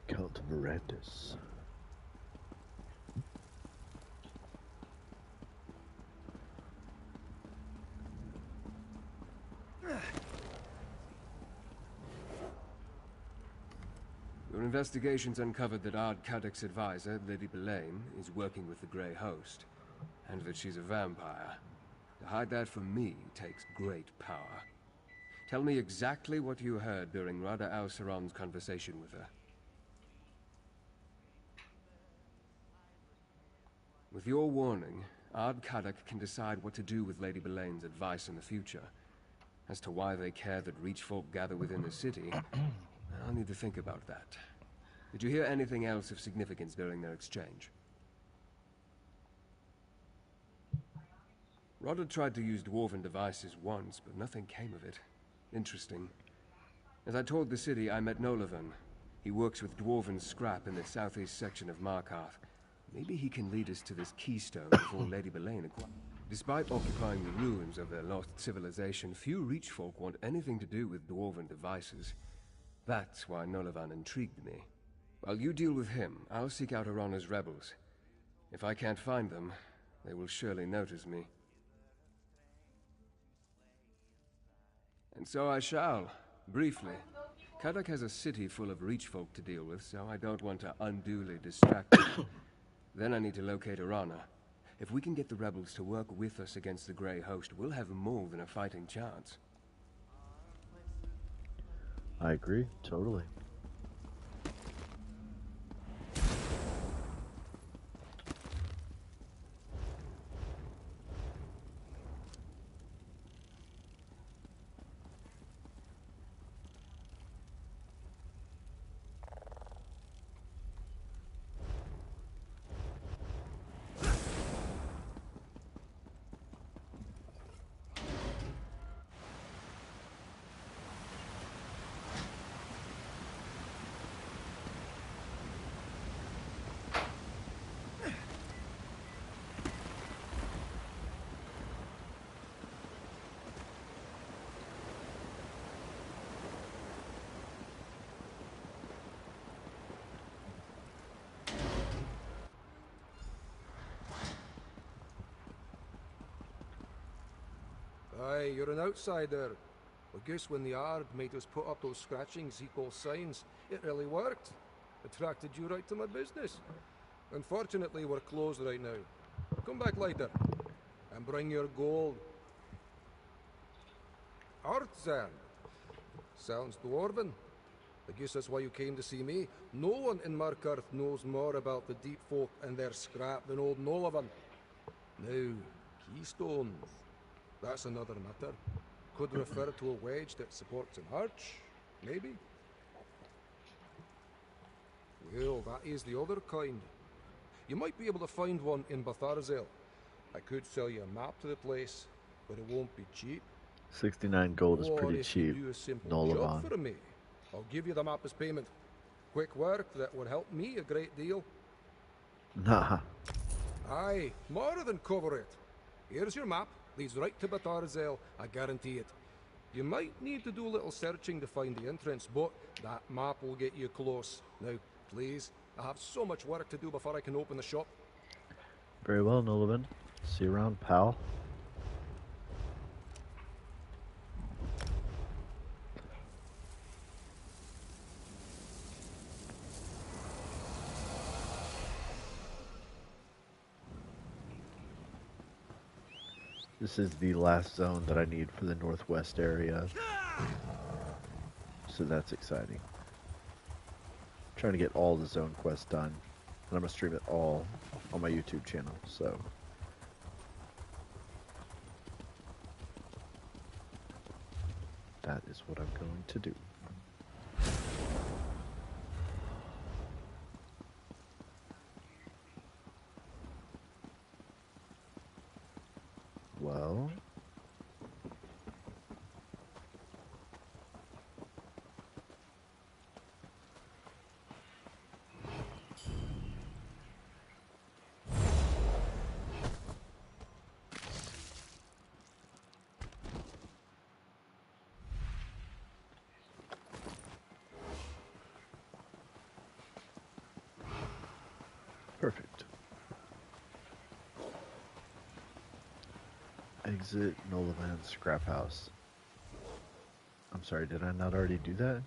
Count Verandis. Your investigations uncovered that Ard Kadek's advisor, Lady Belaine, is working with the Grey Host, and that she's a vampire. To hide that from me takes great power. Tell me exactly what you heard during Rada al-Saran's conversation with her. With your warning, Ard Kadek can decide what to do with Lady Belaine's advice in the future. As to why they care that Reachfolk gather within the city, I'll need to think about that. Did you hear anything else of significance during their exchange? Rodder tried to use dwarven devices once, but nothing came of it. Interesting. As I toured the city, I met Nolavan. He works with dwarven scrap in the southeast section of Markarth. Maybe he can lead us to this keystone before Lady Belaine acquires. Despite occupying the ruins of their lost civilization, few Reachfolk want anything to do with dwarven devices. That's why Nolavan intrigued me. While you deal with him, I'll seek out Arana's rebels. If I can't find them, they will surely notice me. And so I shall, briefly. Kadek has a city full of Reachfolk to deal with, so I don't want to unduly distract them. Then I need to locate Arana. If we can get the rebels to work with us against the Grey Host, we'll have more than a fighting chance. I agree, totally. Aye, you're an outsider. I guess when the Ard made us put up those scratchings he calls signs, it really worked. Attracted you right to my business. Unfortunately, we're closed right now. Come back later, and bring your gold. Artzan. Sounds dwarven. I guess that's why you came to see me. No one in Markarth knows more about the deep folk and their scrap than old Nolavan. Now, Keystone. That's another matter. Could refer to a wedge that supports an arch, maybe? Well, that is the other kind. You might be able to find one in Batharzel. I could sell you a map to the place, but it won't be cheap. 69 gold is Or pretty if cheap. you do a simple job for me, I'll give you the map as payment. Quick work that would help me a great deal. Nah. Aye, more than cover it. Here's your map. Leads right to Batharzel, I guarantee it. You might need to do a little searching to find the entrance, but that map will get you close. Now, please, I have so much work to do before I can open the shop. Very well, Nolavan. See you around, pal. This is the last zone that I need for the northwest area. So that's exciting. I'm trying to get all the zone quests done. And I'm going to stream it all on my YouTube channel, so. That is what I'm going to do. Well, Perfect. Exit Nolavan scrap house. I'm sorry, did I not already do that?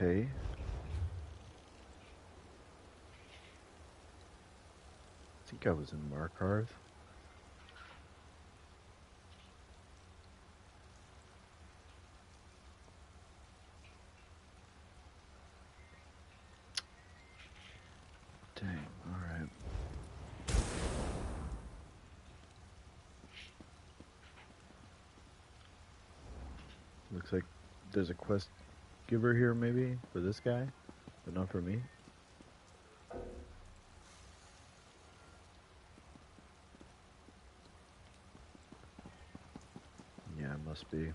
Okay. I think I was in Markarth. Dang, alright. Looks like there's a quest giver here maybe for this guy, but not for me. Yeah, it must be.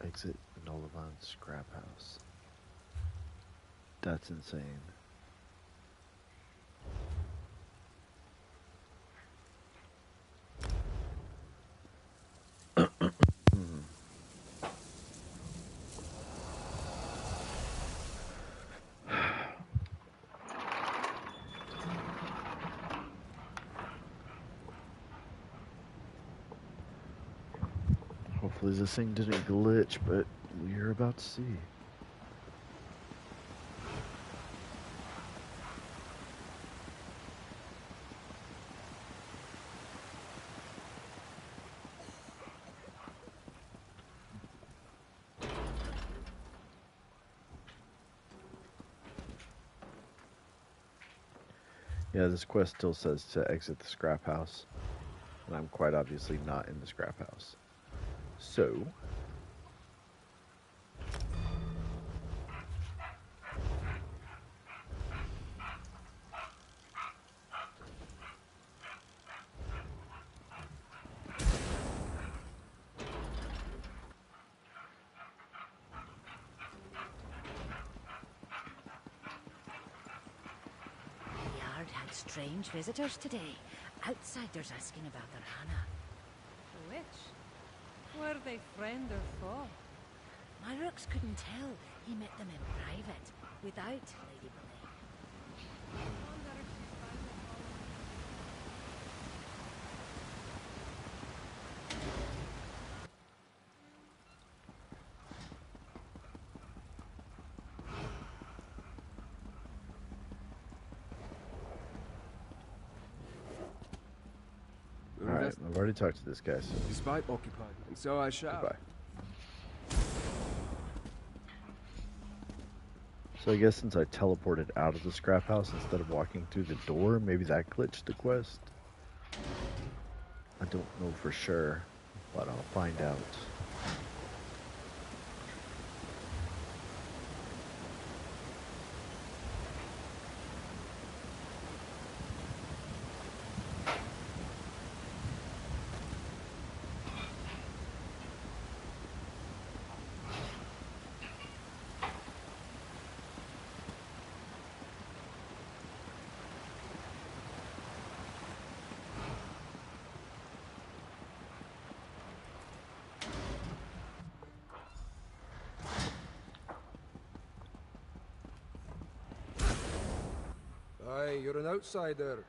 Exit Nolavan scrap house. That's insane. Hopefully this thing didn't glitch, but we're about to see. Yeah, this quest still says to exit the scrap house, and I'm quite obviously not in the scrap house. So, Strange visitors today. Outsiders asking about their Hannah. Which? Were they friend or foe? My rooks couldn't tell. He met them in private, without Lady Boleyn. Wonder if she's finally alright, I've already talked to this guy, so Despite occupied, and so I shall. goodbye. So I guess since I teleported out of the scrap house instead of walking through the door, maybe that glitched the quest? I don't know for sure, but I'll find out. Aye, you're an outsider.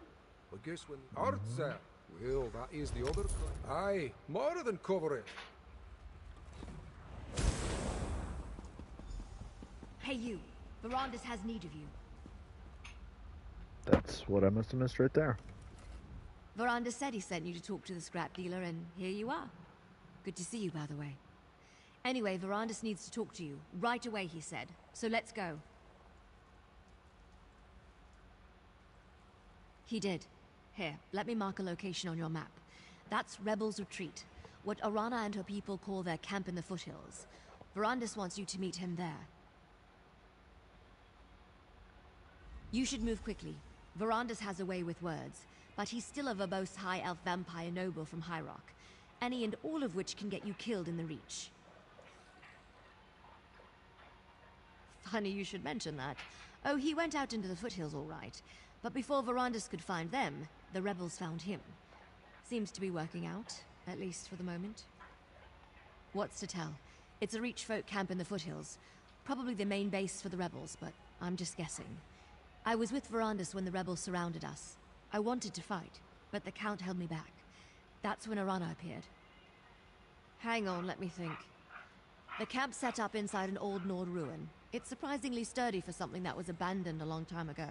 I guess when art's there, well, that is the other side. Aye, more than cover it. Hey you, Verandis has need of you. That's what I must have missed right there. Verandis said he sent you to talk to the scrap dealer, and here you are. Good to see you, by the way. Anyway, Verandis needs to talk to you. Right away, he said. So let's go. He did. Here, let me mark a location on your map. That's Rebel's Retreat, what Arana and her people call their camp in the foothills. Verandis wants you to meet him there. You should move quickly. Verandis has a way with words, but he's still a verbose high elf vampire noble from High Rock, any and all of which can get you killed in the Reach. Funny you should mention that. Oh, he went out into the foothills all right, but before Verandis could find them, the rebels found him. Seems to be working out, at least for the moment. What's to tell? It's a Reach folk camp in the foothills. Probably the main base for the rebels, but I'm just guessing. I was with Verandis when the rebels surrounded us. I wanted to fight, but the Count held me back. That's when Arana appeared. Hang on, let me think. The camp's set up inside an old Nord ruin. It's surprisingly sturdy for something that was abandoned a long time ago.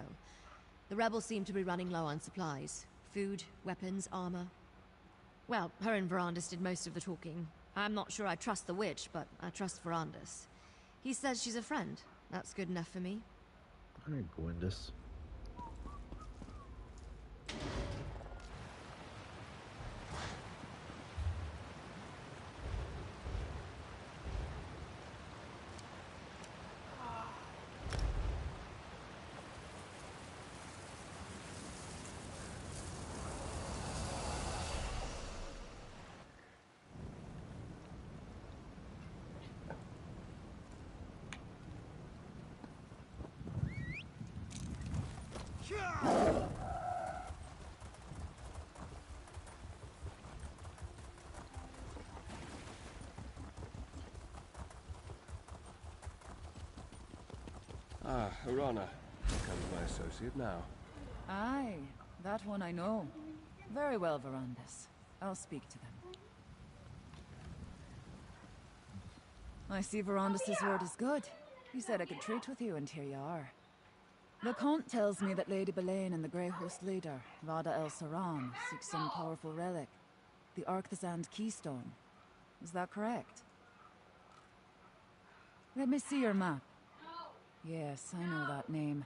The rebels seem to be running low on supplies. Food, weapons, armor. Well, her and Verandis did most of the talking. I'm not sure I trust the witch, but I trust Verandis. He says she's a friend. That's good enough for me. Alright, Gwendis. Ah, Arana. Here comes my associate now. Aye, that one I know. Very well, Verandis. I'll speak to them. I see Verandis' word is good. He said I could treat with you, and here you are. The Count tells me that Lady Belaine and the Grey Host leader, Vada El Saram, seek some powerful relic. The Arcthazand Keystone. Is that correct? Let me see your map. Yes, I know that name.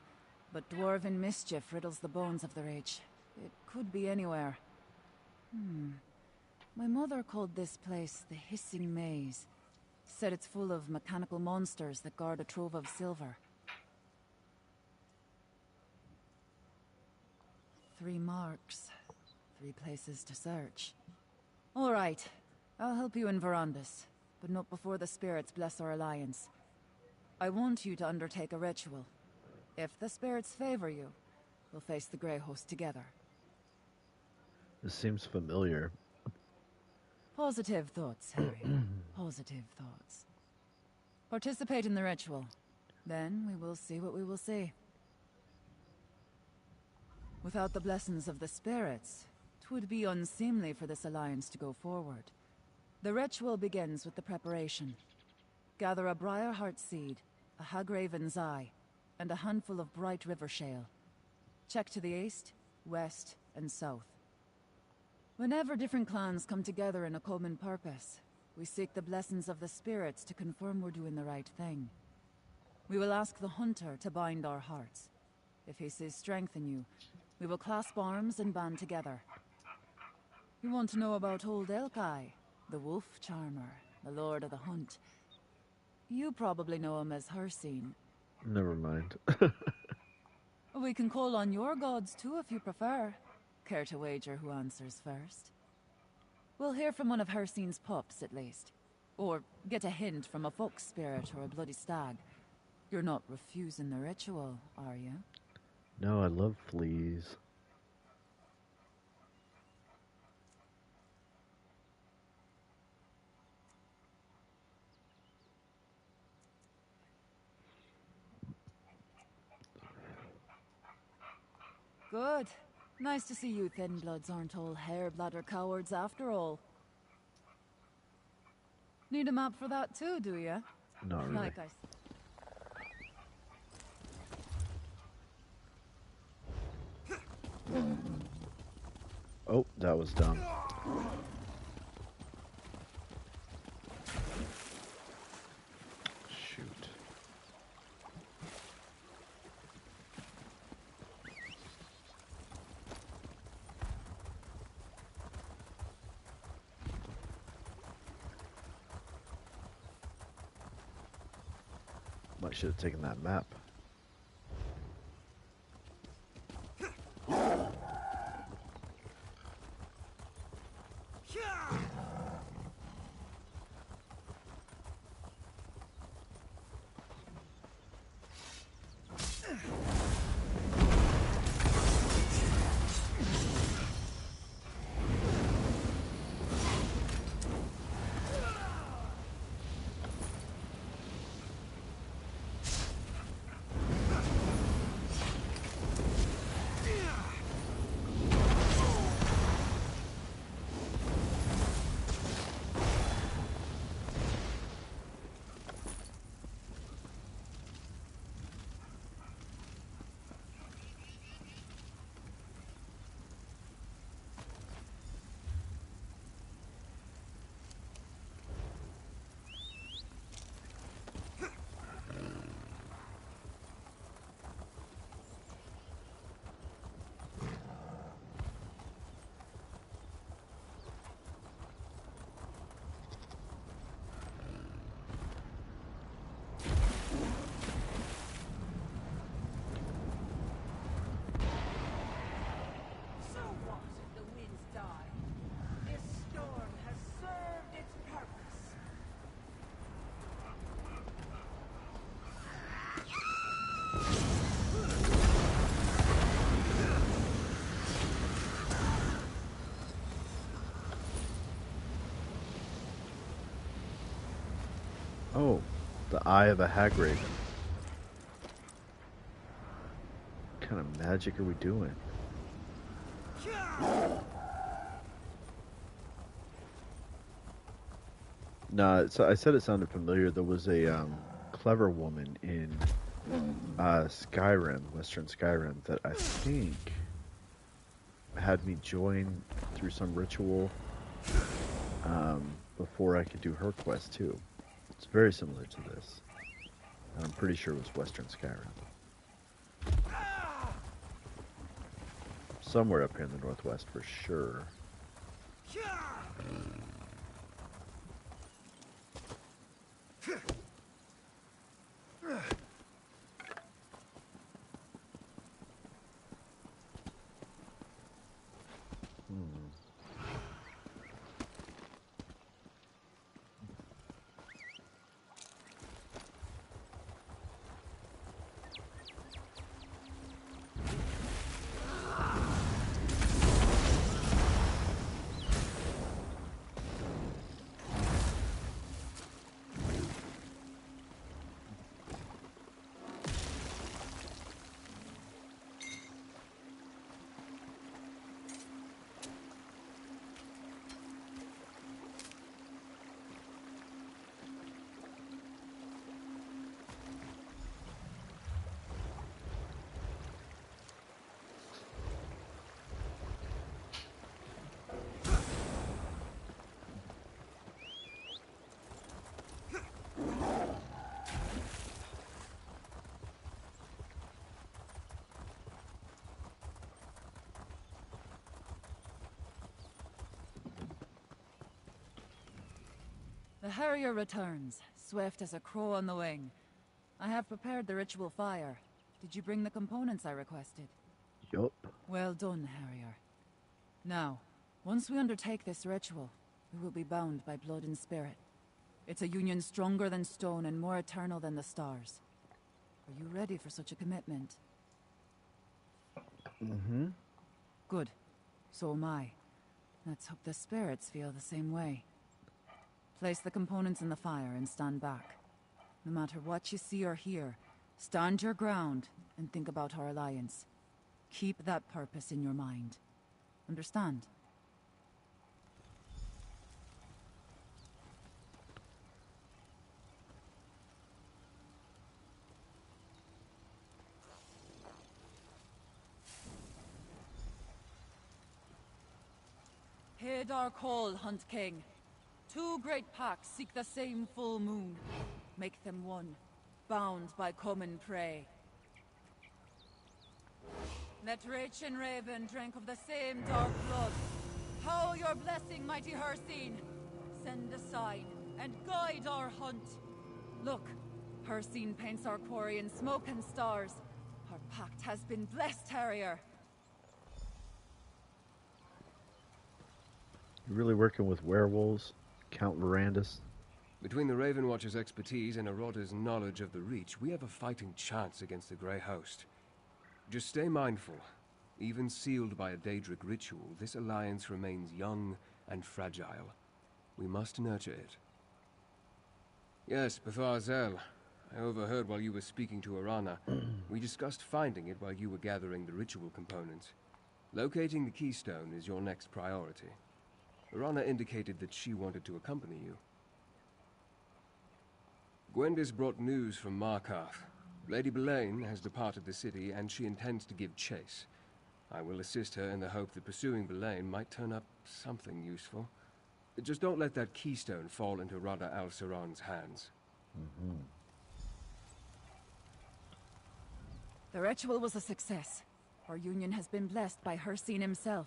But dwarven mischief riddles the bones of the Reach. It could be anywhere. My mother called this place the Hissing Maze. Said it's full of mechanical monsters that guard a trove of silver. 3 marks. 3 places to search. All right. I'll help you in Verandis, but not before the spirits bless our alliance. I want you to undertake a ritual. If the spirits favor you, we'll face the Grey Host together. This seems familiar. Positive thoughts, Harry. Positive thoughts. Participate in the ritual. Then we will see what we will see. Without the blessings of the spirits, 'twould be unseemly for this alliance to go forward. The ritual begins with the preparation. Gather a briar-heart seed, a hagraven's eye, and a handful of bright river shale. Check to the east, west, and south. Whenever different clans come together in a common purpose, we seek the blessings of the spirits to confirm we're doing the right thing. We will ask the hunter to bind our hearts. If he sees strength in you, we will clasp arms and band together. You want to know about old Elkai, the wolf charmer, the lord of the hunt. You probably know him as Hircine. Never mind. We can call on your gods too if you prefer. Care to wager who answers first? We'll hear from one of Hircine's pups at least. Or get a hint from a fox spirit or a bloody stag. You're not refusing the ritual, are you? No, I love fleas. Good. Nice to see you thin bloods aren't all hair-bladder cowards after all. Need a map for that too, do ya? Not really. Like I Oh, that was dumb. Shoot. Might should have taken that map. So what if the winds die? This storm has served its purpose. Oh, the eye of a hag raven. What kind of magic are we doing? No, so I said it sounded familiar. There was a clever woman in Skyrim, Western Skyrim, that I think had me join through some ritual before I could do her quest too. It's very similar to this. And I'm pretty sure it was Western Skyrim. Somewhere up here in the northwest for sure. The Harrier returns, swift as a crow on the wing. I have prepared the ritual fire. Did you bring the components I requested? Yup. Well done, Harrier. Now, once we undertake this ritual, we will be bound by blood and spirit. It's a union stronger than stone and more eternal than the stars. Are you ready for such a commitment? Mm-hmm. Good. So am I. Let's hope the spirits feel the same way. Place the components in the fire and stand back. No matter what you see or hear, stand your ground and think about our alliance. Keep that purpose in your mind. Understand? Heed our call, Hunt King. Two great packs seek the same full moon. Make them one, bound by common prey. Let Rach and Raven drink of the same dark blood. How your blessing, mighty Hircine. Send a sign and guide our hunt. Look, Persine paints our quarry in smoke and stars. Our pact has been blessed, Harrier. You're really working with werewolves, Count Verandis? Between the Raven Watcher's expertise and Aroda's knowledge of the Reach, we have a fighting chance against the Grey Host. Just stay mindful. Even sealed by a Daedric ritual, this alliance remains young and fragile. We must nurture it. Yes, Bethar Zel. I overheard while you were speaking to Arana. We discussed finding it while you were gathering the ritual components. Locating the keystone is your next priority. Arana indicated that she wanted to accompany you. Gwendis brought news from Markarth. Lady Belaine has departed the city, and she intends to give chase. I will assist her in the hope that pursuing Belaine might turn up something useful. Just don't let that keystone fall into Rada al-Saran's hands. The ritual was a success. Our union has been blessed by Persine himself.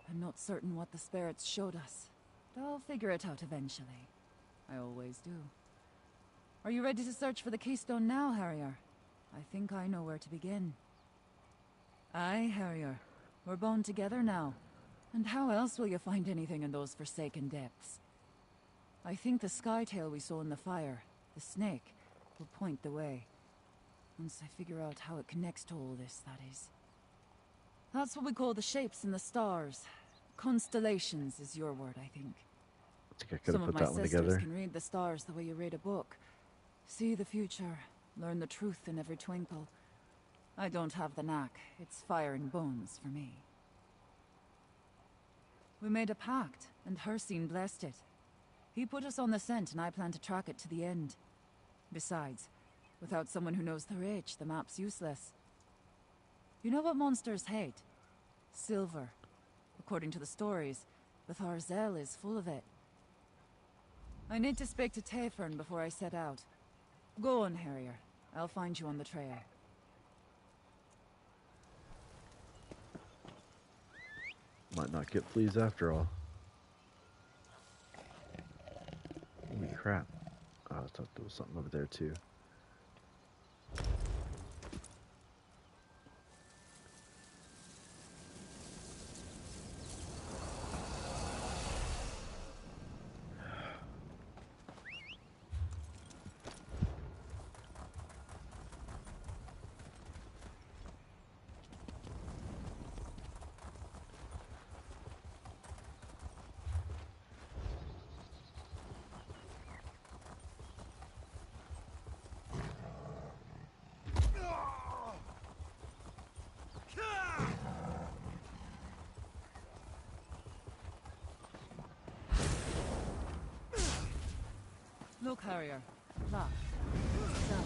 I'm not certain what the spirits showed us, but I'll figure it out eventually. I always do. Are you ready to search for the keystone now, Harrier? I think I know where to begin. Aye, Harrier. We're bound together now. And how else will you find anything in those forsaken depths? I think the skytail we saw in the fire, the snake, will point the way. Once I figure out how it connects to all this, that is. That's what we call the shapes in the stars. Constellations is your word, I think. I think I could Some have of put my that one sisters together. can read the stars the way you read a book. See the future, learn the truth in every twinkle. I don't have the knack. It's fire and bones for me. We made a pact, and Persine blessed it. He put us on the scent, and I plan to track it to the end. Besides, without someone who knows the Reach, the map's useless. You know what monsters hate? Silver. According to the stories, Bethar Zel is full of it. I need to speak to Tayfern before I set out. Go on, Harrier. I'll find you on the trail. Might not get fleas after all. Holy crap. Oh, I thought there was something over there too. Look, Harrier. Lock. Stop.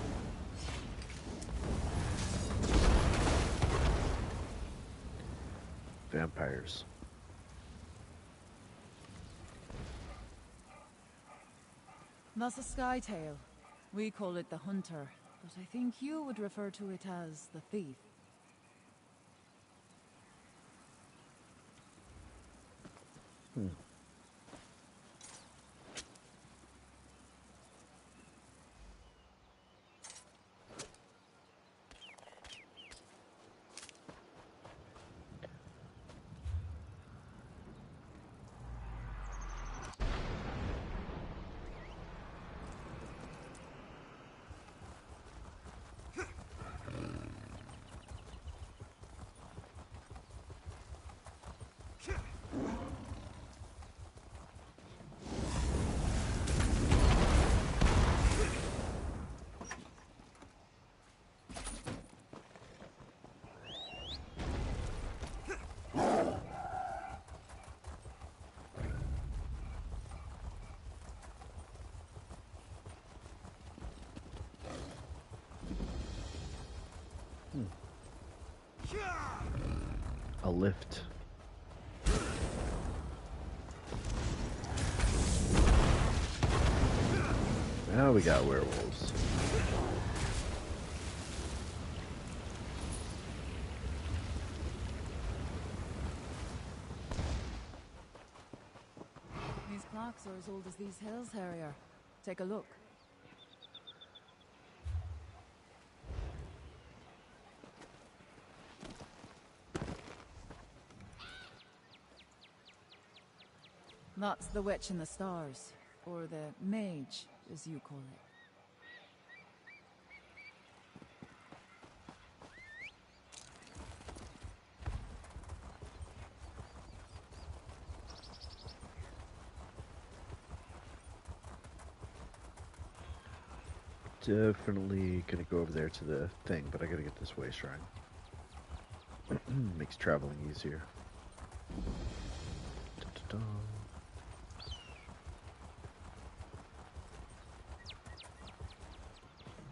Vampires. That's a skytail. We call it the Hunter, but I think you would refer to it as the Thief. A lift. Now we got werewolves. These clocks are as old as these hills, Harrier. Take a look. That's the Witch in the Stars, or the Mage, as you call it. Definitely gonna go over there to the thing, but I gotta get this way shrine. Makes traveling easier. Da-da-da.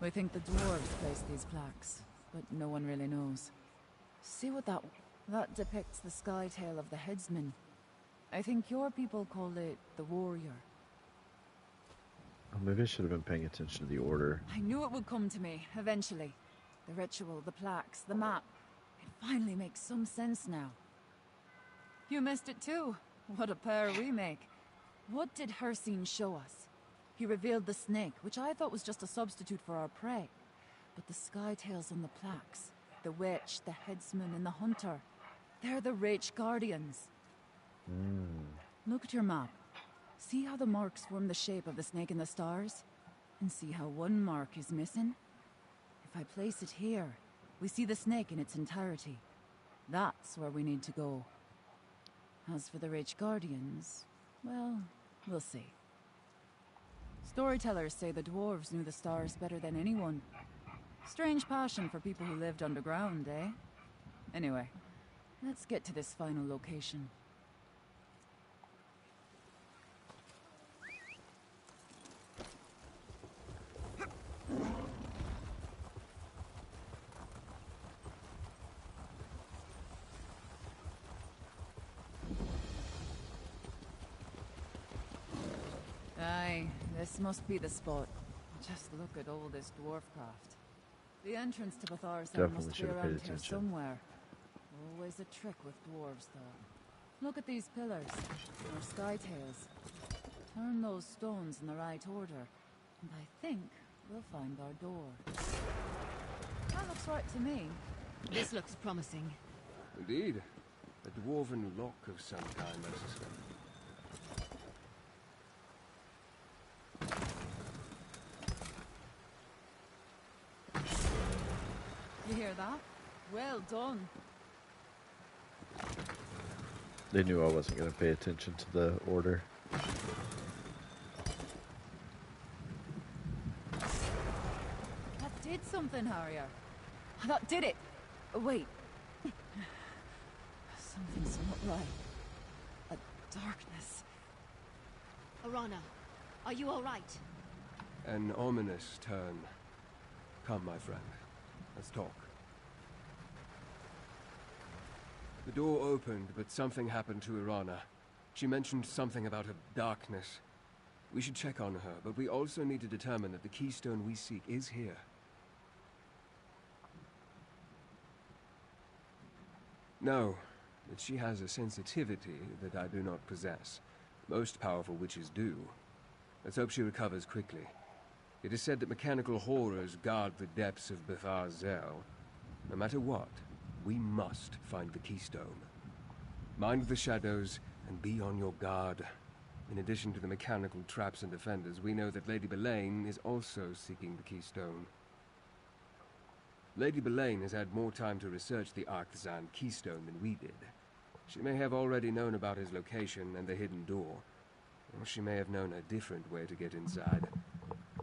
We think the dwarves placed these plaques, but no one really knows. See what that depicts the sky tail of the headsman. I think your people call it the warrior. Oh, maybe I should have been paying attention to the order. I knew it would come to me, eventually. The ritual, the plaques, the map. It finally makes some sense now. You missed it too. What a pair we make. What did Hircine show us? He revealed the snake, which I thought was just a substitute for our prey. But the sky tails on the plaques, the witch, the headsman, and the hunter, they're the Rach Guardians. Look at your map. See how the marks form the shape of the snake in the stars? And see how one mark is missing? If I place it here, we see the snake in its entirety. That's where we need to go. As for the Rach Guardians, well, we'll see. Storytellers say the dwarves knew the stars better than anyone. Strange passion for people who lived underground, eh? Anyway, let's get to this final location. Aye, this must be the spot. Just look at all this dwarf craft. The entrance to Bethar's must be around here somewhere. Always a trick with dwarves, though. Look at these pillars, or sky tails. Turn those stones in the right order, and I think we'll find our door. That looks right to me. This looks promising. Indeed. A dwarven lock of some kind, I suspect. You hear that? Well done. They knew I wasn't going to pay attention to the order. That did something, Harrier. That did it. Wait. Something's not right. A darkness. Arana, are you all right? An ominous turn. Come, my friend. Let's talk. The door opened, but something happened to Irana. She mentioned something about a darkness. We should check on her, but we also need to determine that the keystone we seek is here. No, but she has a sensitivity that I do not possess. Most powerful witches do. Let's hope she recovers quickly. It is said that mechanical horrors guard the depths of Bethar's Zell. No matter what, we must find the keystone. Mind the shadows and be on your guard. In addition to the mechanical traps and defenders, we know that Lady Belaine is also seeking the keystone. Lady Belaine has had more time to research the Arthzan keystone than we did. She may have already known about his location and the hidden door, or she may have known a different way to get inside.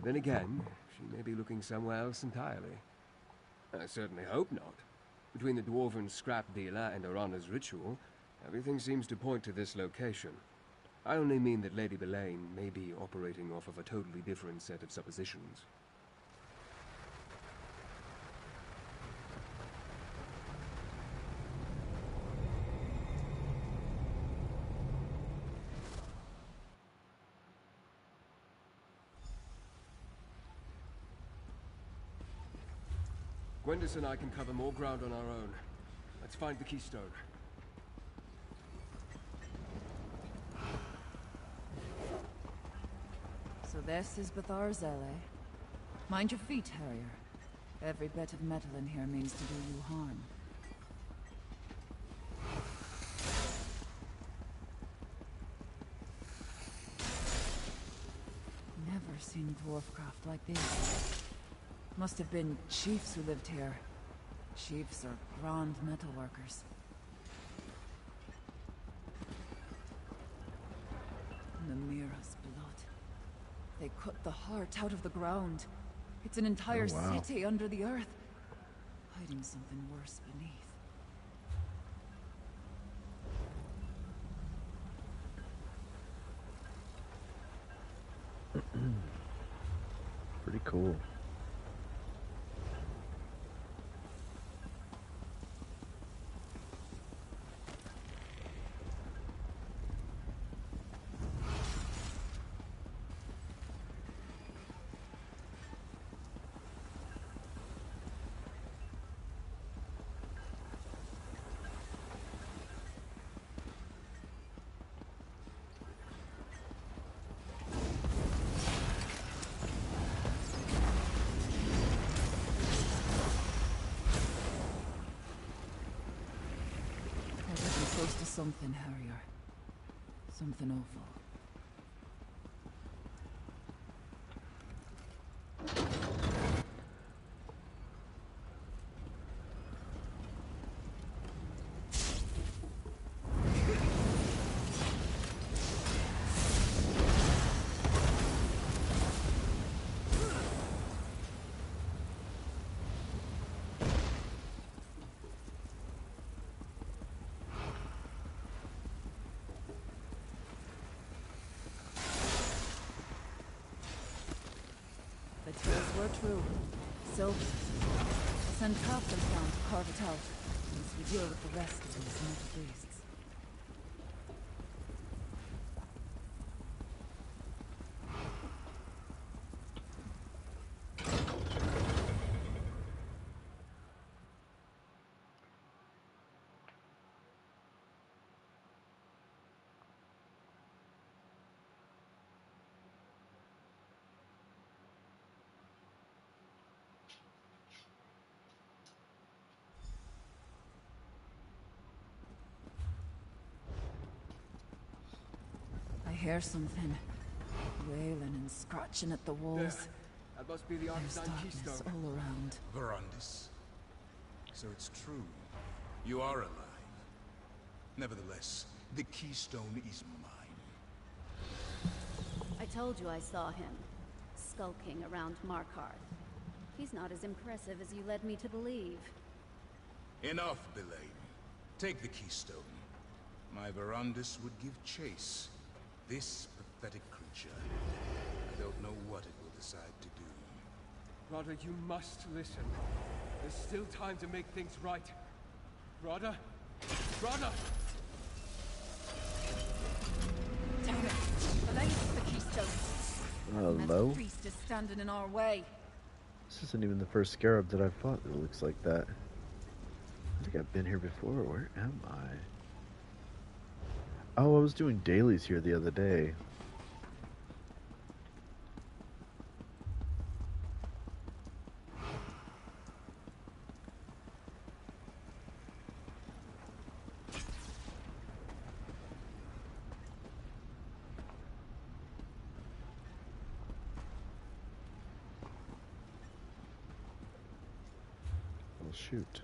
Then again, she may be looking somewhere else entirely. I certainly hope not. Between the dwarven scrap dealer and Arana's ritual, everything seems to point to this location. I only mean that Lady Belaine may be operating off of a totally different set of suppositions. Gwendis and I can cover more ground on our own. Let's find the keystone. So this is Bethar's Zell, eh? Mind your feet, Harrier. Every bit of metal in here means to do you harm. seen dwarfcraft like this. Must have been chiefs who lived here. Chiefs or grand metalworkers. Namira's blood. They cut the heart out of the ground. It's an entire Oh, wow. city under the earth, hiding something worse beneath. Pretty cool. We're getting close to something, Harrier. Something awful. The tales were true. Silver. I'll send craftsmen down to carve it out, once we deal with the rest of these metal beasts. I hear something. Wailing and scratching at the walls. There. That must be the There's Arcane darkness Keystone. all around. Verandis. So it's true. You are alive. Nevertheless, the keystone is mine. I told you I saw him, skulking around Markarth. He's not as impressive as you led me to believe. Enough, Belane. Take the keystone. My Verandis would give chase. This pathetic creature. I don't know what it will decide to do. Rada, you must listen. There's still time to make things right. Rada? Rada! Damn it! The length of the keystone. Metal Hello? priest is standing in our way. This isn't even the first scarab that I've fought that looks like that. I think I've been here before. Where am I? Oh, I was doing dailies here the other day. Well, shoot.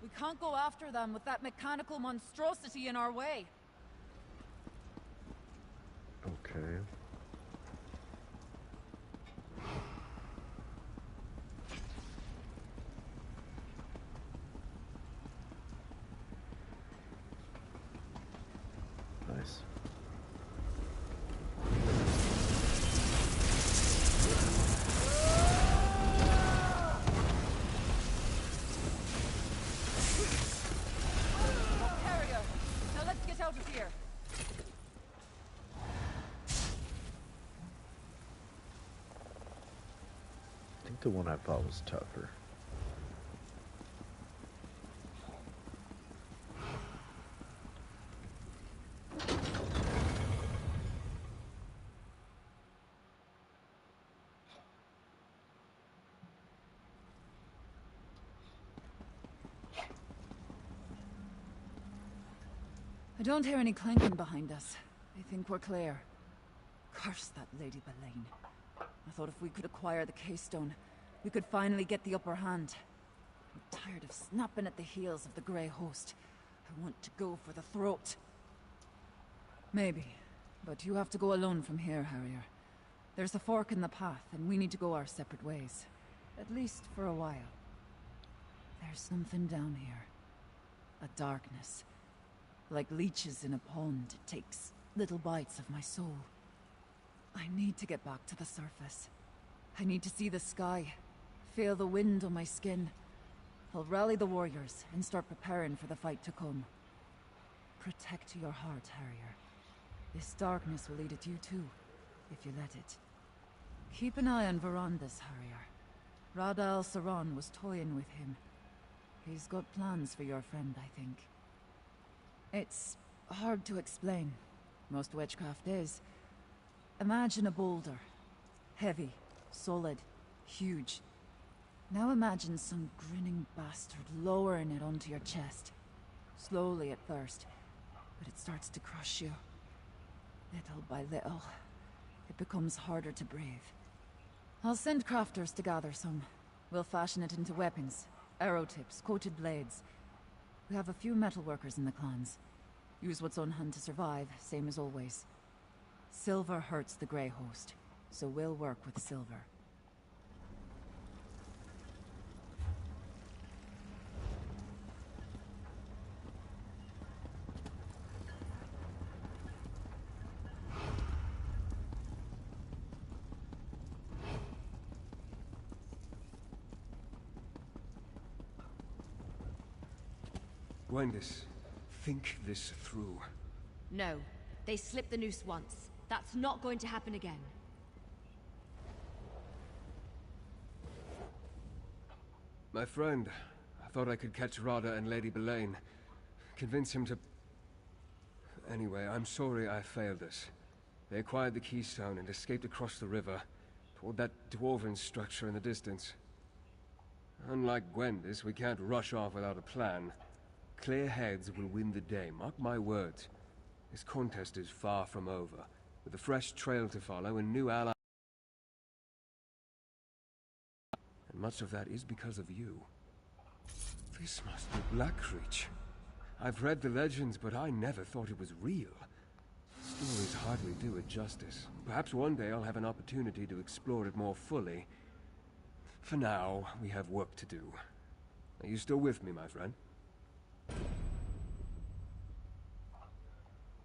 We can't go after them with that mechanical monstrosity in our way. Okay. Nice. Harrier! Now let's get out of here. I think the one I fought was tougher. don't hear any clanking behind us. I think we're clear. Curse that Lady Belaine. I thought if we could acquire the Keystone, we could finally get the upper hand. I'm tired of snapping at the heels of the Grey Host. I want to go for the throat. Maybe, but you have to go alone from here, Harrier. There's a fork in the path, and we need to go our separate ways. At least for a while. There's something down here. A darkness. Like leeches in a pond, it takes little bites of my soul. I need to get back to the surface. I need to see the sky, feel the wind on my skin. I'll rally the warriors and start preparing for the fight to come. Protect your heart, Harrier. This darkness will eat at you too, if you let it. Keep an eye on Verandas, Harrier. Rada al-Saran was toying with him. He's got plans for your friend, I think. It's hard to explain. Most witchcraft is. Imagine a boulder. Heavy, solid, huge. Now imagine some grinning bastard lowering it onto your chest. Slowly at first, but it starts to crush you. Little by little, it becomes harder to breathe. I'll send crafters to gather some. We'll fashion it into weapons, arrow tips, coated blades. We have a few metalworkers in the clans. Use what's on hand to survive, same as always. Silver hurts the Grey Host, so we'll work with silver. Gwendis, think this through. No. They slipped the noose once. That's not going to happen again. My friend, I thought I could catch Rada and Lady Belaine. Convince him to... Anyway, I'm sorry I failed us. They acquired the Keystone and escaped across the river, toward that dwarven structure in the distance. Unlike Gwendis, we can't rush off without a plan. Clear heads will win the day, mark my words. This contest is far from over, with a fresh trail to follow and new allies. And much of that is because of you. This must be Blackreach. I've read the legends, but I never thought it was real. Stories hardly do it justice. Perhaps one day I'll have an opportunity to explore it more fully. For now, we have work to do. Are you still with me, my friend?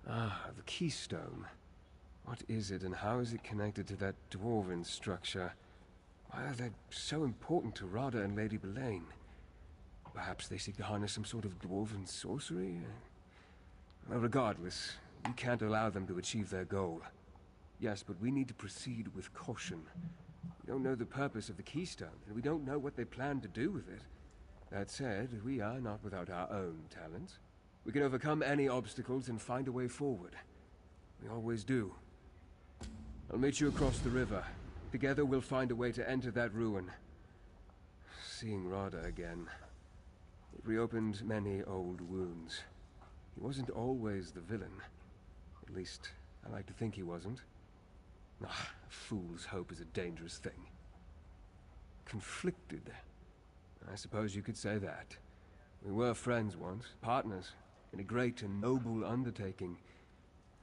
Ah, the Keystone. What is it, and how is it connected to that dwarven structure? Why are they so important to Rada and Lady Belaine? Perhaps they seek to harness some sort of dwarven sorcery? Well, regardless, we can't allow them to achieve their goal. Yes, but we need to proceed with caution. We don't know the purpose of the Keystone, and we don't know what they plan to do with it. That said, we are not without our own talents. We can overcome any obstacles and find a way forward. We always do. I'll meet you across the river. Together we'll find a way to enter that ruin. Seeing Rada again, it reopened many old wounds. He wasn't always the villain. At least, I like to think he wasn't. Ah, a fool's hope is a dangerous thing. Conflicted. I suppose you could say that. We were friends once, partners, in a great and noble undertaking.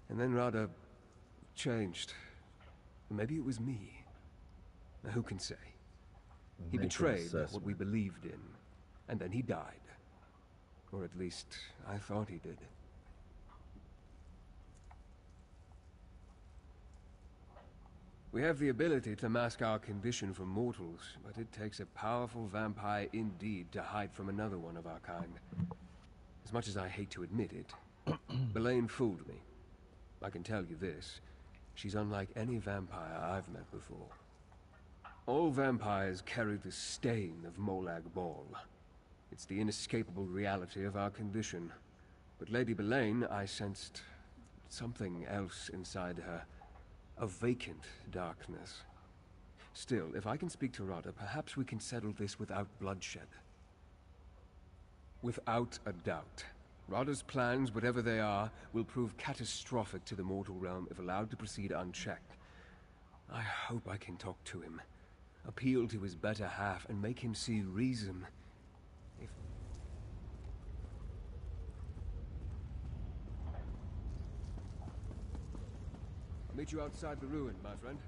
And then Rada changed. Maybe it was me. Now, who can say? He Make an betrayed what assessment. we believed in, and then he died. Or at least, I thought he did. We have the ability to mask our condition from mortals, but it takes a powerful vampire indeed to hide from another one of our kind. As much as I hate to admit it, Belaine fooled me. I can tell you this, she's unlike any vampire I've met before. All vampires carry the stain of Molag Bal. It's the inescapable reality of our condition. But Lady Belaine, I sensed something else inside her. A vacant darkness. Still, if I can speak to Rada, perhaps we can settle this without bloodshed. Without a doubt. Rada's plans, whatever they are, will prove catastrophic to the mortal realm if allowed to proceed unchecked. I hope I can talk to him, appeal to his better half, and make him see reason. If... I'll meet you outside the ruin, my friend.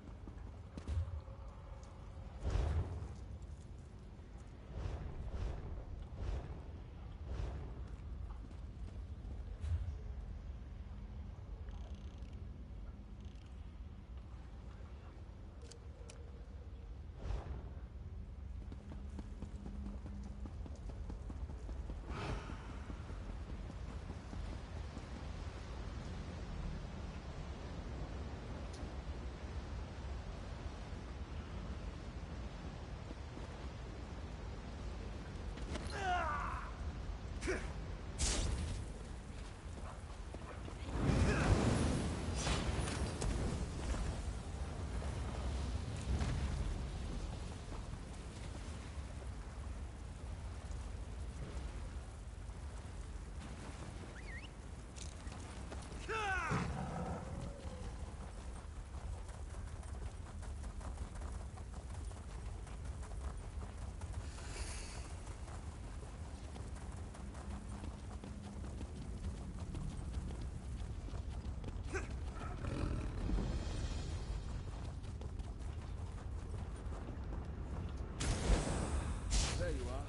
There you are.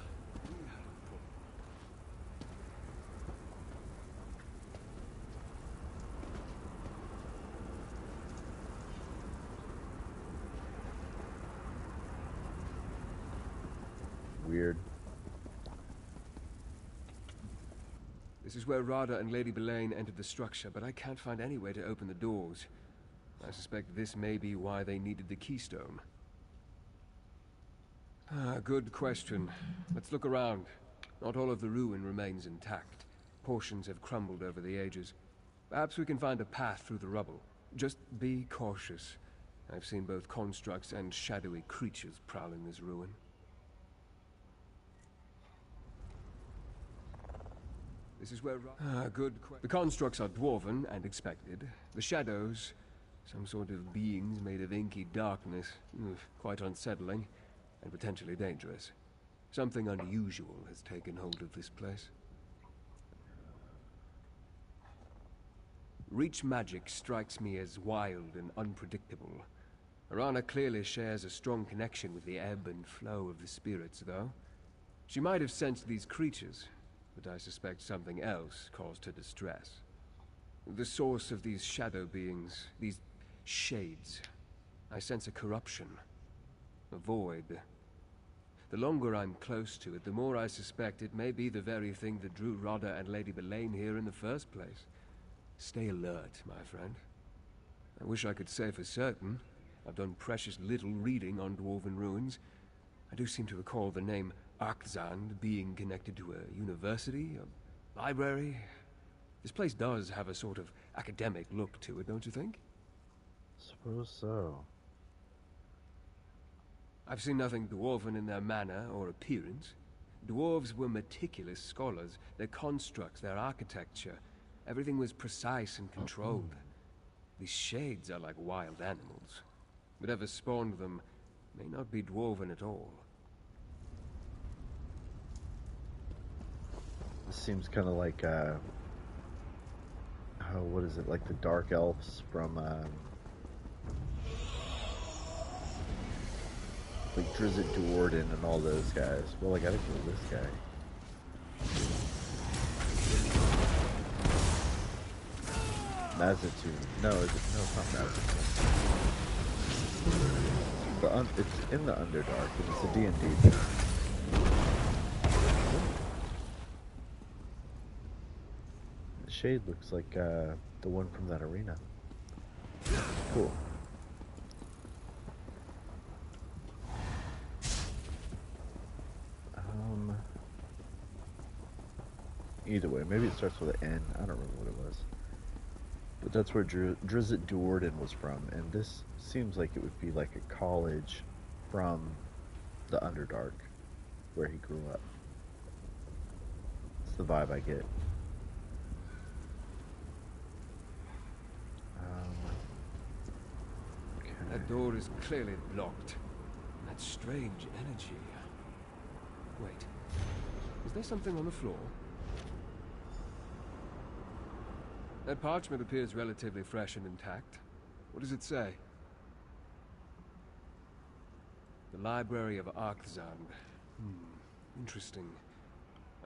Weird. This is where Rada and Lady Belaine entered the structure, but I can't find any way to open the doors. I suspect this may be why they needed the keystone. Good question. Let's look around. Not all of the ruin remains intact. Portions have crumbled over the ages. Perhaps we can find a path through the rubble. Just be cautious. I've seen both constructs and shadowy creatures prowling this ruin. This is where... The constructs are dwarven and expected. The shadows, some sort of beings made of inky darkness. Quite unsettling. And potentially dangerous. Something unusual has taken hold of this place. Reach magic strikes me as wild and unpredictable. Arana clearly shares a strong connection with the ebb and flow of the spirits, though. She might have sensed these creatures, but I suspect something else caused her distress. The source of these shadow beings, these shades, I sense a corruption, a void. The longer I'm close to it, the more I suspect it may be the very thing that drew Rada and Lady Belaine here in the first place. Stay alert, my friend. I wish I could say for certain. I've done precious little reading on dwarven ruins. I do seem to recall the name Arkzand being connected to a university, a library. This place does have a sort of academic look to it, don't you think? Suppose so. I've seen nothing dwarven in their manner or appearance. Dwarves were meticulous scholars, their constructs, their architecture. Everything was precise and controlled. These shades are like wild animals. Whatever spawned them may not be dwarven at all. This seems kind of like, what is it, like the Dark Elves from, like Drizzt Do'Urden and all those guys. Well, I gotta kill this guy. Mazatu. No, no, it's not Mazatu. It's in the Underdark, and it's a D&D thing. The shade looks like the one from that arena. Cool. Either way, maybe it starts with an N. I don't remember what it was. But that's where Drizzt Do'Urden was from, and this seems like it would be like a college from the Underdark, where he grew up. It's the vibe I get. That door is clearly blocked. That strange energy. Wait. Is there something on the floor? That parchment appears relatively fresh and intact. What does it say? The Library of Arkzand. Interesting.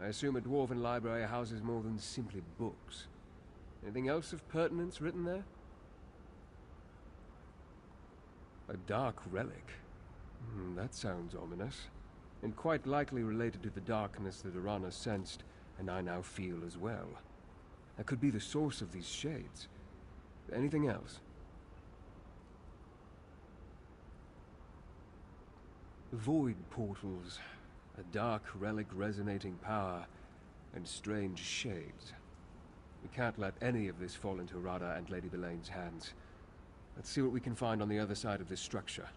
I assume a dwarven library houses more than simply books. Anything else of pertinence written there? A dark relic. That sounds ominous. And quite likely related to the darkness that Arana sensed, and I now feel as well. That could be the source of these shades. Anything else? Void portals. A dark relic resonating power, and strange shades. We can't let any of this fall into Rada and Lady Belaine's hands. Let's see what we can find on the other side of this structure.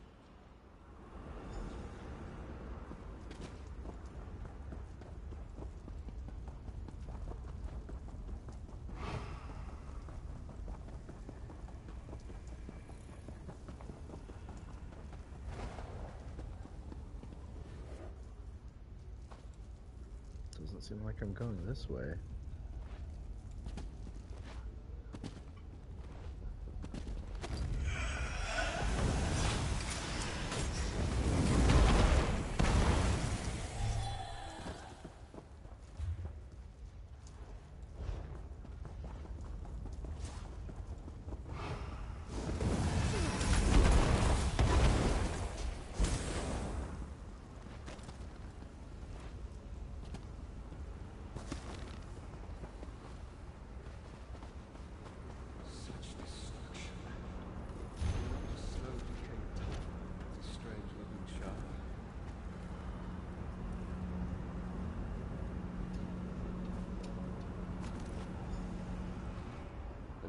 Doesn't seem like I'm going this way.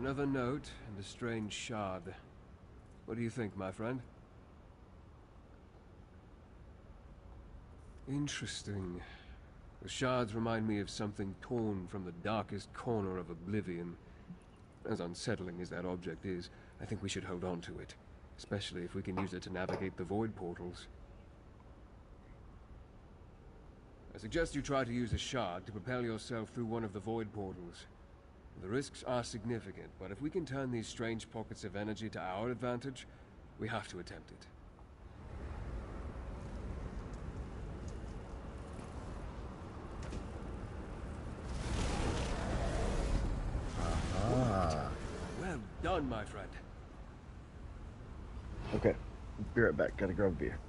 Another note and a strange shard. What do you think, my friend? Interesting. The shards remind me of something torn from the darkest corner of oblivion. As unsettling as that object is, I think we should hold on to it. Especially if we can use it to navigate the void portals. I suggest you try to use a shard to propel yourself through one of the void portals. The risks are significant, but if we can turn these strange pockets of energy to our advantage, we have to attempt it. Well done, my friend. Okay, be right back. Gotta grab a beer.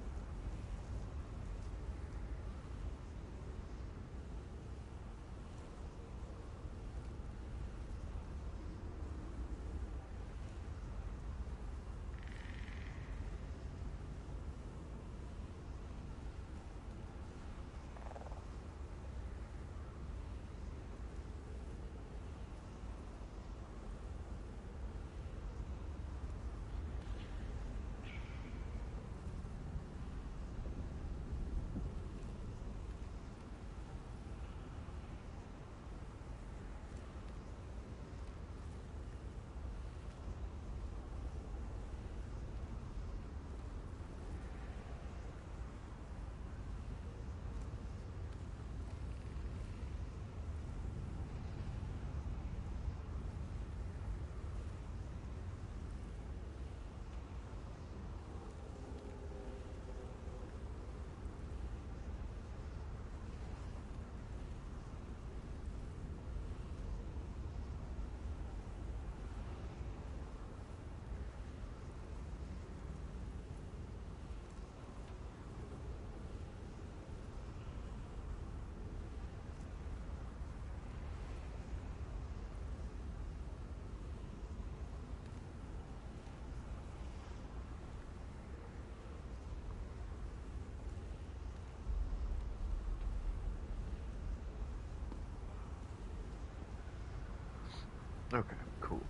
Okay, cool.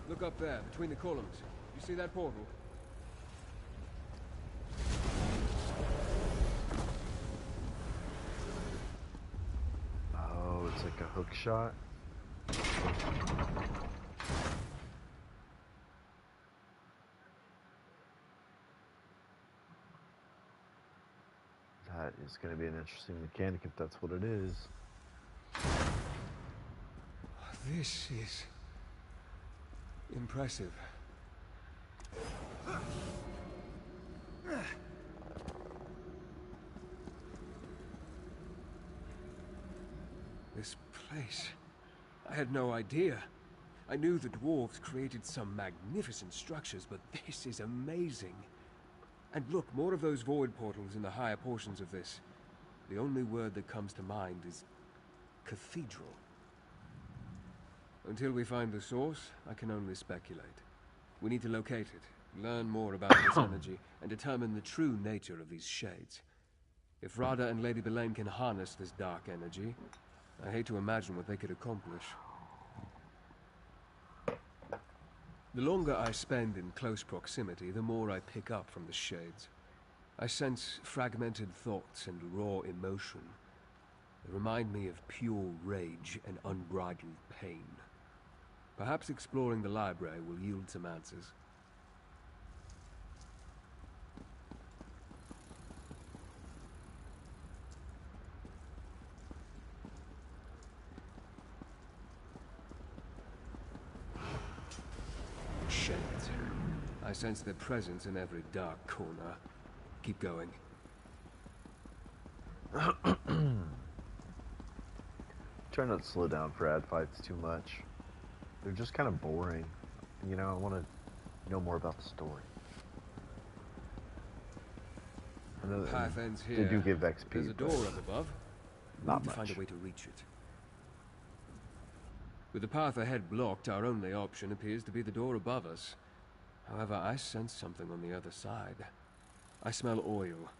Look up there, between the columns. You see that portal? Oh, it's like a hook shot. It's going to be an interesting mechanic if that's what it is. This is impressive. This place. I had no idea. I knew the dwarves created some magnificent structures, but this is amazing. And look, more of those void portals in the higher portions of this. The only word that comes to mind is cathedral. Until we find the source, I can only speculate. We need to locate it, learn more about this energy, and determine the true nature of these shades. If Rada and Lady Belaine can harness this dark energy, I hate to imagine what they could accomplish. The longer I spend in close proximity, the more I pick up from the shades. I sense fragmented thoughts and raw emotion. They remind me of pure rage and unbridled pain. Perhaps exploring the library will yield some answers. Shades. I sense their presence in every dark corner. Keep going. Try not to slow down for ad fights too much. They're just kind of boring. You know, I want to know more about the story. I know Path ends here. they do give XP. There's a door up above. We Not need to find much. a way to reach it. With the path ahead blocked, our only option appears to be the door above us. However, I sense something on the other side. I smell oil.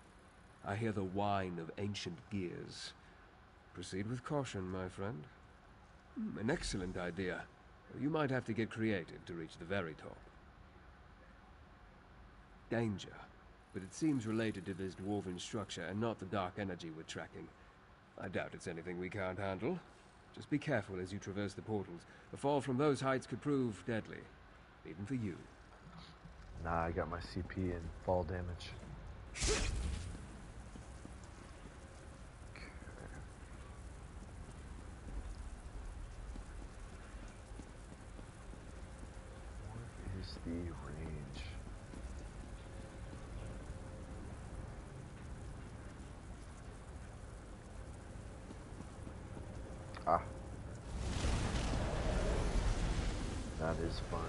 I hear the whine of ancient gears. Proceed with caution, my friend. An excellent idea. You might have to get creative to reach the very top. Danger. But it seems related to this dwarven structure and not the dark energy we're tracking. I doubt it's anything we can't handle. Just be careful as you traverse the portals. A fall from those heights could prove deadly. Even for you. Nah, I got my CP and fall damage. What is the range? Ah. That is fun.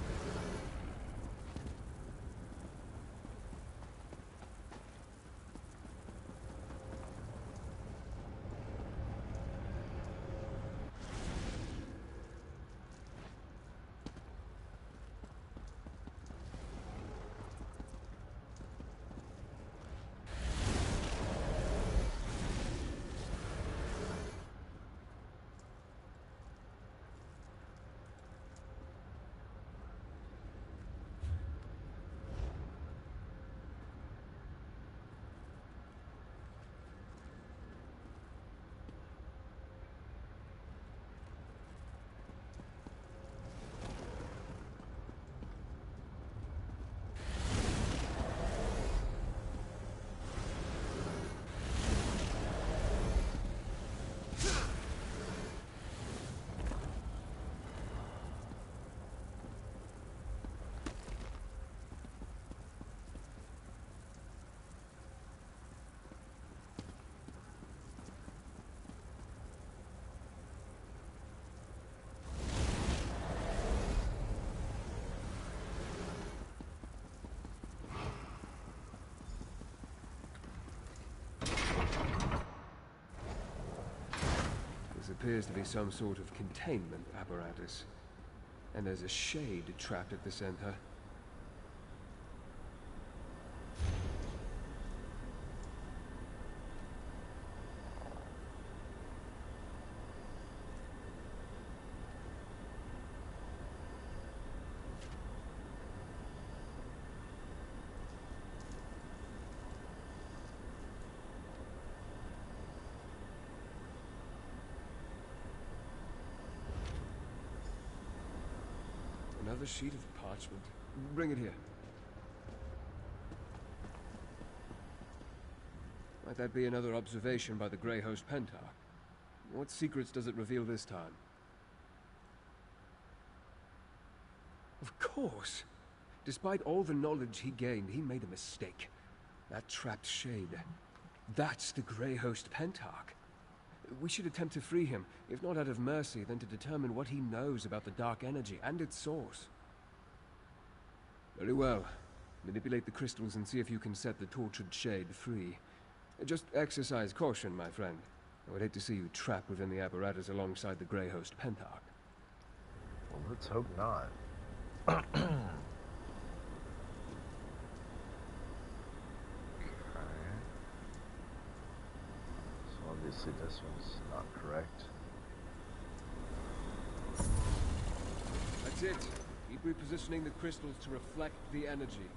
This appears to be some sort of containment apparatus. And there's a shade trapped at the center. Another sheet of parchment. Bring it here. Might that be another observation by the Grey Host Pentarch? What secrets does it reveal this time? Of course! Despite all the knowledge he gained, he made a mistake. That trapped shade. That's the Grey Host Pentarch. We should attempt to free him, if not out of mercy, then to determine what he knows about the dark energy and its source. Very well. Manipulate the crystals and see if you can set the tortured shade free. Just exercise caution, my friend. I would hate to see you trapped within the apparatus alongside the Grey Host Pentarch. Well, let's hope not. Obviously this one's not correct. That's it. Keep repositioning the crystals to reflect the energy.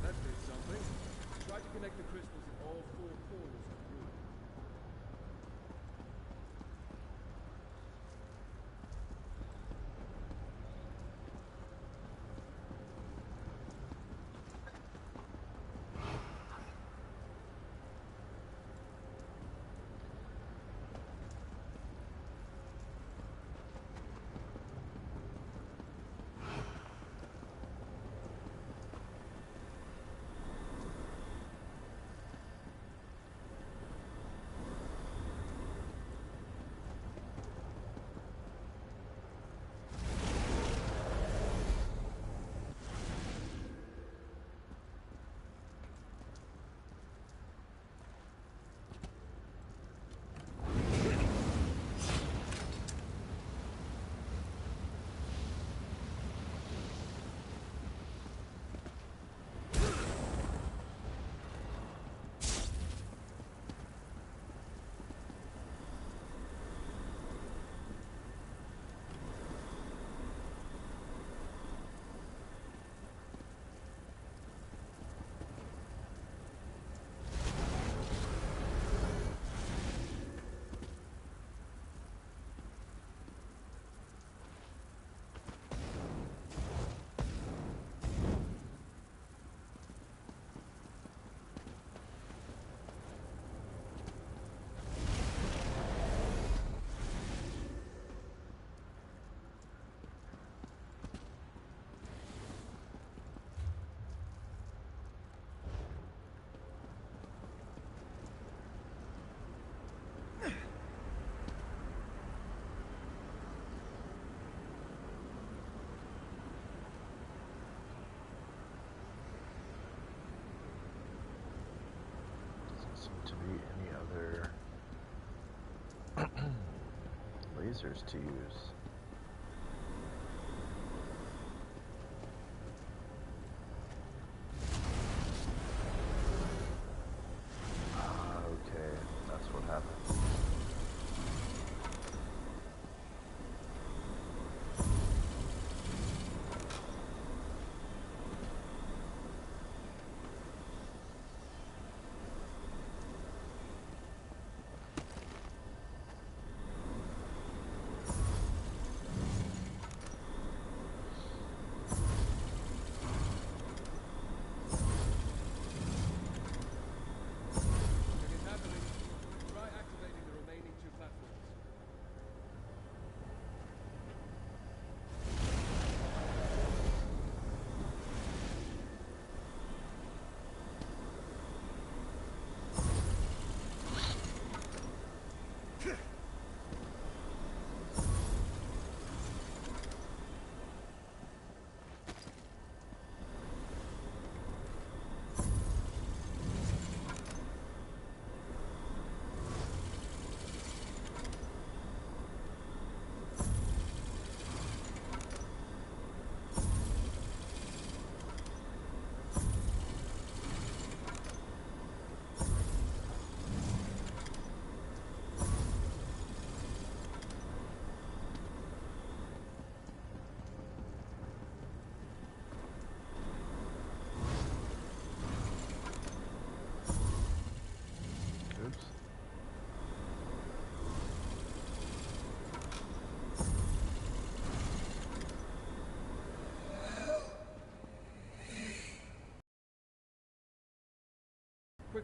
That did something. Try to connect the crystals in all four corners of the room. To be any other lasers to use. Okay, that's what happened.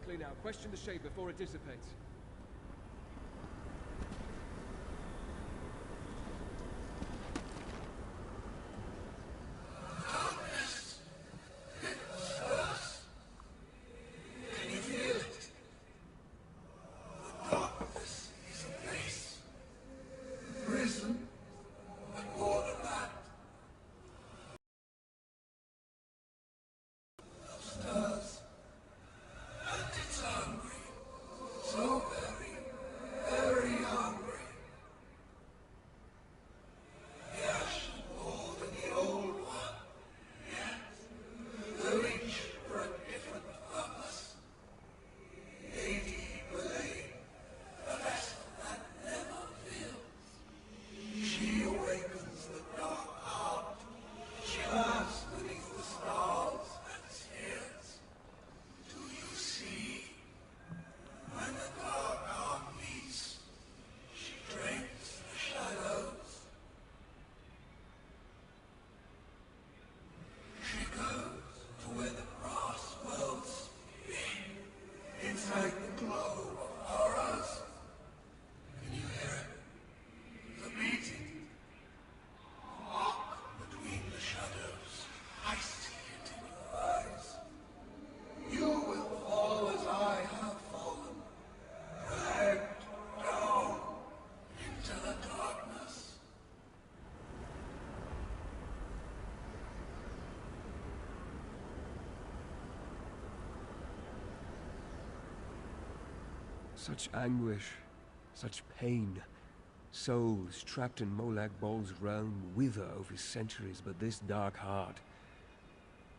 Quickly now, question the shade before it dissipates. Such anguish, such pain. Souls trapped in Molag Bol's realm wither over centuries, but this dark heart,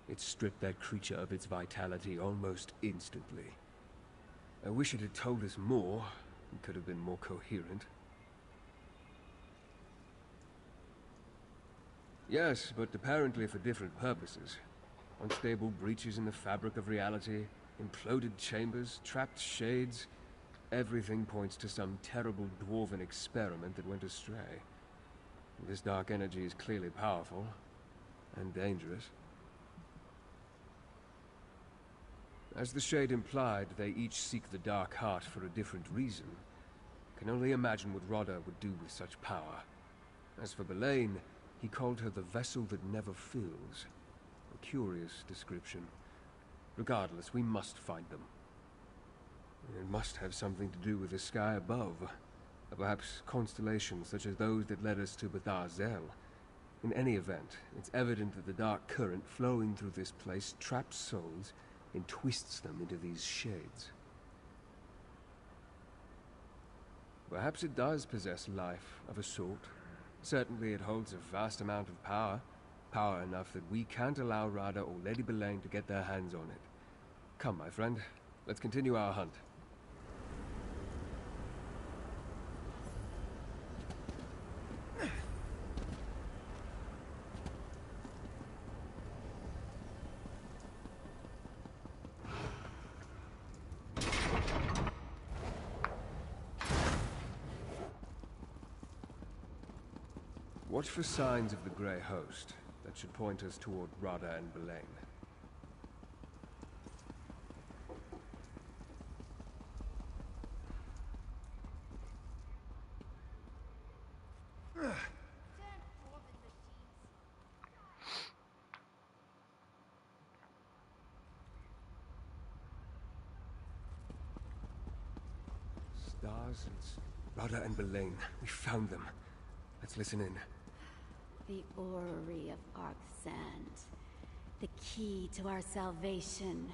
it stripped that creature of its vitality almost instantly. I wish it had told us more. It could have been more coherent. Yes, but apparently for different purposes. Unstable breaches in the fabric of reality, imploded chambers, trapped shades. Everything points to some terrible dwarven experiment that went astray. This dark energy is clearly powerful and dangerous. As the Shade implied, they each seek the Dark Heart for a different reason. Can only imagine what Rodda would do with such power. As for Belaine, he called her the vessel that never fills. A curious description. Regardless, we must find them. It must have something to do with the sky above. Perhaps constellations such as those that led us to Bethar Zel. In any event, it's evident that the dark current flowing through this place traps souls and twists them into these shades. Perhaps it does possess life of a sort. Certainly it holds a vast amount of power. Power enough that we can't allow Radha or Lady Belaine to get their hands on it. Come, my friend. Let's continue our hunt. Watch for signs of the Grey Host. That should point us toward Radha and Belaine. Stars and Radha and Belaine. We found them. Let's listen in. The orrery of Arksand. The key to our salvation.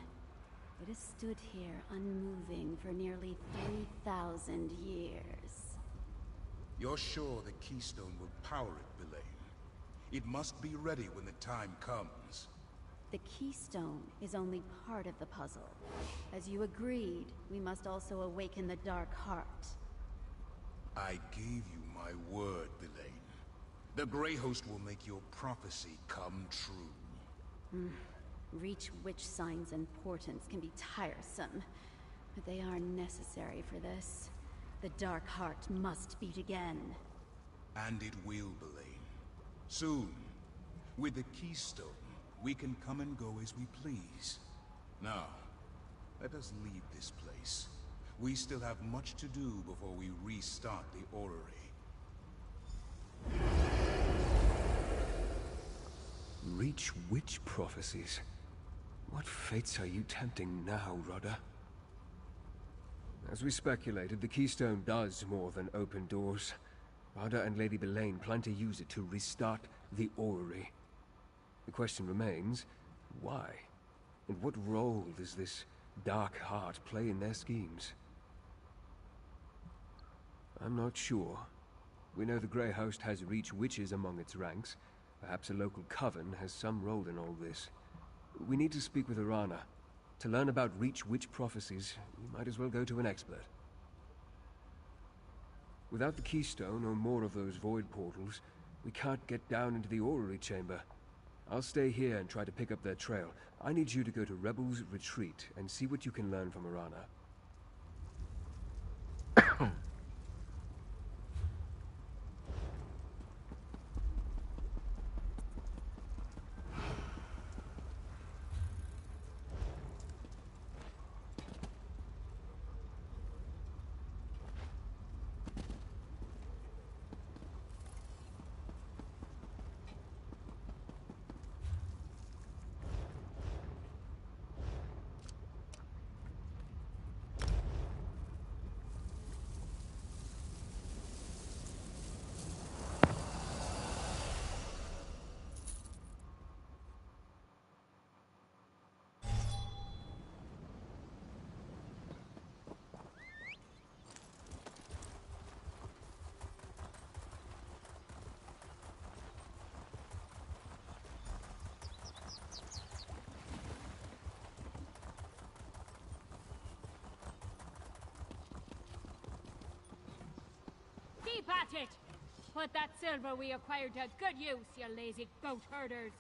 It has stood here unmoving for nearly 3,000 years. You're sure the keystone will power it, Belaine? It must be ready when the time comes. The keystone is only part of the puzzle. As you agreed, we must also awaken the Dark Heart. I gave you my word, Belaine. The Grey Host will make your prophecy come true. Reach witch signs and portents can be tiresome, but they are necessary for this. The Dark Heart must beat again. And it will, Belaine. Soon. With the keystone, we can come and go as we please. Now, Let us leave this place. We still have much to do before we restart the orrery. Reach witch prophecies. What fates are you tempting now, Rudder? As we speculated, the keystone does more than open doors. Rudder and Lady Belaine plan to use it to restart the orrery. The question remains, why? And what role does this dark heart play in their schemes? I'm not sure. We know the Grey Host has Reach witches among its ranks. Perhaps a local coven has some role in all this. We need to speak with Arana. To learn about Reach witch prophecies, you might as well go to an expert. Without the keystone or more of those void portals, we can't get down into the orrery chamber. I'll stay here and try to pick up their trail. I need you to go to Rebel's Retreat and see what you can learn from Arana. Keep at it! Put that silver we acquired to good use, you lazy goat herders!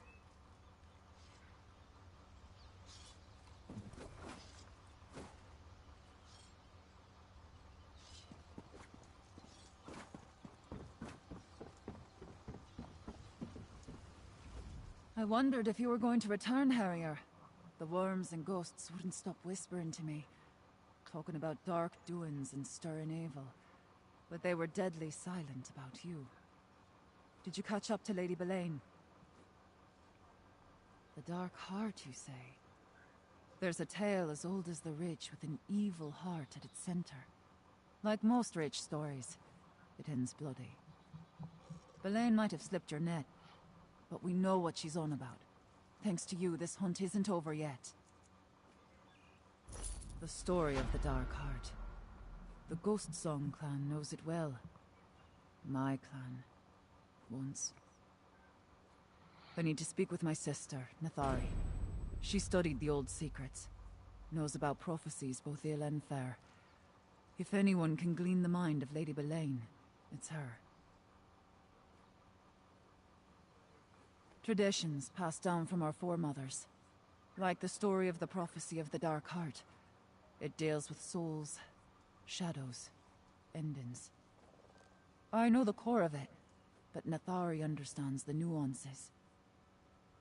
I wondered if you were going to return, Harrier. The worms and ghosts wouldn't stop whispering to me, talking about dark doings and stirring evil. But they were deadly silent about you. Did you catch up to Lady Belaine? The Dark Heart, you say? There's a tale as old as the Ridge with an evil heart at its center. Like most Ridge stories, it ends bloody. Belaine might have slipped your net, but we know what she's on about. Thanks to you, this hunt isn't over yet. The story of the Dark Heart. The Ghost Song clan knows it well. My clan. Once. I need to speak with my sister, Nathari. She studied the old secrets. Knows about prophecies, both ill and fair. If anyone can glean the mind of Lady Belaine, it's her. Traditions passed down from our foremothers. Like the story of the prophecy of the Dark Heart. It deals with souls, shadows, endings. I know the core of it, but Nathari understands the nuances.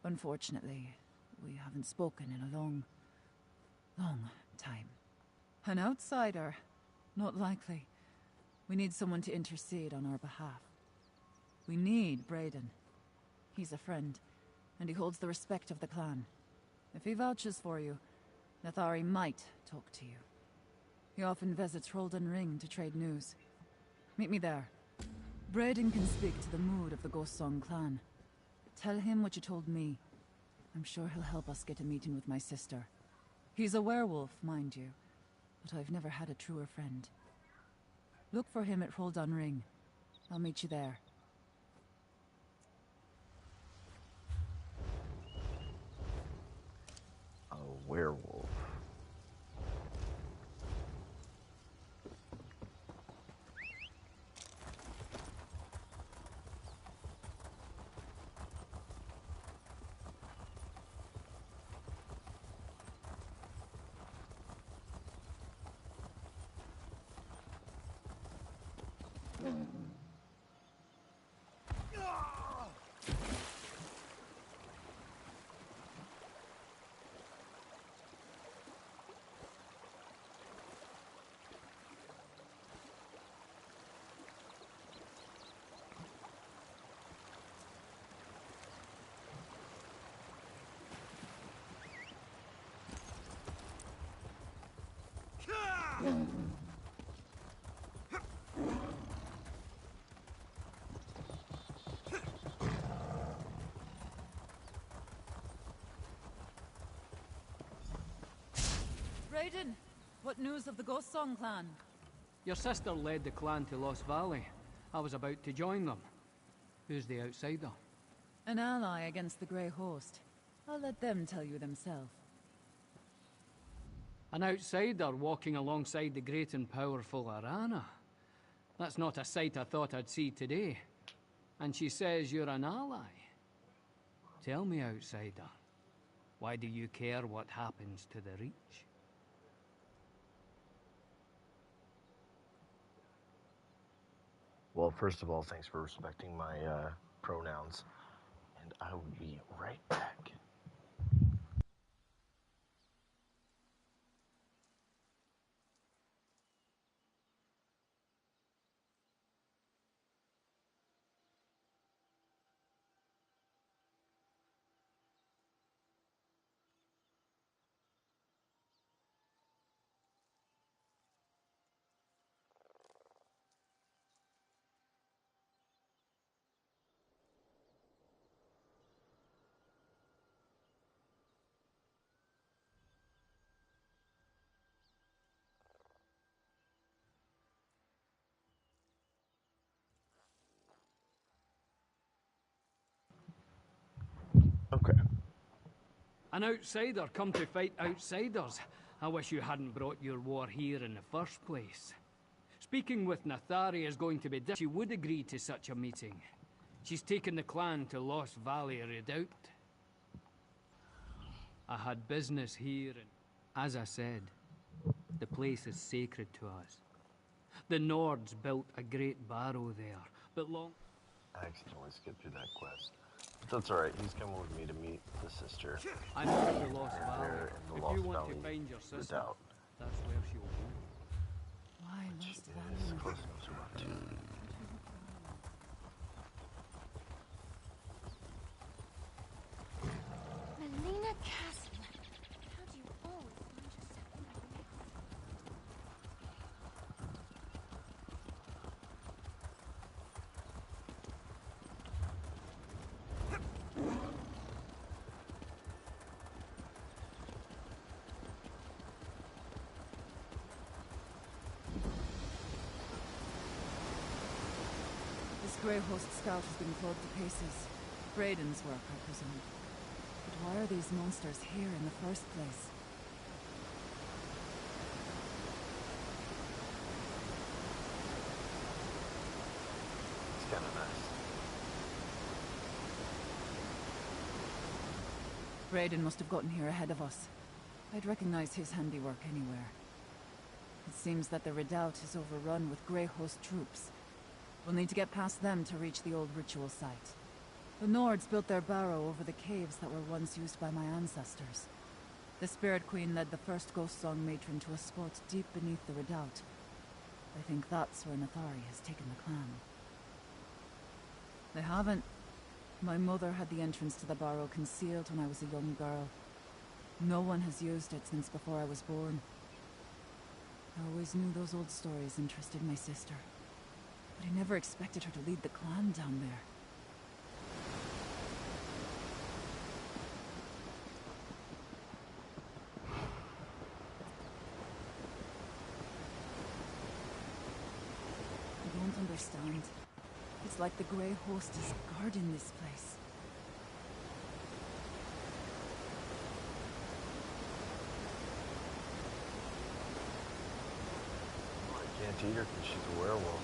Unfortunately, we haven't spoken in a long time. An outsider? Not likely. We need someone to intercede on our behalf. We need Brayden. He's a friend, and he holds the respect of the clan. If he vouches for you, Nathari might talk to you. He often visits Roldan Ring to trade news. Meet me there. Brayden can speak to the mood of the Ghost Song clan. Tell him what you told me. I'm sure he'll help us get a meeting with my sister. He's a werewolf, mind you, but I've never had a truer friend. Look for him at Roldan Ring. I'll meet you there. A werewolf. Raiden, what news of the Ghost Song clan? Your sister led the clan to Lost Valley. I was about to join them. Who's the outsider? An ally against the Grey Host. I'll let them tell you themselves. An outsider walking alongside the great and powerful Arana. That's not a sight I thought I'd see today. And she says you're an ally. Tell me, outsider, why do you care what happens to the Reach? Well, first of all, thanks for respecting my pronouns. And I will be right back. Okay. An outsider come to fight outsiders. I wish you hadn't brought your war here in the first place. Speaking with Nathari is going to be difficult. She would agree to such a meeting. She's taken the clan to Lost Valley Redoubt. I had business here and, as I said, the place is sacred to us. The Nords built a great barrow there, but long... I accidentally skipped through that quest. But that's alright, he's coming with me to meet the sister. I'm off to Lost And Valley. they're in the If Lost you want Valley to find your sister, Redoubt. that's where she'll go. Why Which Lost is Valley? close enough to run to. Melina Castle. How do you always find yourself in that mess? This Grey Host scout has been clawed to pieces. Brayden's work, I presume. But why are these monsters here in the first place? It's kind of nice. Brayden must have gotten here ahead of us. I'd recognize his handiwork anywhere. It seems that the redoubt is overrun with Grey Host troops. We'll need to get past them to reach the old ritual site. The Nords built their barrow over the caves that were once used by my ancestors. The Spirit Queen led the first Ghost Song matron to a spot deep beneath the redoubt. I think that's where Nathari has taken the clan. They haven't. My mother had the entrance to the barrow concealed when I was a young girl. No one has used it since before I was born. I always knew those old stories interested my sister, but I never expected her to lead the clan down there. I don't understand. It's like the Grey Host is guarding this place. Well, I can't eat her because she's a werewolf.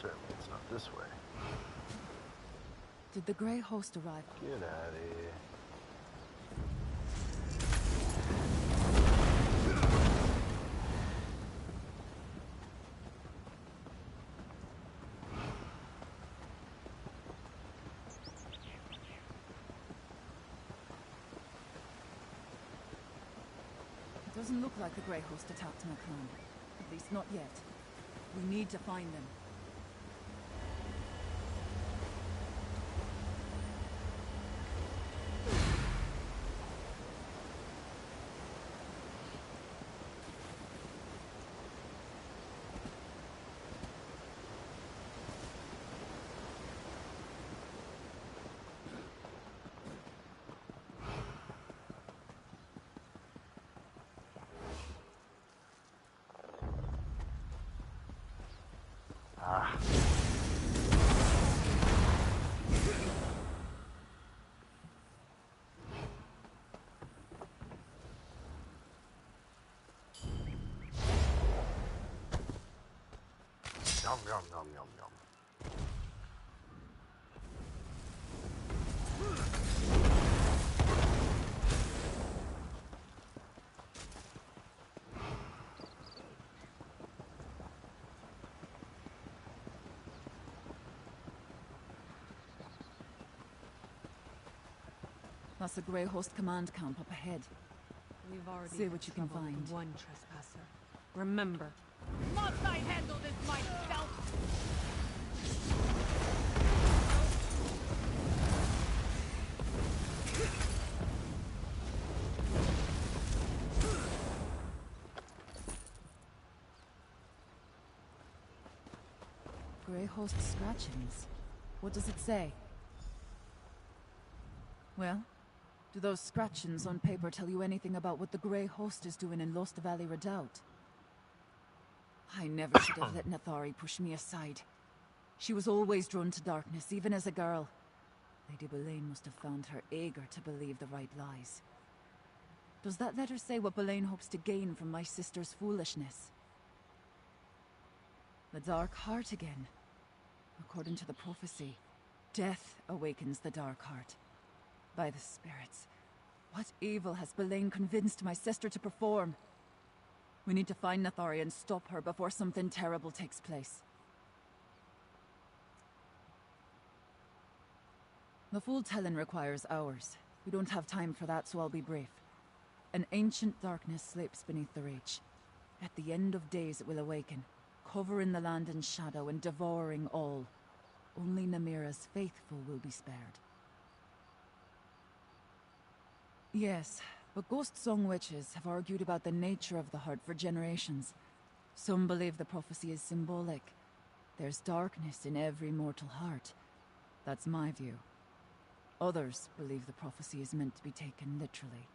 Certainly it's not this way. Did the Grey Host arrive? Get out of here. Doesn't look like the Grey Host attacked my clan. At least not yet. We need to find them. Ah. Yum, yum, yum, yum, yum. That's the Grey Host command camp up ahead. We've already See had what you can trouble with find. one trespasser. Remember, must I handle this myself? Grey Host scratchings. What does it say? Well, do those scratchings on paper tell you anything about what the Grey Host is doing in Lost Valley Redoubt? I never should have let Nathari push me aside. She was always drawn to darkness, even as a girl. Lady Boleyn must have found her eager to believe the right lies. Does that letter say what Boleyn hopes to gain from my sister's foolishness? The Dark Heart again. According to the prophecy, death awakens the Dark Heart. By the spirits, what evil has Boleyn convinced my sister to perform? We need to find Nathari and stop her before something terrible takes place. The full telling requires hours. We don't have time for that, so I'll be brief. An ancient darkness sleeps beneath the Reach. At the end of days it will awaken, covering the land in shadow and devouring all. Only Namira's faithful will be spared. Yes, but Ghost Song witches have argued about the nature of the heart for generations. Some believe the prophecy is symbolic. There's darkness in every mortal heart. That's my view. Others believe the prophecy is meant to be taken literally.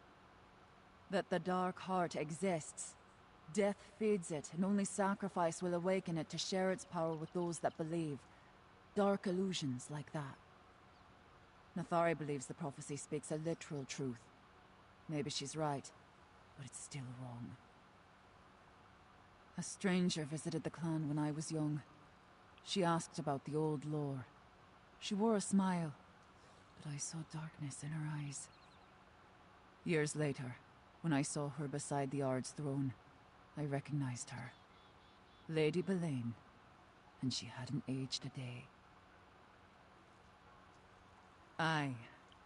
That the Dark Heart exists. Death feeds it, and only sacrifice will awaken it to share its power with those that believe. Dark illusions like that. Nathari believes the prophecy speaks a literal truth. Maybe she's right, but it's still wrong. A stranger visited the clan when I was young. She asked about the old lore. She wore a smile, but I saw darkness in her eyes. Years later, when I saw her beside the Ard's throne, I recognized her. Lady Boleyn, and she hadn't aged a day. Aye,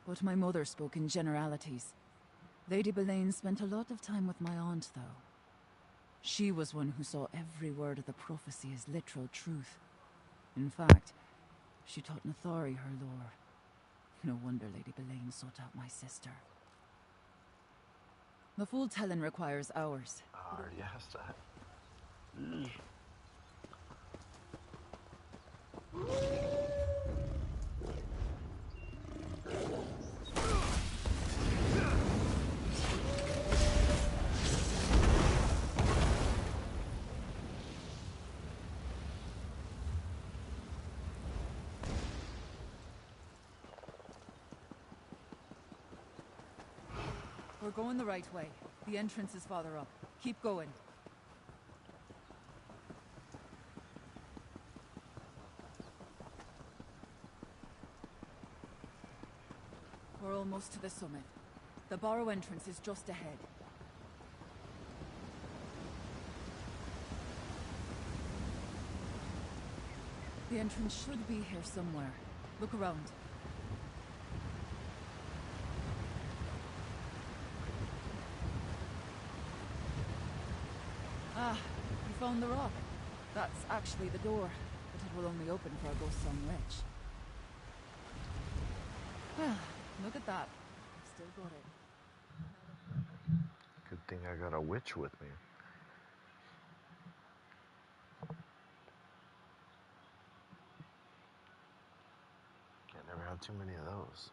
but my mother spoke in generalities. Lady Boleyn spent a lot of time with my aunt, though. She was one who saw every word of the prophecy as literal truth. In fact, she taught Nathari her lore. No wonder Lady Boleyn sought out my sister. The full telling requires hours. I already asked that. We're going the right way. The entrance is farther up. Keep going. We're almost to the summit. The Barrow entrance is just ahead. The entrance should be here somewhere. Look around. found the rock. That's actually the door, but it will only open for a ghost song witch. Well, look at that. I've still got it. Good thing I got a witch with me. Can't never have too many of those.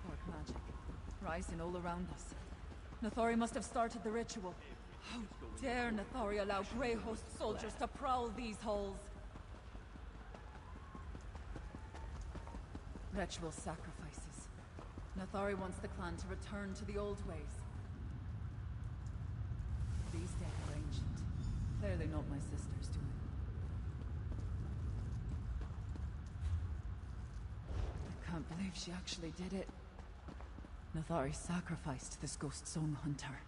Dark magic. Rising all around us. Nathori must have started the ritual. How dare Nathori allow Grey Host soldiers to prowl these halls? Ritual sacrifices. Nathori wants the clan to return to the old ways. These dead are ancient. Clearly not my sister's doing. I can't believe she actually did it. Nathari sacrificed this ghost song hunter.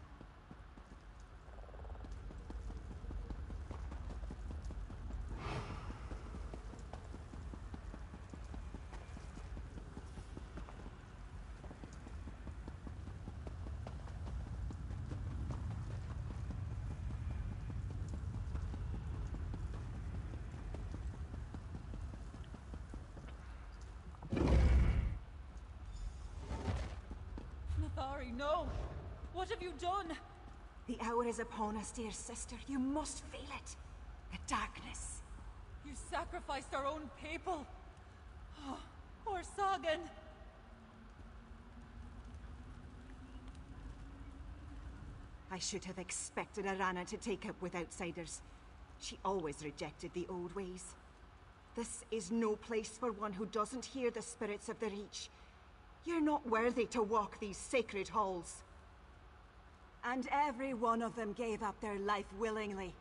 Nathari, no! What have you done? The hour is upon us, dear sister. You must feel it. The darkness. You sacrificed our own people! Oh, poor Sagan! I should have expected Arana to take up with outsiders. She always rejected the old ways. This is no place for one who doesn't hear the spirits of the Reach. You're not worthy to walk these sacred halls. And every one of them gave up their life willingly.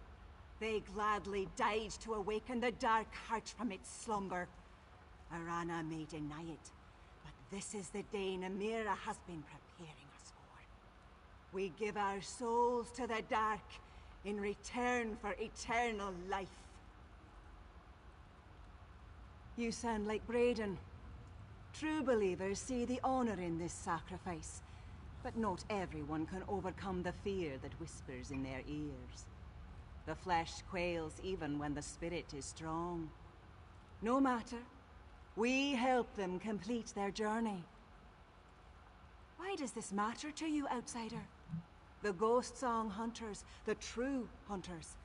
They gladly died to awaken the dark heart from its slumber. Arana may deny it, but this is the day Namira has been preparing us for. We give our souls to the dark in return for eternal life. You sound like Braden. True believers see the honor in this sacrifice, but not everyone can overcome the fear that whispers in their ears. The flesh quails even when the spirit is strong. No matter, we help them complete their journey. Why does this matter to you, outsider? The ghost song hunters, the true hunters,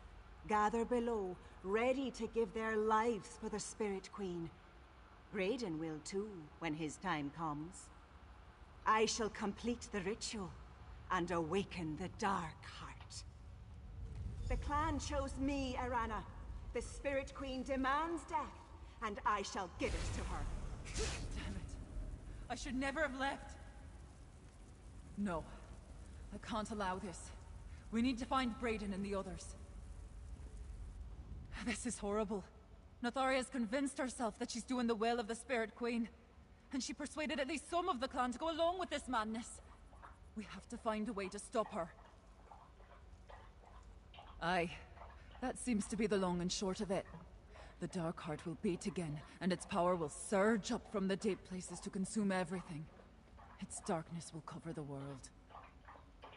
gather below, ready to give their lives for the Spirit Queen. Braden will too, when his time comes. I shall complete the ritual and awaken the dark heart. The clan chose me, Arana. The Spirit Queen demands death, and I shall give it to her. Damn it. I should never have left. No. I can't allow this. We need to find Braden and the others. This is horrible. Nathari has convinced herself that she's doing the will of the Spirit Queen. And she persuaded at least some of the clan to go along with this madness. We have to find a way to stop her. Aye. That seems to be the long and short of it. The Dark Heart will beat again, and its power will surge up from the deep places to consume everything. Its darkness will cover the world.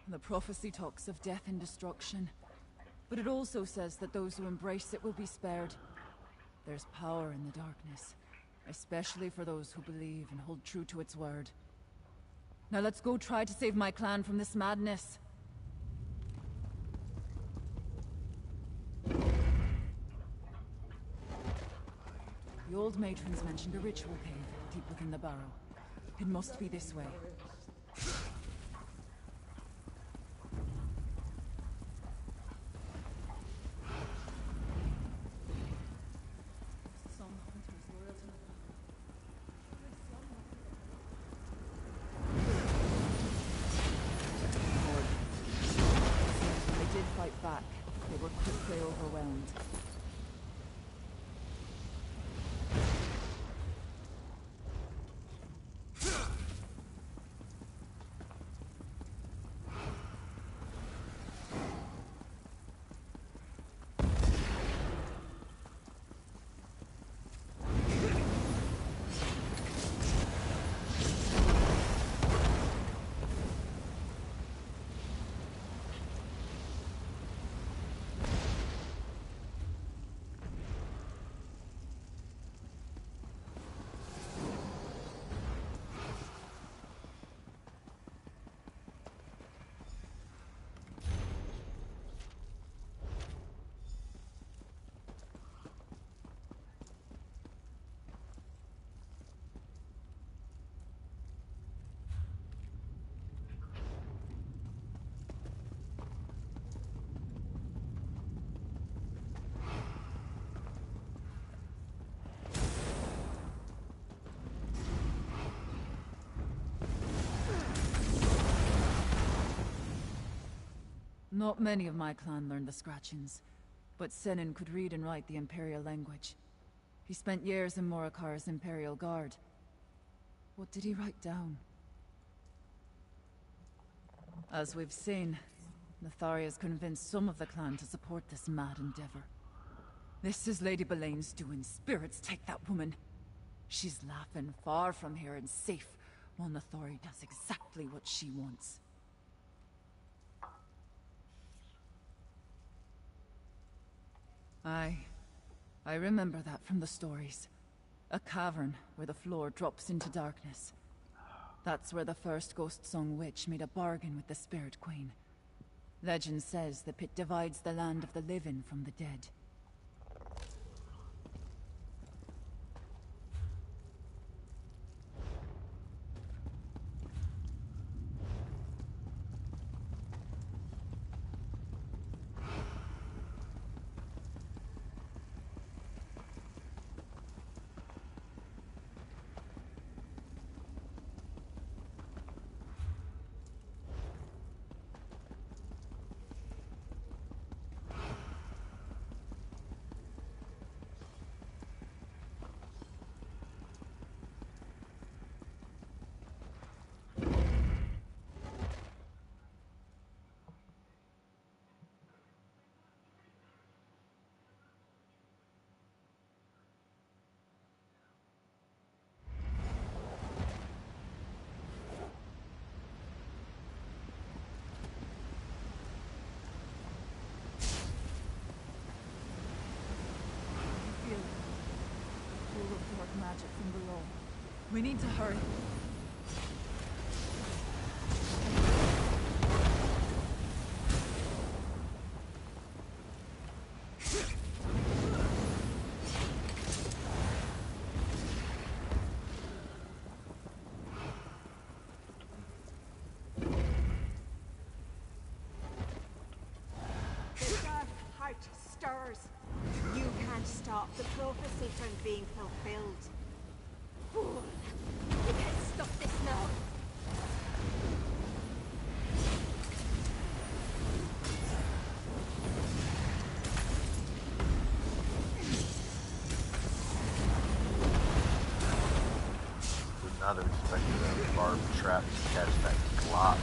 The prophecy talks of death and destruction, but it also says that those who embrace it will be spared. There's power in the darkness, especially for those who believe and hold true to its word. Now let's go try to save my clan from this madness. The old matrons mentioned a ritual cave deep within the barrow. It must be this way. They did fight back. They were quickly overwhelmed. Not many of my clan learned the scratchings, but Senin could read and write the Imperial language. He spent years in Morikar's Imperial Guard. What did he write down? As we've seen, Natharia's convinced some of the clan to support this mad endeavor. This is Lady Belaine's doing. Spirits take that woman. She's laughing far from here and safe, while Nathari does exactly what she wants. I remember that from the stories. A cavern where the floor drops into darkness. That's where the first Ghost Song Witch made a bargain with the Spirit Queen. Legend says the pit divides the land of the living from the dead. Magic from below. We need to hurry. The dark heart stirs. You can't stop the prophecy from being fulfilled. You can't stop this now. Would not have expected a barbed trap to catch that glop.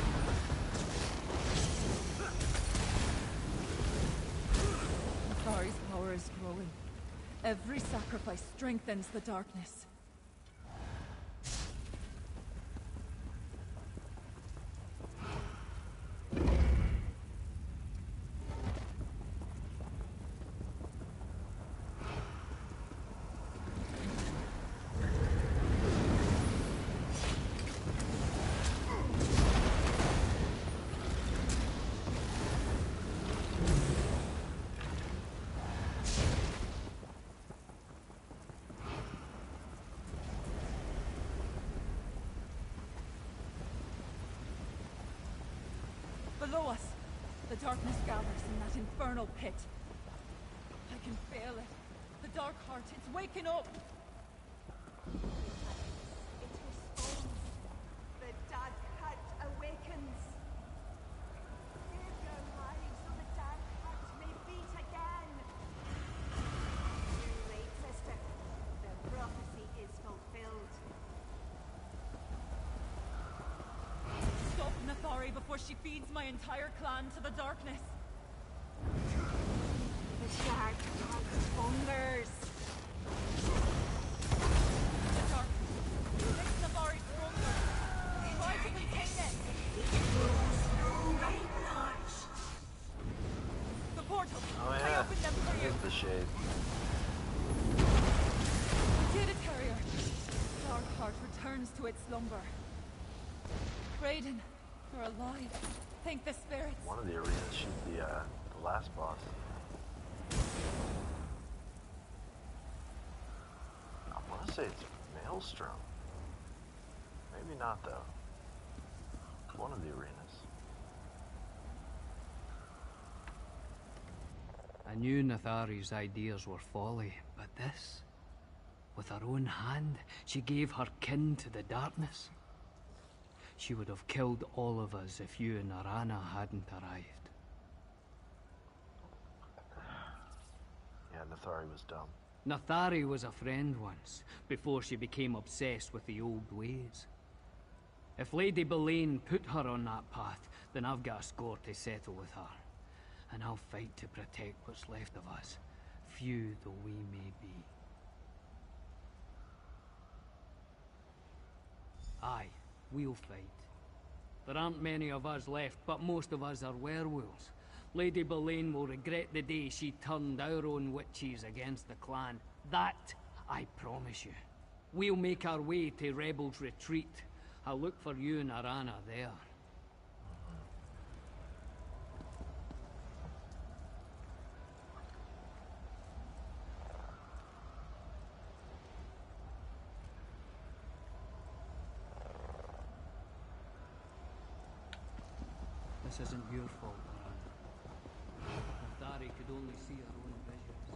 Nathari's power is growing. Every sacrifice strengthens the darkness. Below us, the darkness gathers in that infernal pit. I can feel it. The dark heart, it's waking up. It responds. The dark heart awakens. Give your lives so the dark heart may beat again. Too late, sister. The prophecy is fulfilled. Stop Nathari before she feeds my entire clan to the darkness. The dark heart hungers. The darkness makes Nathari stronger. Try to contain it. The portal. Oh I yeah, opened them for you. it's the shade. We did it, Terrier. Dark heart returns to its slumber. Raiden, you're alive. Thank the spirits. One of the arenas should be the last boss. I want to say it's Maelstrom. Maybe not though. One of the arenas. I knew Nathari's ideas were folly, but this, with her own hand, she gave her kin to the darkness. She would have killed all of us if you and Arana hadn't arrived. Nathari was dumb. Nathari was a friend once, before she became obsessed with the old ways. If Lady Boleyn put her on that path, then I've got a score to settle with her. And I'll fight to protect what's left of us, few though we may be. Aye, we'll fight. There aren't many of us left, but most of us are werewolves. Lady Boleyn will regret the day she turned our own witches against the clan. That, I promise you. We'll make our way to Rebel's Retreat. I'll look for you and Arana there. This isn't your fault, Arana. Nathari could only see her own visions.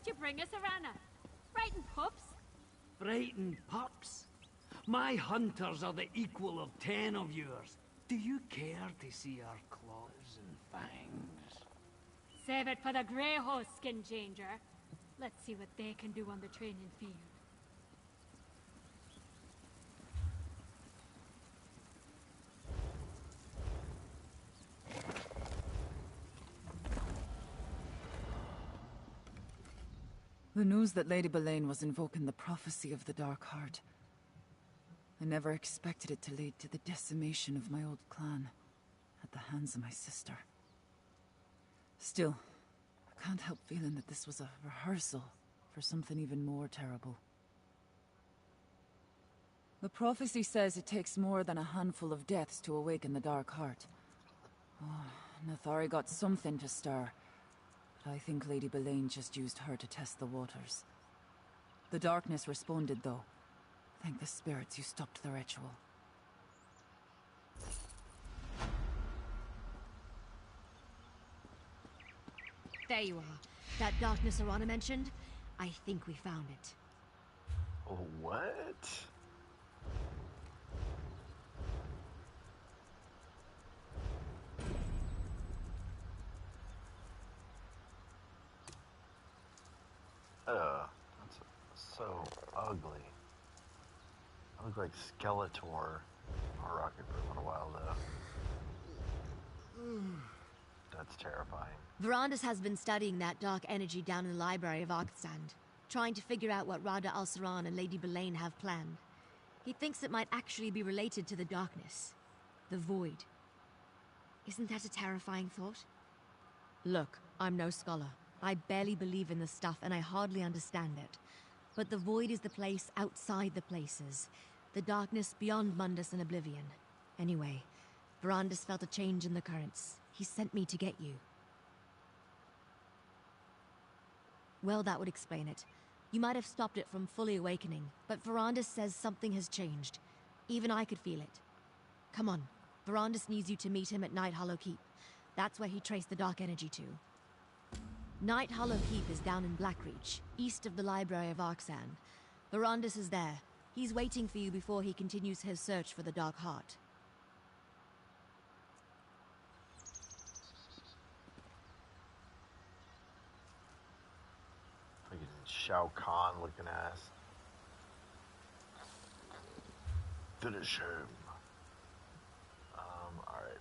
You bring us, Arana? Frightened pups? Frightened pups? My hunters are the equal of 10 of yours. Do you care to see our claws and fangs? Save it for the grey horse, skin changer. Let's see what they can do on the training field. The news that Lady Boleyn was invoking the prophecy of the Dark Heart. I never expected it to lead to the decimation of my old clan at the hands of my sister. Still, I can't help feeling that this was a rehearsal for something even more terrible. The prophecy says it takes more than a handful of deaths to awaken the Dark Heart. Oh, Nathari got something to stir. But I think Lady Boleyn just used her to test the waters. The darkness responded, though. Thank the spirits you stopped the ritual. There you are. That darkness Arana mentioned? I think we found it. Oh, what? That's so ugly. I look like Skeletor. I'll rock it for a little while, though. That's terrifying. Verandis has been studying that dark energy down in the library of Arksand, trying to figure out what Rada al-Saran and Lady Boleyn have planned. He thinks it might actually be related to the darkness. The void. Isn't that a terrifying thought? Look, I'm no scholar. I barely believe in this stuff, and I hardly understand it. But the void is the place outside the places. The darkness beyond Mundus and Oblivion. Anyway, Verandis felt a change in the currents. He sent me to get you. Well, that would explain it. You might have stopped it from fully awakening, but Verandis says something has changed. Even I could feel it. Come on, Verandis needs you to meet him at Night Hollow Keep. That's where he traced the dark energy to. Night Hollow Keep is down in Blackreach, east of the Library of Arksand. Verandis is there. He's waiting for you before he continues his search for the Dark Heart. Shao Kahn looking ass. Finish him. Alright.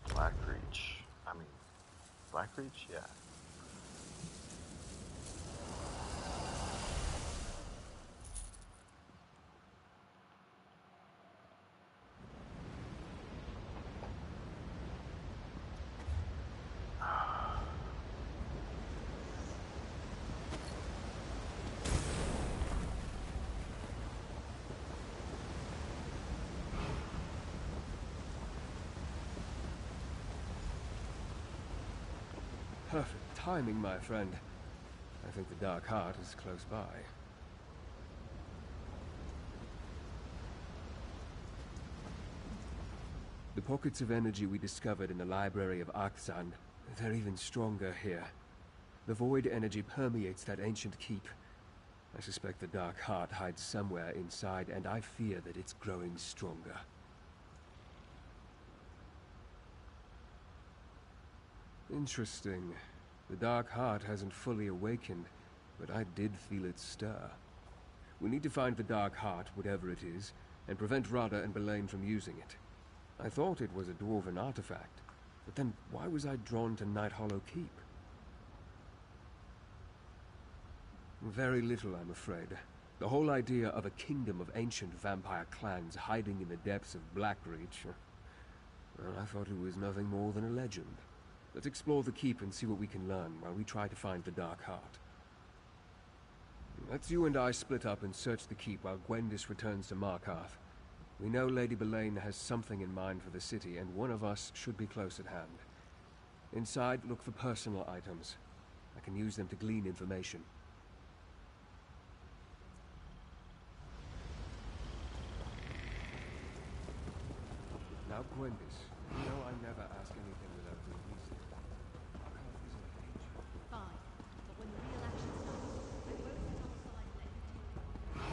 Blackreach. Blackreach? Yeah. Perfect timing, my friend. I think the Dark Heart is close by. The pockets of energy we discovered in the library of Arkzand, they're even stronger here. The void energy permeates that ancient keep. I suspect the Dark Heart hides somewhere inside, and I fear that it's growing stronger. Interesting. The Dark Heart hasn't fully awakened, but I did feel it stir. We need to find the Dark Heart, whatever it is, and prevent Rada and Belain from using it. I thought it was a dwarven artifact, but then why was I drawn to Night Hollow Keep? Very little, I'm afraid. The whole idea of a kingdom of ancient vampire clans hiding in the depths of Blackreach, well, I thought it was nothing more than a legend. Let's explore the keep and see what we can learn while we try to find the Dark Heart. Let's you and I split up and search the keep while Gwendis returns to Markarth. We know Lady Belain has something in mind for the city, and one of us should be close at hand. Inside, look for personal items. I can use them to glean information. Now, Gwendis, you know I never ask anything without good reason. Markarth is in danger. Fine. But when the real action starts, I won't sit on the side and let you deal with it.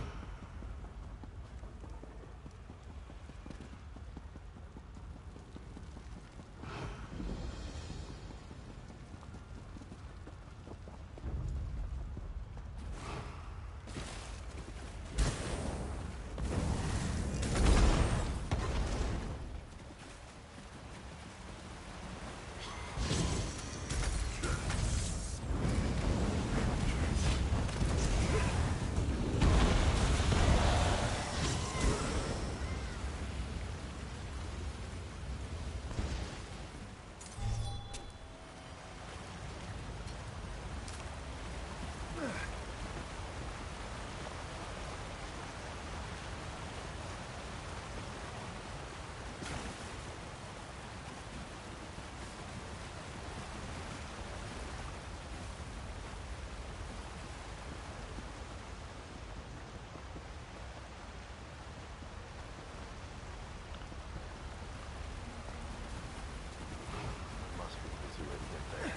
Must be an easy way to get there.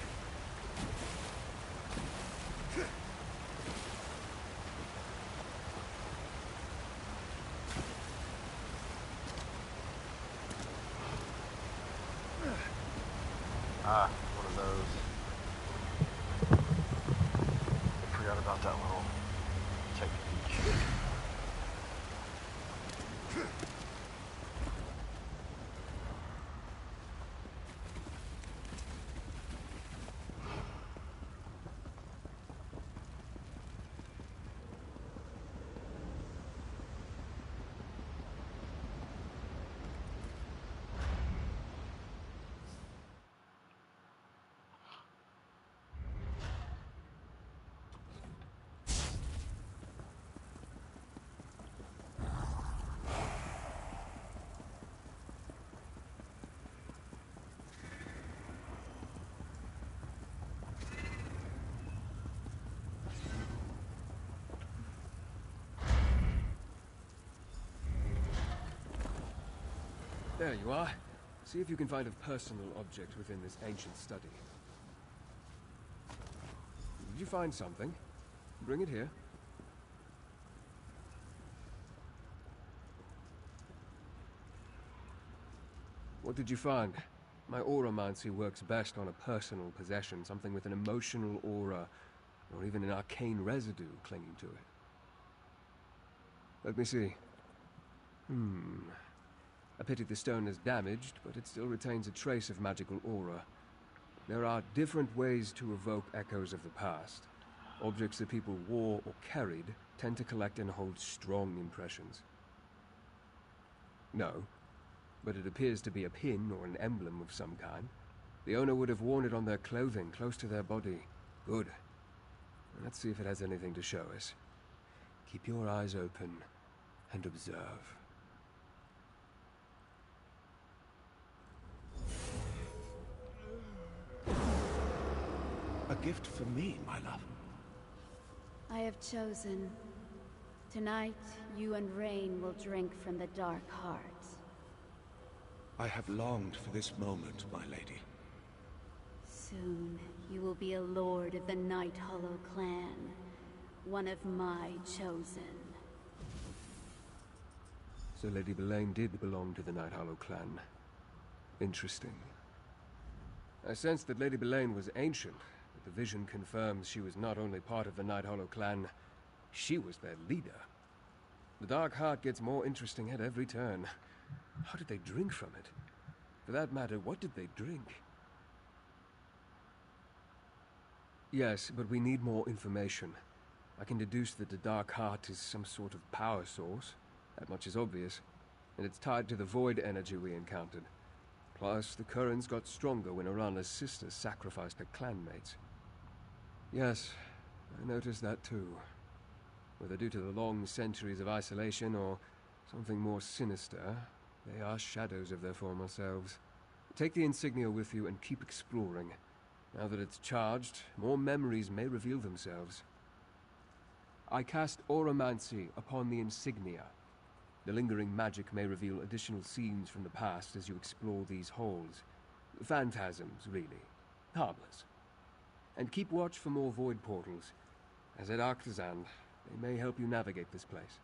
Ah, one of those. Forgot about that little technique. There you are. See if you can find a personal object within this ancient study. Did you find something? Bring it here. What did you find? My auramancy works best on a personal possession, something with an emotional aura, or even an arcane residue clinging to it. Let me see. A pity the stone is damaged, but it still retains a trace of magical aura. There are different ways to evoke echoes of the past. Objects that people wore or carried tend to collect and hold strong impressions. No, but it appears to be a pin or an emblem of some kind. The owner would have worn it on their clothing, close to their body. Good. Let's see if it has anything to show us. Keep your eyes open and observe. A gift for me, my love. I have chosen. Tonight, you and Rain will drink from the Dark Heart. I have longed for this moment, my lady. Soon, you will be a lord of the Night Hollow clan. One of my chosen. So Lady Belain did belong to the Night Hollow clan. Interesting. I sensed that Lady Belain was ancient, but the vision confirms she was not only part of the Night Hollow clan, she was their leader. The Dark Heart gets more interesting at every turn. How did they drink from it? For that matter, what did they drink? Yes, but we need more information. I can deduce that the Dark Heart is some sort of power source. That much is obvious. And it's tied to the void energy we encountered. Plus, the currents got stronger when Arana's sister sacrificed her clanmates. Yes, I noticed that too. Whether due to the long centuries of isolation or something more sinister, they are shadows of their former selves. Take the insignia with you and keep exploring. Now that it's charged, more memories may reveal themselves. I cast Auramancy upon the insignia. The lingering magic may reveal additional scenes from the past as you explore these halls. Phantasms, really. Harmless. And keep watch for more void portals. As at Arctazan, they may help you navigate this place.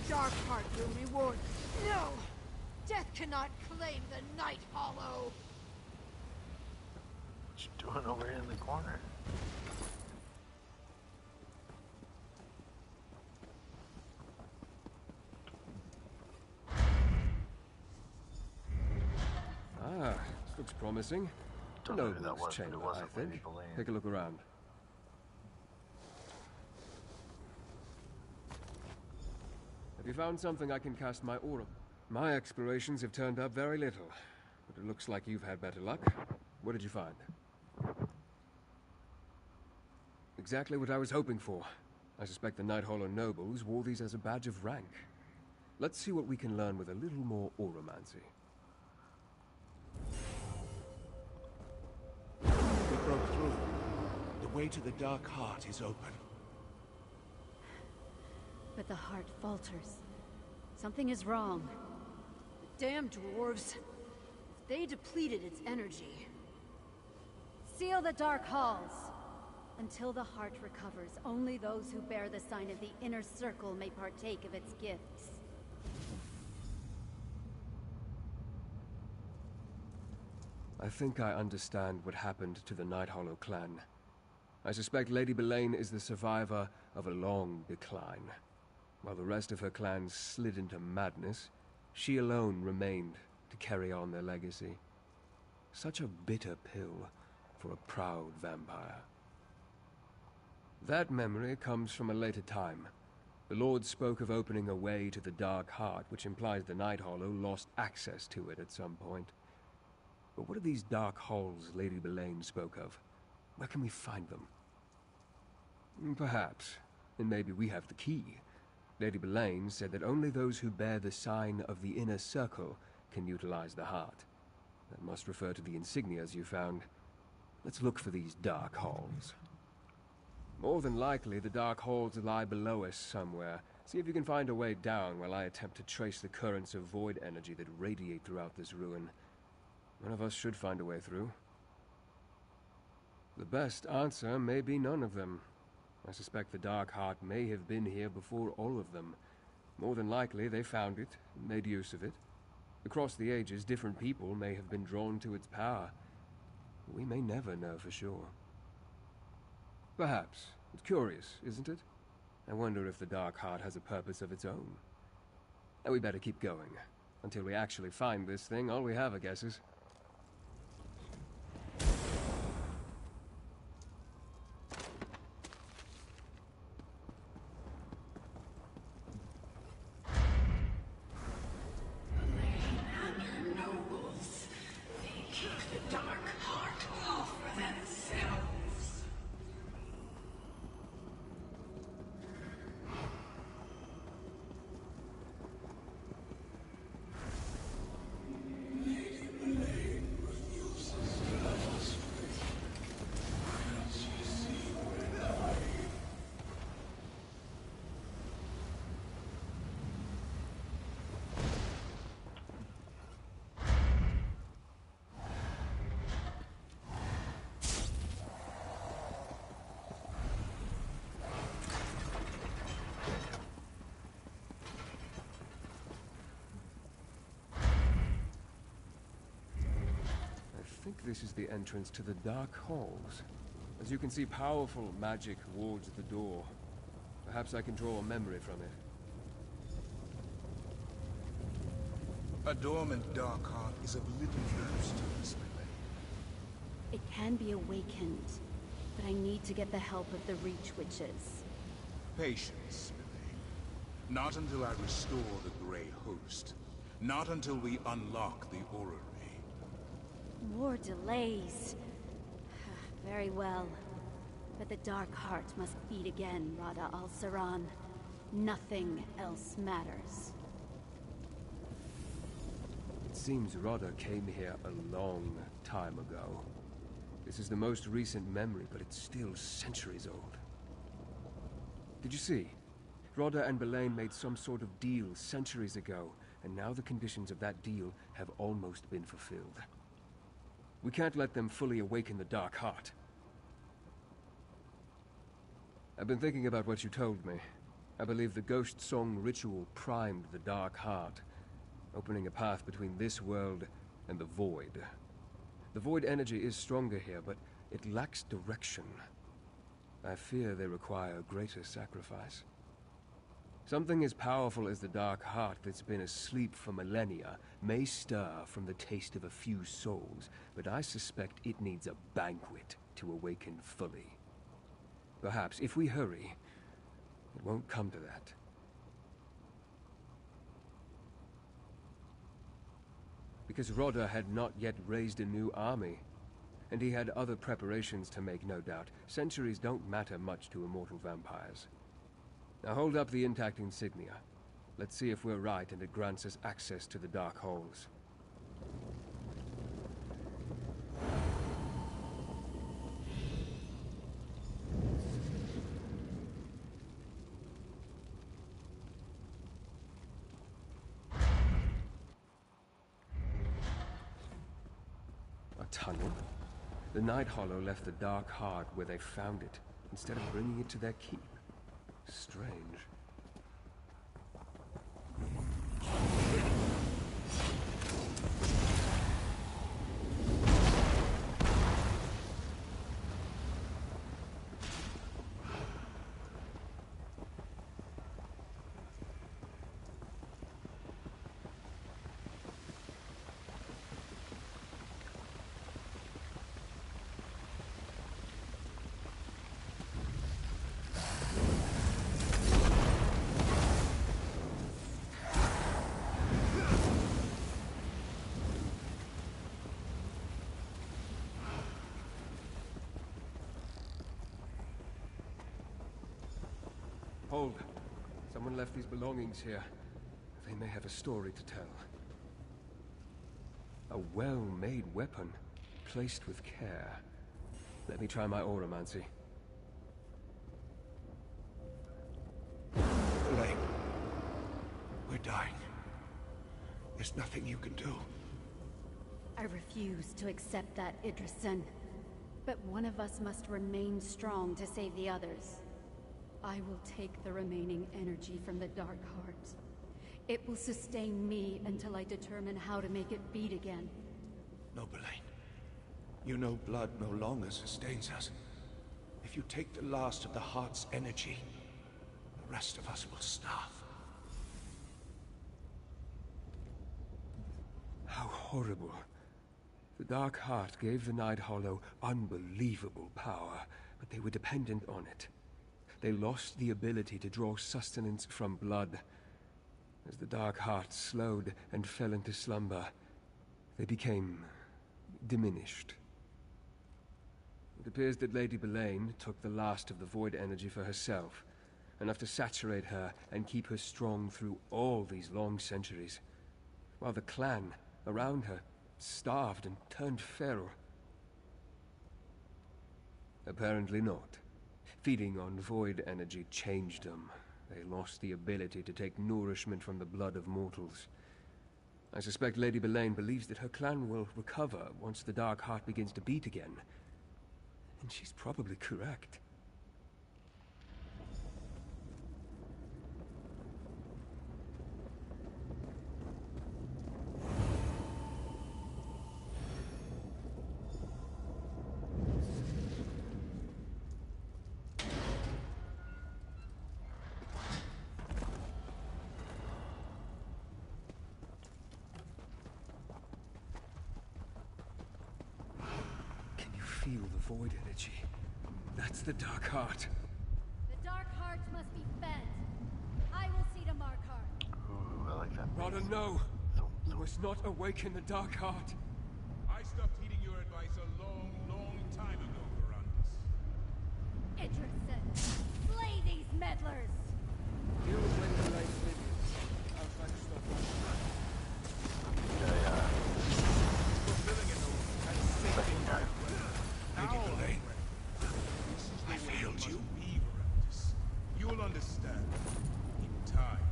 Dark Heart will reward. No! Death cannot claim the Night Hollow! What you doing over here in the corner? Ah, this looks promising. Don't know who that Noble's was, but chamber, it wasn't I think. Lady Belain. Take a look around. Have you found something I can cast my aura? My explorations have turned up very little, but it looks like you've had better luck. What did you find? Exactly what I was hoping for. I suspect the Night Hollow nobles wore these as a badge of rank. Let's see what we can learn with a little more auramancy. We broke through. The way to the Dark Heart is open. But the heart falters. Something is wrong. Damn dwarves. If They depleted its energy. Seal the dark halls. Until the heart recovers, only those who bear the sign of the inner circle may partake of its gifts. I think I understand what happened to the Night Hollow clan. I suspect Lady Belaine is the survivor of a long decline. While the rest of her clan slid into madness, she alone remained to carry on their legacy. Such a bitter pill for a proud vampire. That memory comes from a later time. The Lord spoke of opening a way to the Dark Heart, which implies the Night Hollow lost access to it at some point. But what are these dark halls Lady Belaine spoke of? Where can we find them? Perhaps. And maybe we have the key. Lady Belaine said that only those who bear the sign of the inner circle can utilize the heart. That must refer to the insignias you found. Let's look for these dark halls. More than likely, the dark halls lie below us somewhere. See if you can find a way down while I attempt to trace the currents of void energy that radiate throughout this ruin. One of us should find a way through. The best answer may be none of them. I suspect the Dark Heart may have been here before all of them. More than likely, they found it, made use of it. Across the ages, different people may have been drawn to its power. We may never know for sure. Perhaps. It's curious, isn't it? I wonder if the Dark Heart has a purpose of its own. And we better keep going. Until we actually find this thing, all we have, I guess, is... I think this is the entrance to the Dark Halls. As you can see, powerful magic wards the door. Perhaps I can draw a memory from it. A dormant Dark Heart is of little use to us, Lily. It can be awakened, but I need to get the help of the Reach Witches. Patience, Lily. Not until I restore the Grey Host. Not until we unlock the orrery. More delays. Very well. But the Dark Heart must beat again, Rada al-Saran. Nothing else matters. It seems Rodda came here a long time ago. This is the most recent memory, but it's still centuries old. Did you see? Rodda and Belaine made some sort of deal centuries ago, and now the conditions of that deal have almost been fulfilled. We can't let them fully awaken the Dark Heart. I've been thinking about what you told me. I believe the Ghost Song ritual primed the Dark Heart, opening a path between this world and the Void. The Void energy is stronger here, but it lacks direction. I fear they require a greater sacrifice. Something as powerful as the Dark Heart that's been asleep for millennia may stir from the taste of a few souls, but I suspect it needs a banquet to awaken fully. Perhaps, if we hurry, it won't come to that. Because Rodda had not yet raised a new army, and he had other preparations to make, no doubt. Centuries don't matter much to immortal vampires. Now hold up the intact insignia. Let's see if we're right and it grants us access to the Dark Halls. tunnel? The Night Hollow left the Dark Heart where they found it, instead of bringing it to their keep. Strange. Hold. Someone left these belongings here. They may have a story to tell. A well-made weapon, placed with care. Let me try my auramancy. Elaine, we're dying. There's nothing you can do. I refuse to accept that, Idrisen. But one of us must remain strong to save the others. I will take the remaining energy from the Dark Heart. It will sustain me until I determine how to make it beat again. No, Elaine. You know blood no longer sustains us. If you take the last of the Heart's energy, the rest of us will starve. How horrible. The Dark Heart gave the Night Hollow unbelievable power, but they were dependent on it. They lost the ability to draw sustenance from blood. As the Dark Heart slowed and fell into slumber, they became diminished. It appears that Lady Belaine took the last of the void energy for herself, enough to saturate her and keep her strong through all these long centuries, while the clan around her starved and turned feral. Apparently not. Feeding on void energy changed them. They lost the ability to take nourishment from the blood of mortals. I suspect Lady Belaine believes that her clan will recover once the Dark Heart begins to beat again. And she's probably correct. Feel the void energy. That's the Dark Heart. The Dark Heart must be fed. I will see to Markarth. Ooh, I like that. Rather no. You must not awaken the Dark Heart. I stopped heeding your advice a long, long time ago, Verandis. Idrisen, slay these meddlers! Deal with Lady Belaine's minions. I'll try to stop them. Fulfilling an oath and saving my Lady Belaine, I failed you. You'll understand in time.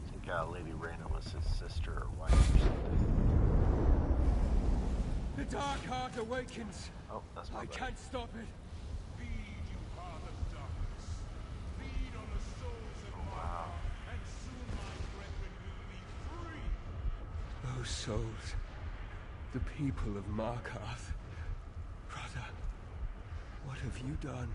I think Lady Reyna was his sister or wife or something. The Dark Heart awakens. Oh, that's my I bad. can't stop it. Feed, you heart of darkness. Feed on the souls of Markarth, and soon my brethren will be free. Those souls. The people of Markarth. Brother, what have you done?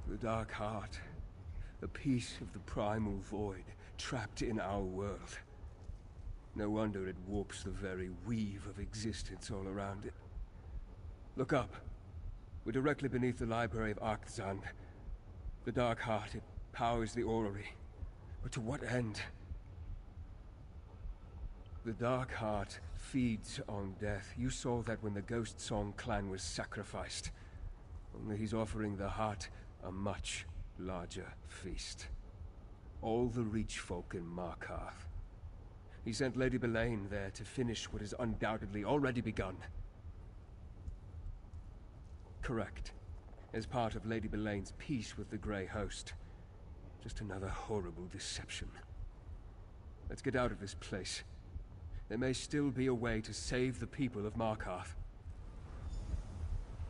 The Dark Heart. A piece of the primal void, trapped in our world. No wonder it warps the very weave of existence all around it. Look up. We're directly beneath the library of Arkzand. The Dark Heart, it powers the orrery. But to what end? The Dark Heart feeds on death. You saw that when the Ghost Song clan was sacrificed. Only he's offering the heart a much larger feast. All the Reach folk in Markarth. He sent Lady Belaine there to finish what is undoubtedly already begun. Correct. As part of Lady Belaine's peace with the Grey Host. Just another horrible deception. Let's get out of this place. There may still be a way to save the people of Markarth.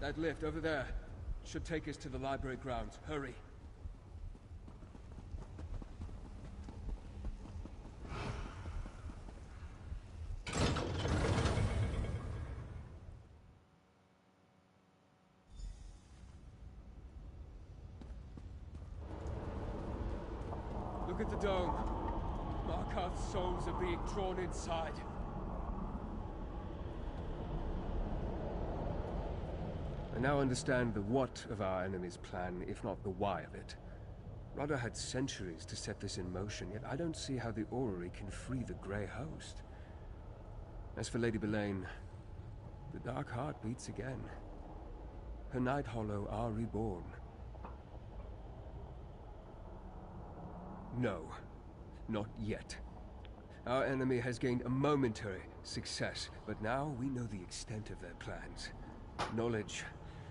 That lift over there should take us to the library grounds. Hurry. Look at the dome. Markarth's souls are being drawn inside. I now understand the what of our enemy's plan, if not the why of it. Rodda had centuries to set this in motion, yet I don't see how the orrery can free the Grey Host. As for Lady Belaine, the Dark Heart beats again. Her Night Hollow are reborn. No, not yet. Our enemy has gained a momentary success, but now we know the extent of their plans. Knowledge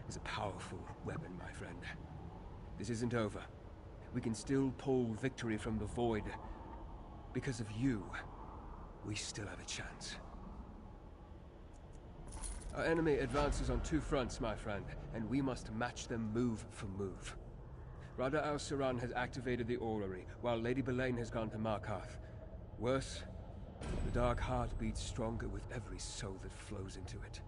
is a powerful weapon, my friend. This isn't over. We can still pull victory from the void. Because of you, we still have a chance. Our enemy advances on two fronts, my friend, and we must match them move for move. Radha al-Siran has activated the orrery, while Lady Belaine has gone to Markarth. Worse, the Dark Heart beats stronger with every soul that flows into it.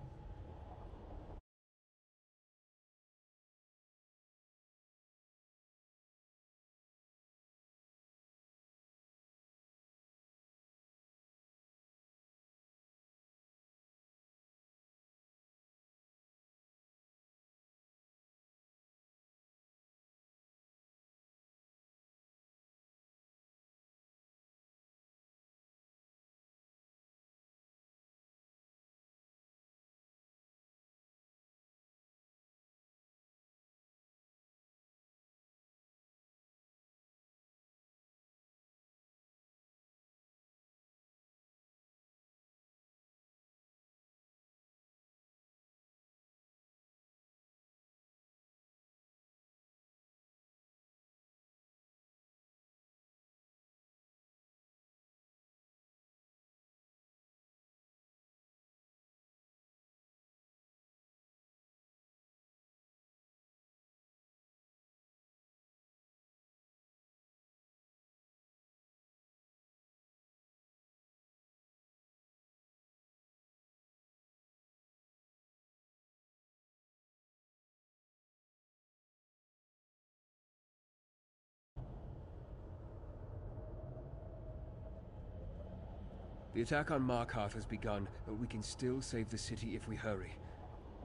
The attack on Markarth has begun, but we can still save the city if we hurry.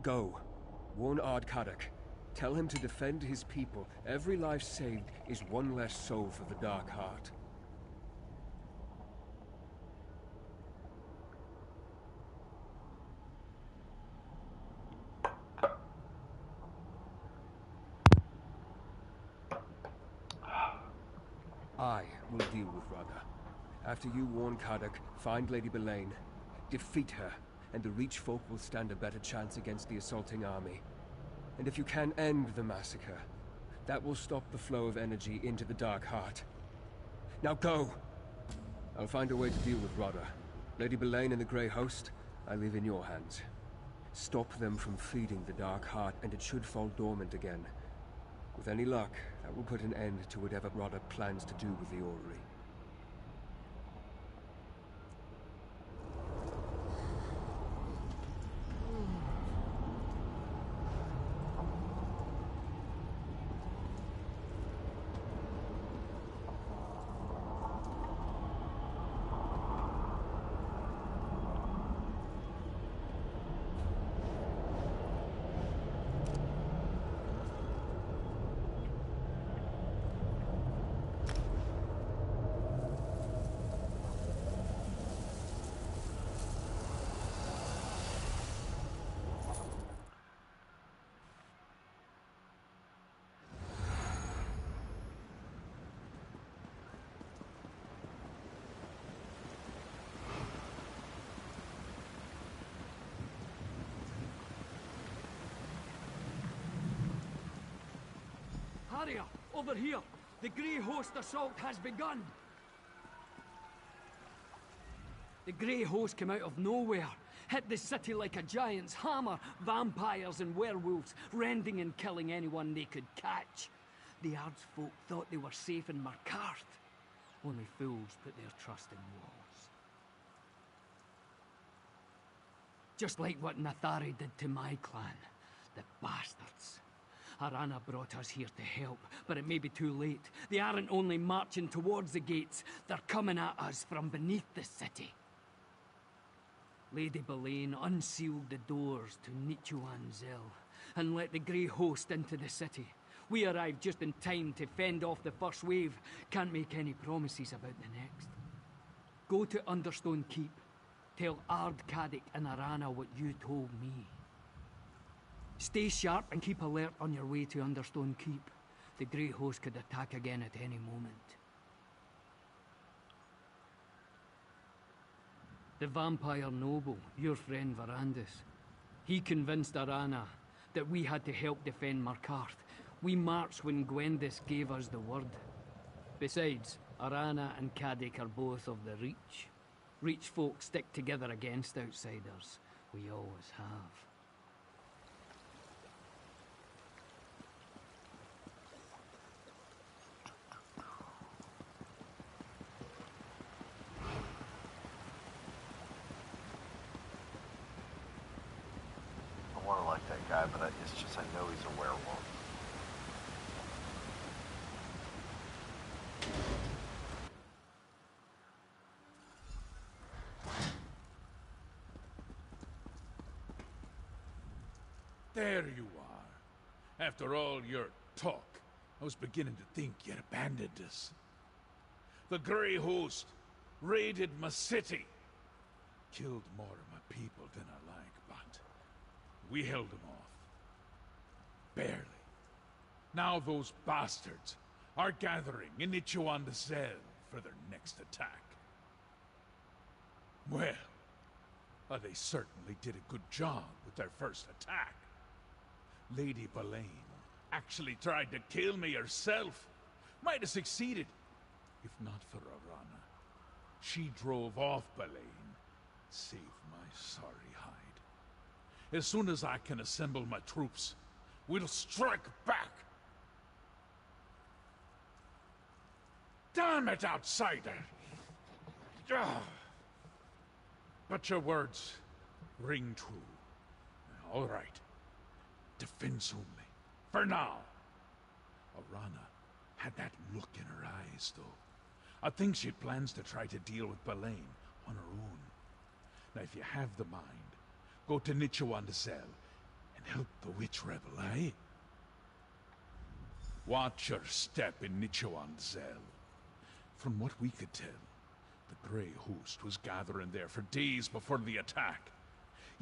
Go. Warn Ardkadak. Tell him to defend his people. Every life saved is one less soul for the Dark Heart. I will deal with Radha. After you warn Kadak, find Lady Belaine, defeat her, and the Reach folk will stand a better chance against the assaulting army. And if you can end the massacre, that will stop the flow of energy into the Dark Heart. Now go! I'll find a way to deal with Radha. Lady Belaine and the Grey Host, I leave in your hands. Stop them from feeding the Dark Heart, and it should fall dormant again. With any luck, that will put an end to whatever Radha plans to do with the orrery. barrier! Over here! The Grey Host assault has begun! The Grey Host came out of nowhere, hit the city like a giant's hammer, vampires and werewolves, rending and killing anyone they could catch. The Ardsfolk thought they were safe in Markarth. Only fools put their trust in walls. Just like what Nathari did to my clan. The bastards. Arana brought us here to help, but it may be too late. They aren't only marching towards the gates, they're coming at us from beneath the city. Lady Boleyn unsealed the doors to Nichuan Zell and let the Grey Host into the city. We arrived just in time to fend off the first wave. Can't make any promises about the next. Go to Understone Keep. Tell Ard Kaddick and Arana what you told me. Stay sharp and keep alert on your way to Understone Keep. The Grey Host could attack again at any moment. The vampire noble, your friend Varandus, he convinced Arana that we had to help defend Markarth. We marched when Gwendis gave us the word. Besides, Arana and Kaddick are both of the Reach. Reach folk stick together against outsiders. We always have. I want to like that guy, but it's just I know he's a werewolf. There you are. After all your talk, I was beginning to think you'd abandoned us. The Grey Host raided my city. Killed more of my people than I like, but we held them off. Barely. Now those bastards are gathering in Nichuan Zell for their next attack. Well, they certainly did a good job with their first attack. Lady Boleyn actually tried to kill me herself. Might have succeeded, if not for Arana. She drove off Boleyn, saved my sorry hide. As soon as I can assemble my troops, we'll strike back. Damn it, outsider! Ah. But your words ring true. All right. Defense only. For now. Arana had that look in her eyes, though. I think she plans to try to deal with Boleyn on her own. Now, if you have the mind, go to Nichuan Zell and help the witch rebel, eh? Watch your step in Nichuan Zell. From what we could tell, the Grey Host was gathering there for days before the attack.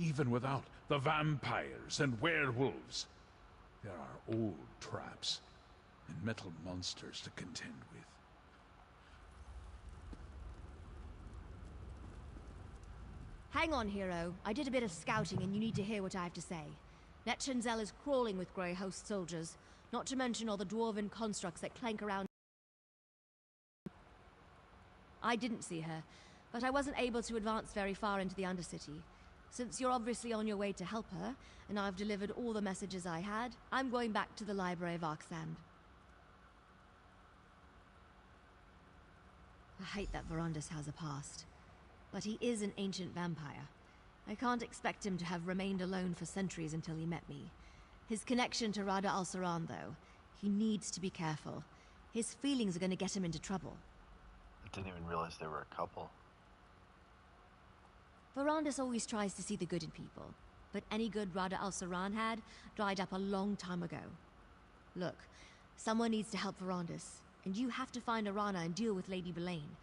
Even without the vampires and werewolves, there are old traps and metal monsters to contend with. Hang on, hero. I did a bit of scouting and you need to hear what I have to say. Netchenzel is crawling with Grey Host soldiers, not to mention all the dwarven constructs that clank around. I didn't see her, but I wasn't able to advance very far into the Undercity. Since you're obviously on your way to help her, and I've delivered all the messages I had, I'm going back to the Library of Arksand. I hate that Varandus has a past, but he is an ancient vampire. I can't expect him to have remained alone for centuries until he met me. His connection to Rada al-Saran, though, he needs to be careful. His feelings are going to get him into trouble. I didn't even realize they were a couple. Varandus always tries to see the good in people, but any good Rada al-Saran had dried up a long time ago. Look, someone needs to help Varandus, and you have to find Arana and deal with Lady Boleyn.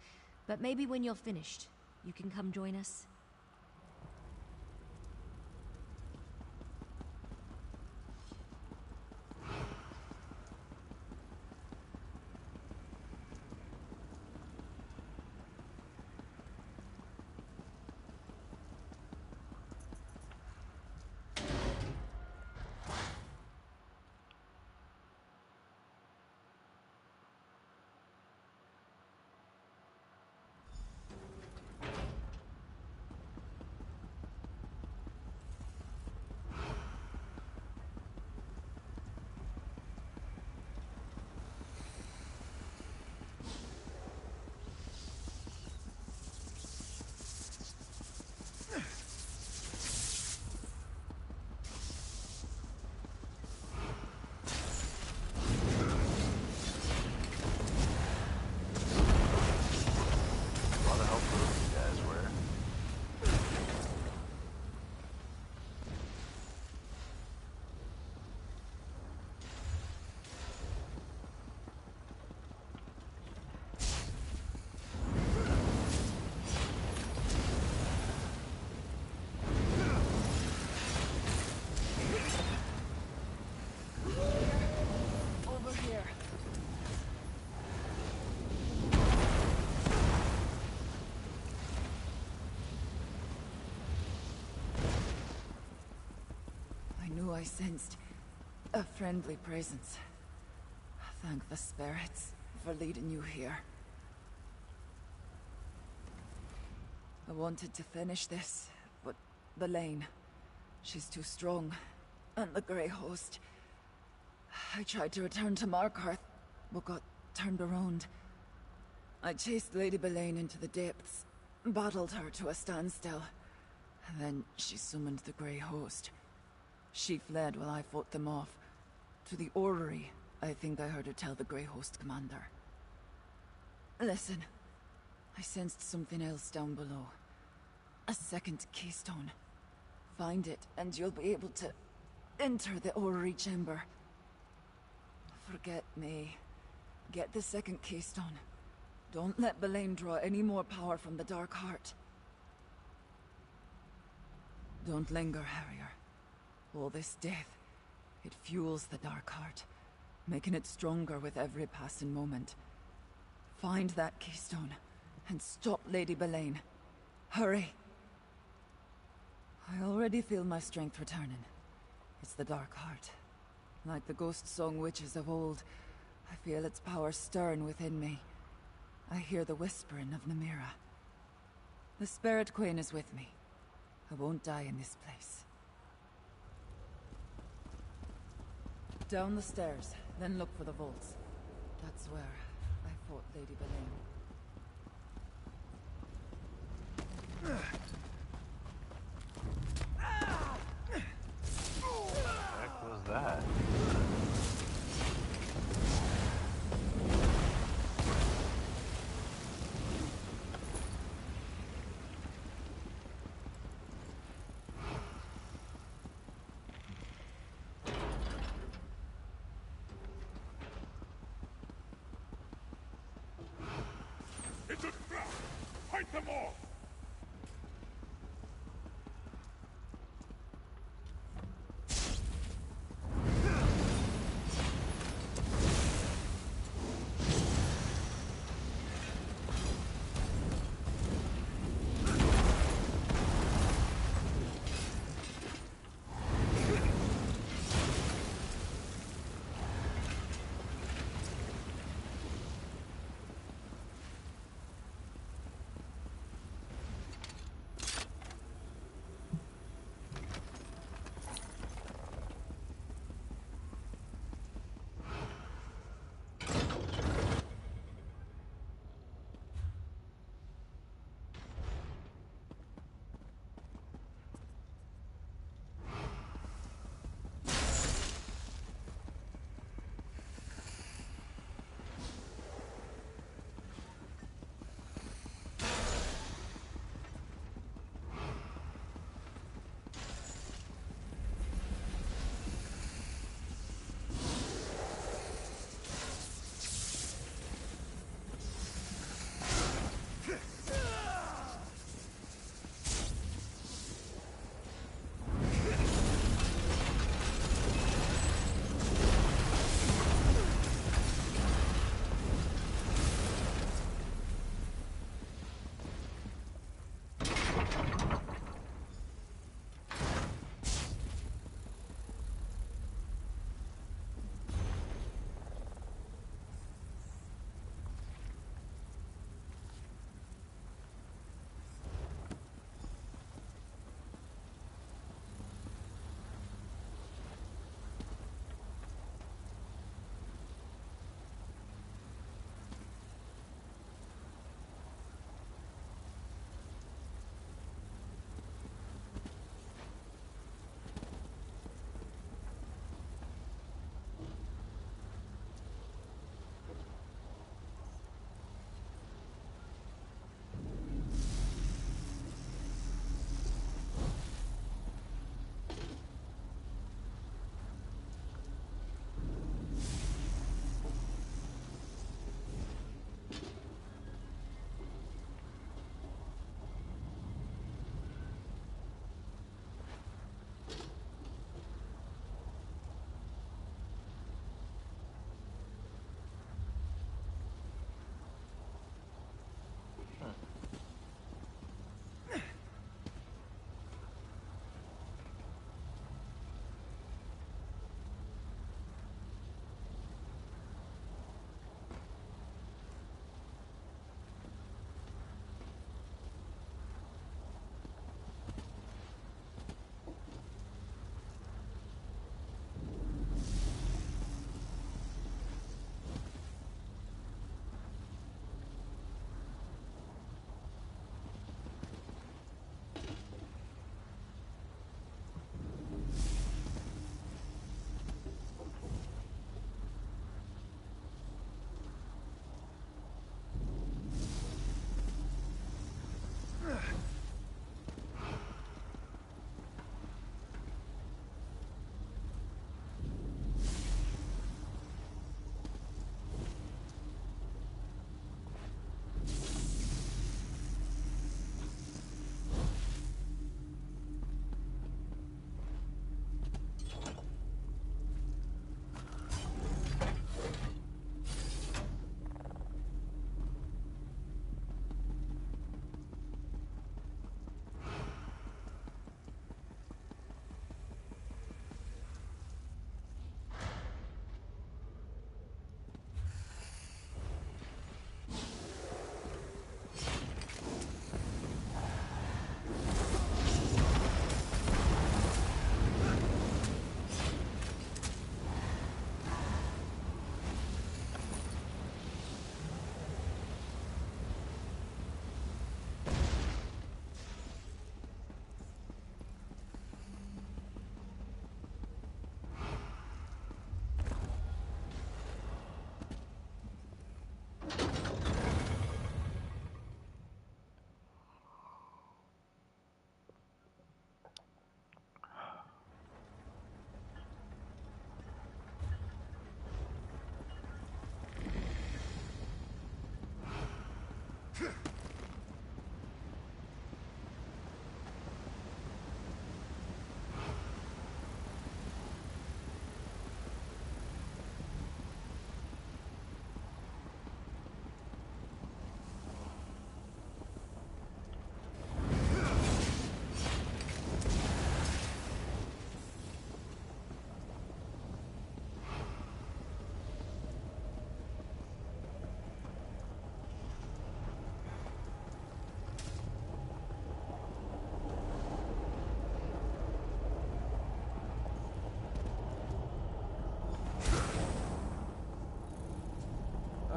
But maybe when you're finished, you can come join us. I sensed a friendly presence. Thank the spirits for leading you here. I wanted to finish this, but Belaine, she's too strong. And the Grey Host. I tried to return to Markarth, but got turned around. I chased Lady Belaine into the depths, battled her to a standstill. Then she summoned the Grey Host. She fled while I fought them off. To the orrery, I think I heard her tell the Grey Host commander. Listen, I sensed something else down below. A second keystone. Find it, and you'll be able to enter the orrery chamber. Forget me. Get the second keystone. Don't let Belaine draw any more power from the Dark Heart. Don't linger, Harrier. All this death, it fuels the Dark Heart, making it stronger with every passing moment. Find that keystone, and stop Lady Belaine. Hurry! I already feel my strength returning. It's the Dark Heart. Like the ghost song witches of old, I feel its power stirring within me. I hear the whispering of Namira. The Spirit Queen is with me. I won't die in this place. Down the stairs, then look for the vaults. That's where I fought Lady Belaine. What the heck was that? Fight them all!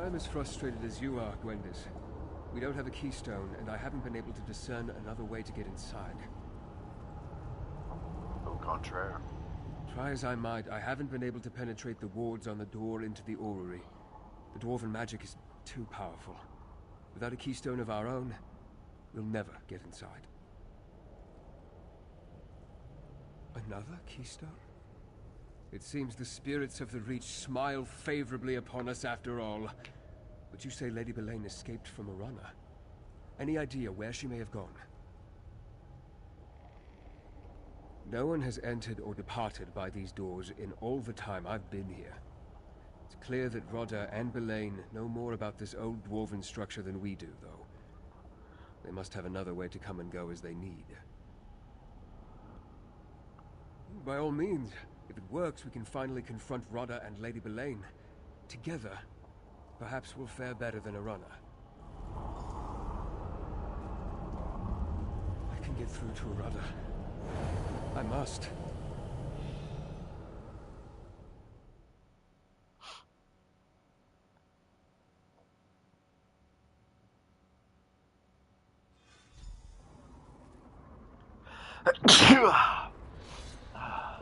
I'm as frustrated as you are, Gwendis. We don't have a keystone, and I haven't been able to discern another way to get inside. Au contraire. Try as I might, I haven't been able to penetrate the wards on the door into the orrery. The dwarven magic is too powerful. Without a keystone of our own, we'll never get inside. Another keystone? It seems the spirits of the Reach smile favorably upon us after all. But you say Lady Belaine escaped from Arana. Any idea where she may have gone? No one has entered or departed by these doors in all the time I've been here. It's clear that Rodda and Belaine know more about this old dwarven structure than we do, though. They must have another way to come and go as they need. By all means, if it works, we can finally confront Rodda and Lady Belaine. Together, perhaps we'll fare better than Arana. I can get through to Rodda. I must.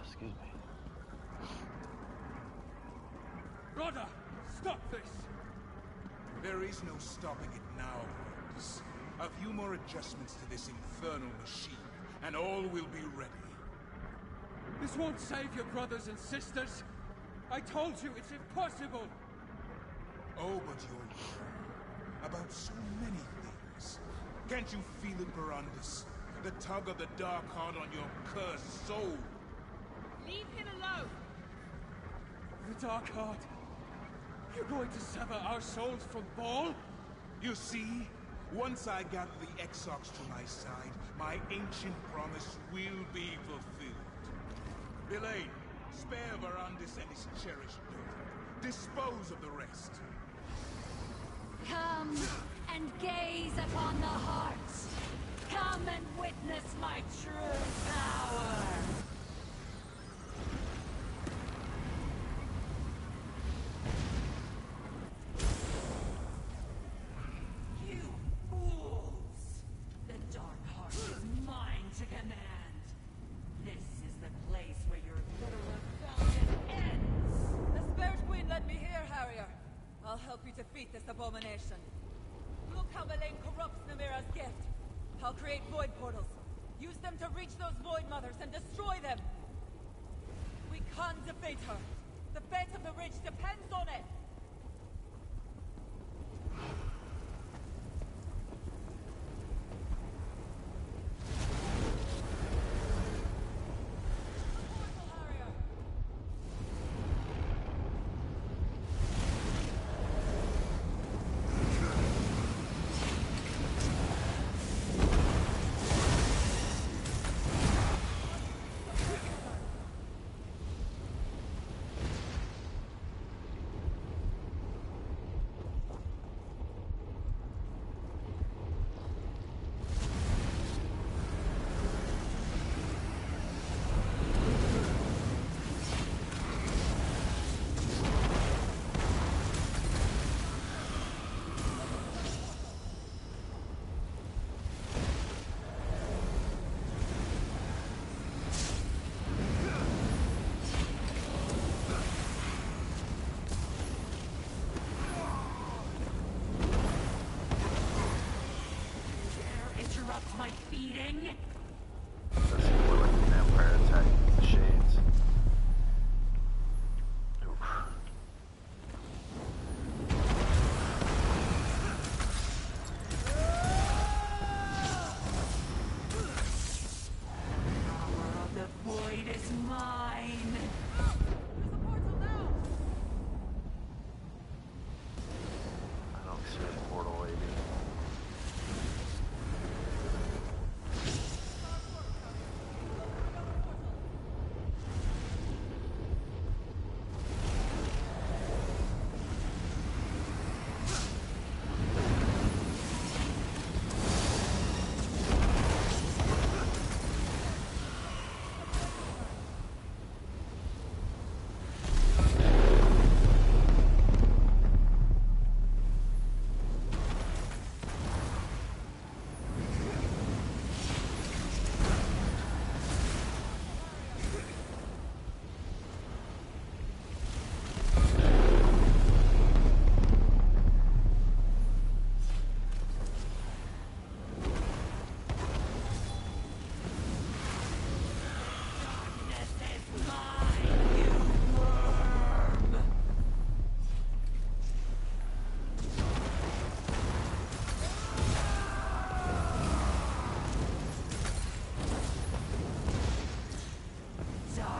Excuse me. Rodda! Stop this! There is no stopping it now, Brandis. A few more adjustments to this infernal machine, and all will be ready. This won't save your brothers and sisters. I told you it's impossible. Oh, but you're wrong. About so many things. Can't you feel it, Brandis? The tug of the Dark Heart on your cursed soul. Leave him alone! The Dark Heart. You're going to sever our souls from Bhaal? You see? Once I gather the Exarchs to my side, my ancient promise will be fulfilled. Belaine, spare Verandis and his cherished daughter. Dispose of the rest. Come and gaze upon the hearts. Come and witness my true power. You fools! The Dark Heart is mine to command. This is the place where your literal rebellion ends. The Spirit Queen led me here, Harrier. I'll help you defeat this abomination. Look how Belaine corrupts Namira's gift. I'll create void portals. Use them to reach those void mothers and destroy them. We can't defeat her. The fate of the Ridge depends on it. My feeding? That seems more like a vampire attacking the shades. Oof. Power of the void is mine. There's a portal now. I don't see a portal, lady.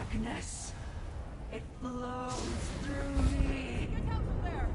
darkness. It flows through me. Get out from there!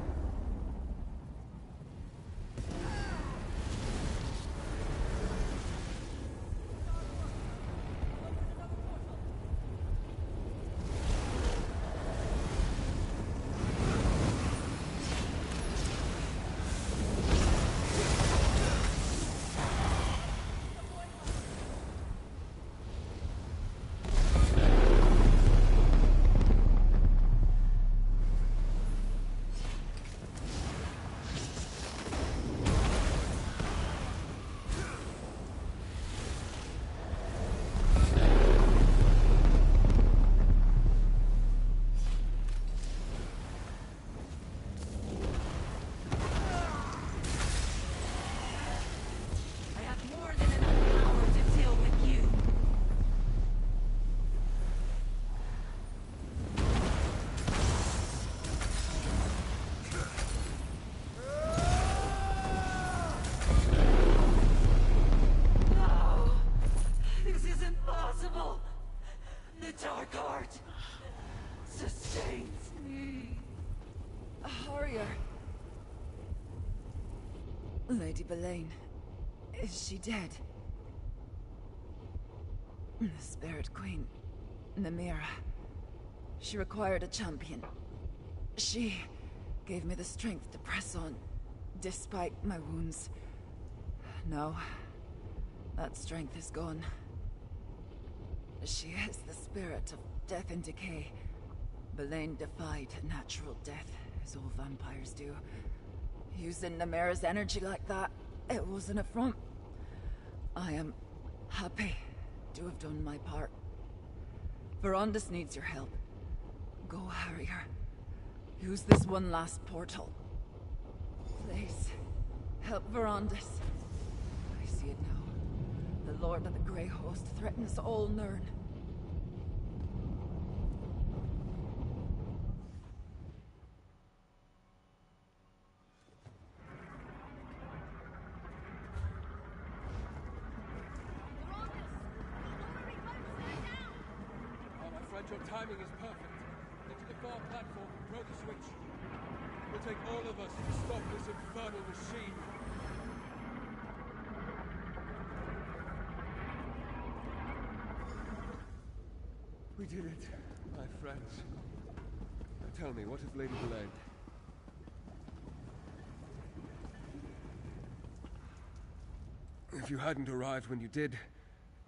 Lady Belaine, is she dead? The Spirit Queen, Namira. She required a champion. She gave me the strength to press on, despite my wounds. No, that strength is gone. She is the spirit of death and decay. Belaine defied natural death, as all vampires do. Using Namira's energy like that, it was an affront. I am happy to have done my part. Verandis needs your help. Go, Harrier. Use this one last portal. Please, help Verandis. I see it now. The Lord of the Grey Host threatens all Nirn. Your timing is perfect. Get to the far platform and throw the switch. It will take all of us to stop this infernal machine. We did it, my friends. Now tell me, what of Lady Belaine? If you hadn't arrived when you did,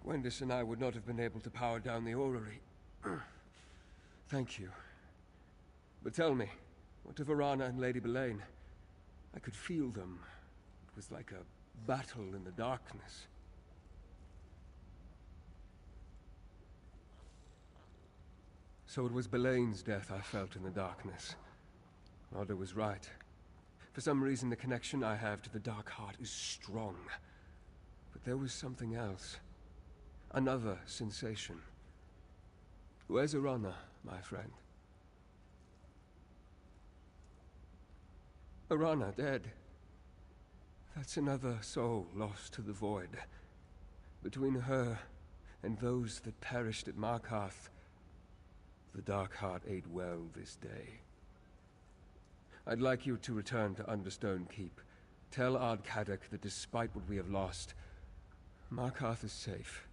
Gwendis and I would not have been able to power down the orrery. Thank you. But tell me, what of Arana and Lady Belaine? I could feel them. It was like a battle in the darkness. So it was Belaine's death I felt in the darkness. Oda was right. For some reason, the connection I have to the Dark Heart is strong. But there was something else. Another sensation. Where's Arana, my friend? Arana dead. That's another soul lost to the void. Between her and those that perished at Markarth, the Dark Heart ate well this day. I'd like you to return to Understone Keep. Tell Ard-Kadok that despite what we have lost, Markarth is safe.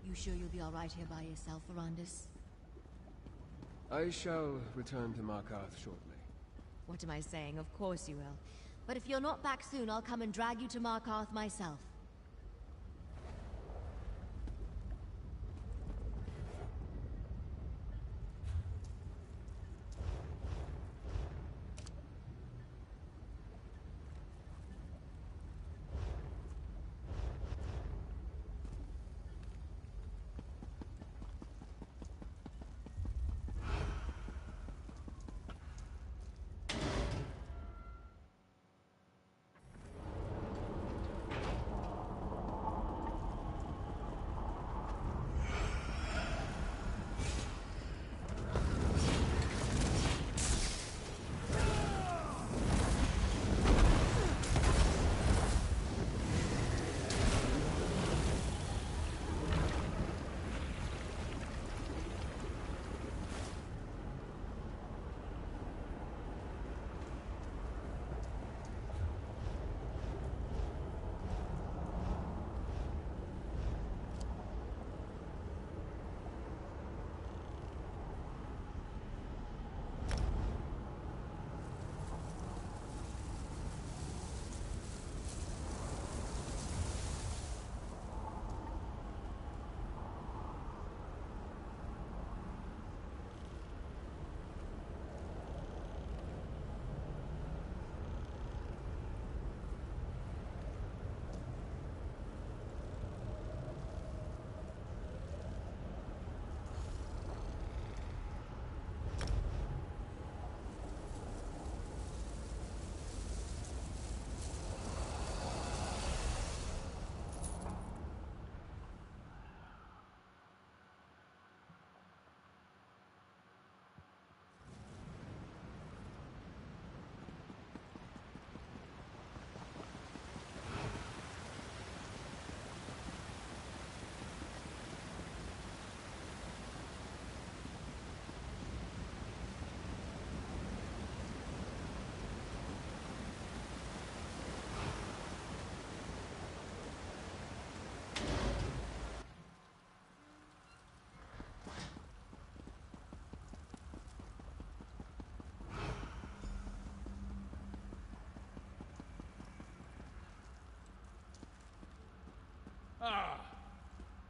You sure you'll be all right here by yourself, Verandis? I shall return to Markarth shortly. What am I saying? Of course you will. But if you're not back soon, I'll come and drag you to Markarth myself.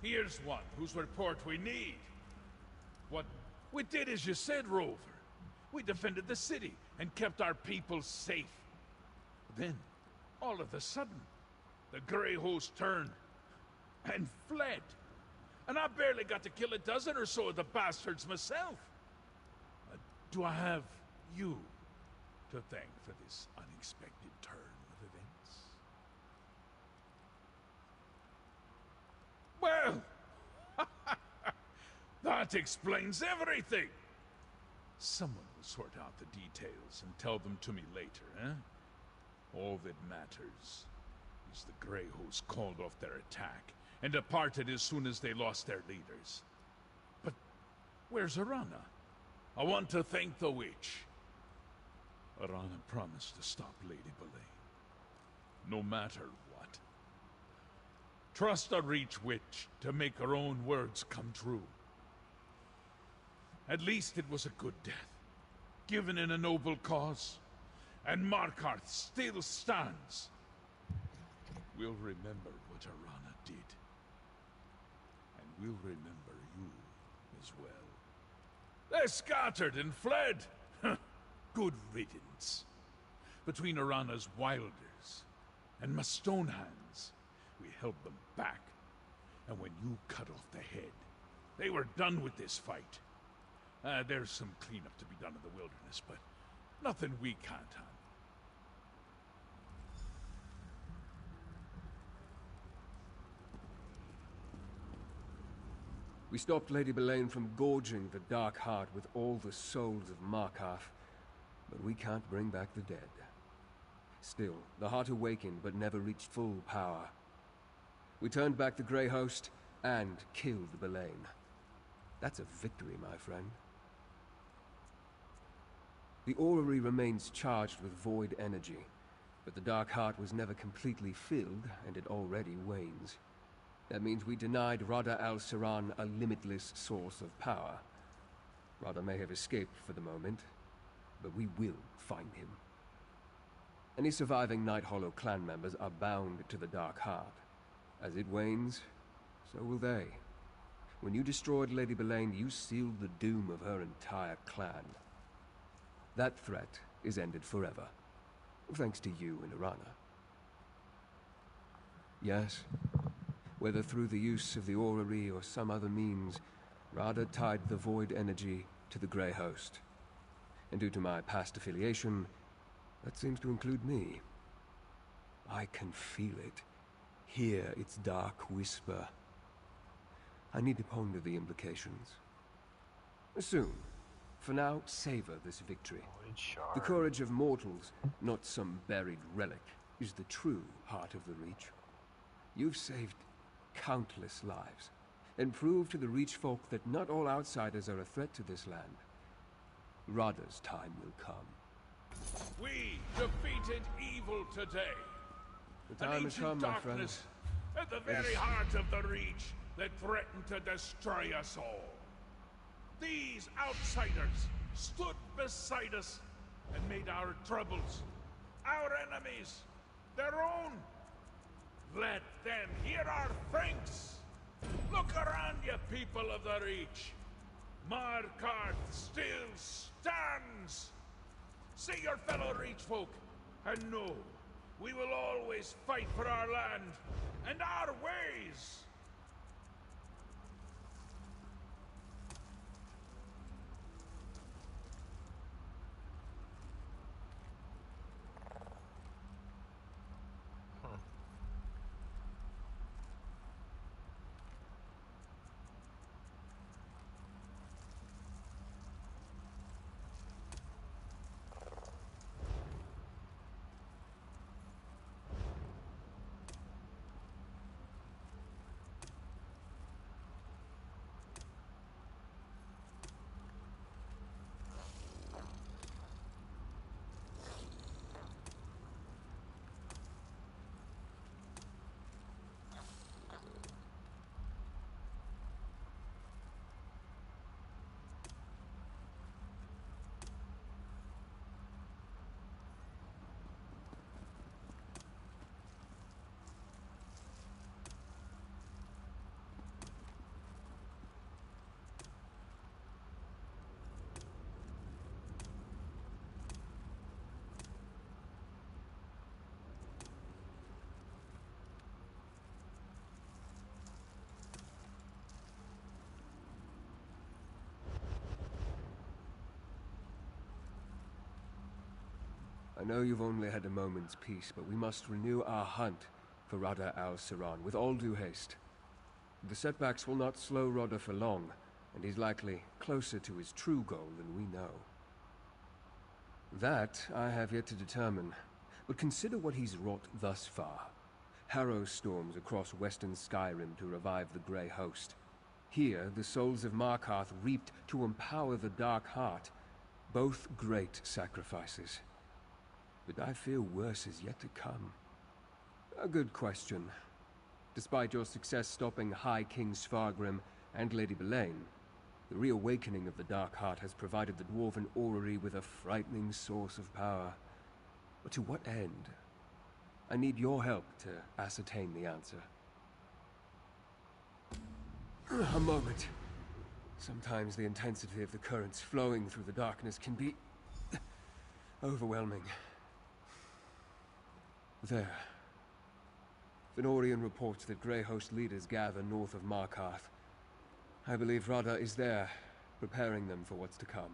Here's one whose report we need. What? We did as you said, Rover. We defended the city and kept our people safe. Then, all of a sudden, the Grey Host turned and fled. And I barely got to kill a dozen or so of the bastards myself. Do I have you to thank for this unexpected turn of events? Well, that explains everything. Someone will sort out the details and tell them to me later, eh? All that matters is the Grey Host called off their attack and departed as soon as they lost their leaders. But where's Arana? I want to thank the witch. Arana promised to stop Lady Boleyn, no matter what. Trust a Reach Witch to make her own words come true. At least it was a good death, given in a noble cause, and Markarth still stands. We'll remember what Arana did, and we'll remember you as well. They scattered and fled. Good riddance. Between Arana's Wilders and my Stonehands, we held them back. And when you cut off the head, they were done with this fight. There's some cleanup to be done in the wilderness, but nothing we can't handle. We stopped Lady Boleyn from gorging the Dark Heart with all the souls of Markarth, but we can't bring back the dead. Still, the Heart awakened but never reached full power. We turned back the Grey Host and killed Boleyn. That's a victory, my friend. The orrery remains charged with void energy, but the Dark Heart was never completely filled, and it already wanes. That means we denied Rada al-Siran a limitless source of power. Rada may have escaped for the moment, but we will find him. Any surviving Night Hollow clan members are bound to the Dark Heart. As it wanes, so will they. When you destroyed Lady Boleyn, you sealed the doom of her entire clan. That threat is ended forever, thanks to you and Arana. Yes, whether through the use of the orrery or some other means, Rada tied the void energy to the Grey Host. And due to my past affiliation, that seems to include me. I can feel it, hear its dark whisper. I need to ponder the implications. Soon. For now, savor this victory. The courage of mortals, not some buried relic, is the true heart of the Reach. You've saved countless lives, and proved to the Reach folk that not all outsiders are a threat to this land. Rada's time will come. We defeated evil today. The time has come, my friend. At the very heart of the Reach that threatened to destroy us all. These outsiders stood beside us and made our troubles, our enemies, their own. Let them hear our thanks. Look around you, people of the Reach. Markarth still stands. See your fellow Reach folk, and know we will always fight for our land and our ways. I know you've only had a moment's peace, but we must renew our hunt for Rada al-Siran with all due haste. The setbacks will not slow Rada for long, and he's likely closer to his true goal than we know. That I have yet to determine, but consider what he's wrought thus far. Harrow storms across western Skyrim to revive the Grey Host. Here, the souls of Markarth reaped to empower the Dark Heart. Both great sacrifices. But I fear worse is yet to come. A good question. Despite your success stopping High King Svargrim and Lady Belaine, the reawakening of the Dark Heart has provided the Dwarven Orrery with a frightening source of power. But to what end? I need your help to ascertain the answer. A moment. Sometimes the intensity of the currents flowing through the darkness can be overwhelming. There. Fenorian reports that Grey Host leaders gather north of Markarth. I believe Rada is there, preparing them for what's to come.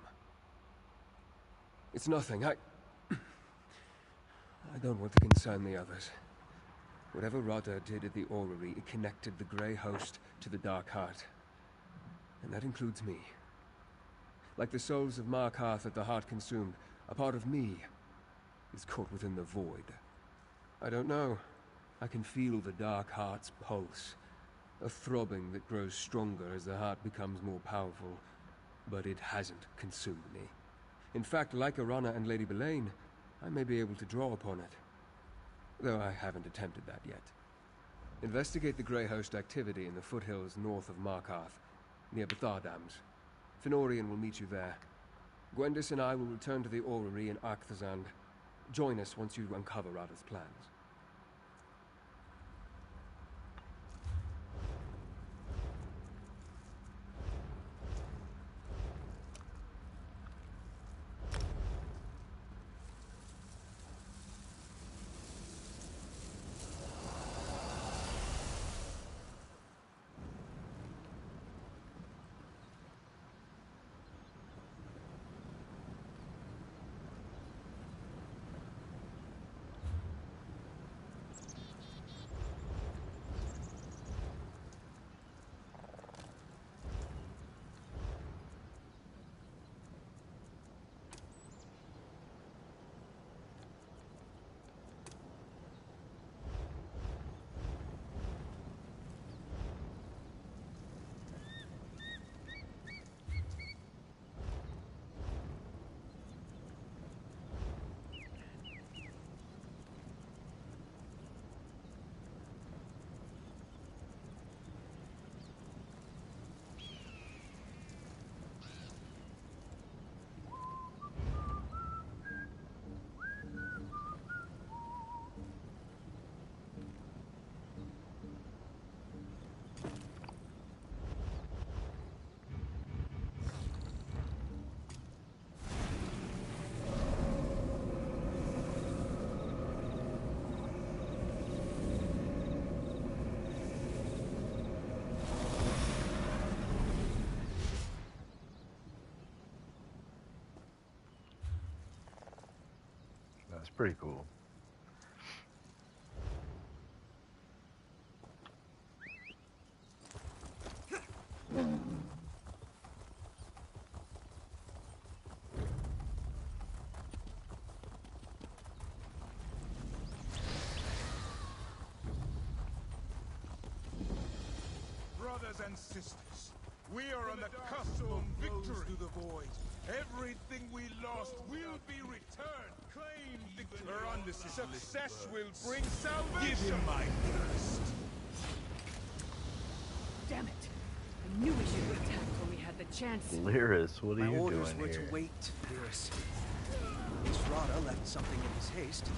It's nothing. I don't want to concern the others. Whatever Rada did at the Orrery, it connected the Grey Host to the Dark Heart. And that includes me. Like the souls of Markarth that the Heart consumed, a part of me is caught within the void. I don't know. I can feel the Dark Heart's pulse. A throbbing that grows stronger as the Heart becomes more powerful. But it hasn't consumed me. In fact, like Arana and Lady Belaine, I may be able to draw upon it. Though I haven't attempted that yet. Investigate the Grey Host activity in the foothills north of Markarth, near Bethardams. Fenorian will meet you there. Gwendis and I will return to the Orrery in Arcthazand. Join us once you uncover Rada's plans. That's pretty cool. Brothers and sisters, we are on the cusp of victory through the void. Everything we lost will be returned. Claim victory. Success will bring salvation. Give him my thirst. Damn it! I knew we should have attacked when we had the chance. Lyris, what are you doing here? My orders were to wait, Lyris. Miss Rada left something in his haste.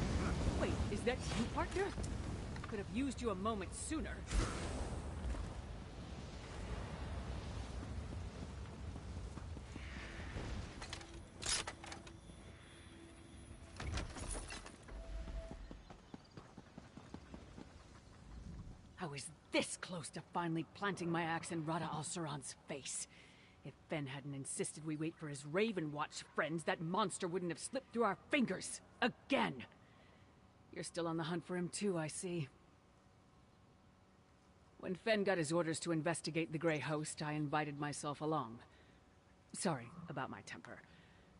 Wait, is that you, partner? Could have used you a moment sooner. I was this close to finally planting my axe in Rada al-Saran's face. If Fen hadn't insisted we wait for his Raven Watch friends, that monster wouldn't have slipped through our fingers. Again! You're still on the hunt for him too, I see. When Fen got his orders to investigate the Grey Host, I invited myself along. Sorry about my temper.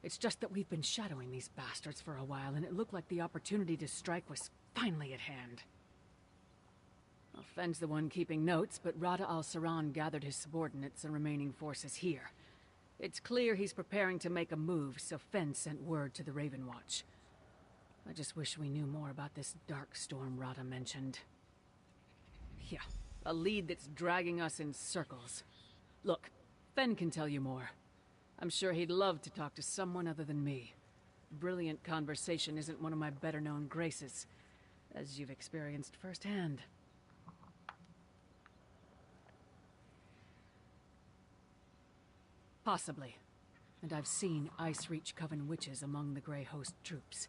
It's just that we've been shadowing these bastards for a while, and it looked like the opportunity to strike was finally at hand. Well, Fen's the one keeping notes, but Rada al-Saran gathered his subordinates and remaining forces here. It's clear he's preparing to make a move, so Fen sent word to the Raven Watch. I just wish we knew more about this dark storm Rada mentioned. Yeah, a lead that's dragging us in circles. Look, Fen can tell you more. I'm sure he'd love to talk to someone other than me. Brilliant conversation isn't one of my better-known graces, as you've experienced firsthand. Possibly. And I've seen Ice Reach Coven witches among the Grey Host troops.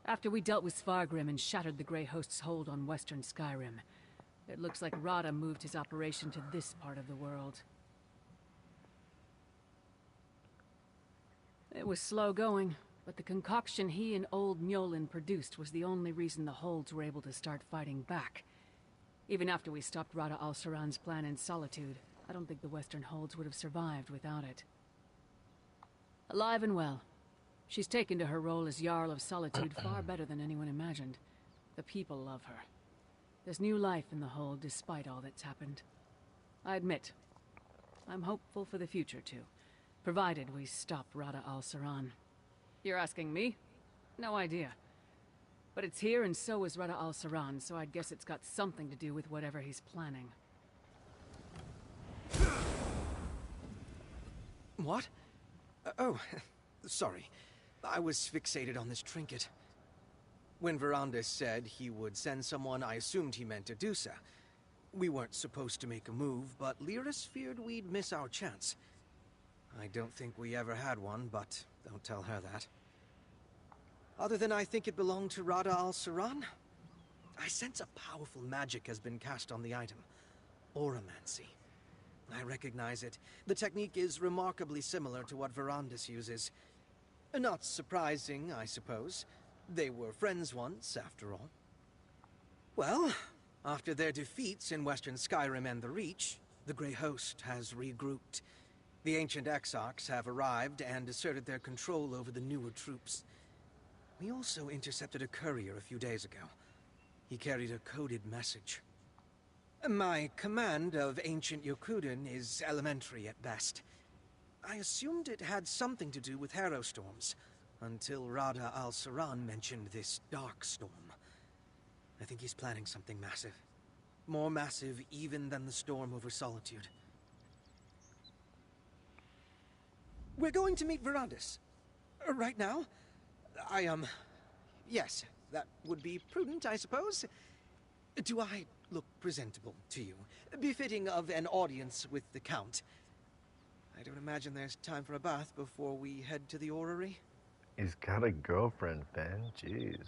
After we dealt with Svargrim and shattered the Grey Host's hold on western Skyrim, it looks like Rada moved his operation to this part of the world. It was slow going, but the concoction he and old Njolin produced was the only reason the holds were able to start fighting back. Even after we stopped Rada al-Saran's plan in Solitude, I don't think the western holds would have survived without it. Alive and well. She's taken to her role as Jarl of Solitude far better than anyone imagined. The people love her. There's new life in the hold despite all that's happened. I admit, I'm hopeful for the future too, provided we stop Rada al-Saran. You're asking me? No idea. But it's here and so is Rada al-Saran, so I'd guess it's got something to do with whatever he's planning. What? Oh, sorry. I was fixated on this trinket. When Verandis said he would send someone, I assumed he meant Adusa. We weren't supposed to make a move, but Lyris feared we'd miss our chance. I don't think we ever had one, but don't tell her that. Other than I think it belonged to Rada al-Saran, I sense a powerful magic has been cast on the item. Auramancy. I recognize it. The technique is remarkably similar to what Verandis uses. Not surprising, I suppose. They were friends once, after all. Well, after their defeats in Western Skyrim and the Reach, the Grey Host has regrouped. The ancient Exarchs have arrived and asserted their control over the newer troops. We also intercepted a courier a few days ago. He carried a coded message. My command of ancient Yokuden is elementary at best. I assumed it had something to do with harrow storms, until Rada al-Saran mentioned this dark storm. I think he's planning something massive. More massive even than the storm over Solitude. We're going to meet Verandis. Right now? Yes, that would be prudent, I suppose. Do I look presentable to you? Befitting of an audience with the Count? I don't imagine there's time for a bath before we head to the orrery. He's got a girlfriend, Ben. Jeez.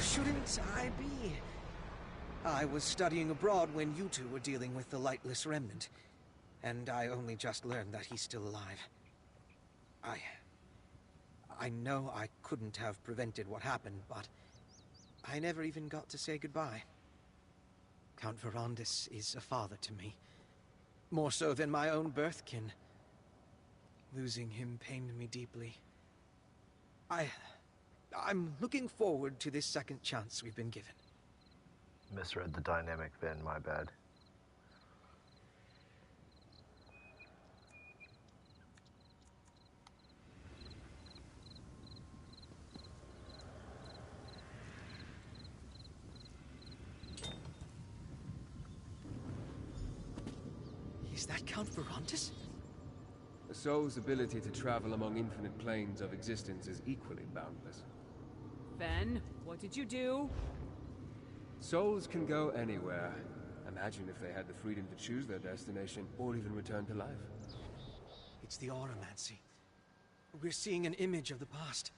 Shouldn't I be? I was studying abroad when you two were dealing with the Lightless Remnant, and I only just learned that he's still alive. I know I couldn't have prevented what happened, but I never even got to say goodbye. Count Verandis is a father to me. More so than my own birthkin. Losing him pained me deeply. I'm looking forward to this second chance we've been given. Misread the dynamic, Ben, my bad. Is that Count Verandis? The soul's ability to travel among infinite planes of existence is equally boundless. Ben, what did you do? Souls can go anywhere. Imagine if they had the freedom to choose their destination, or even return to life. It's the Auramancy. We're seeing an image of the past.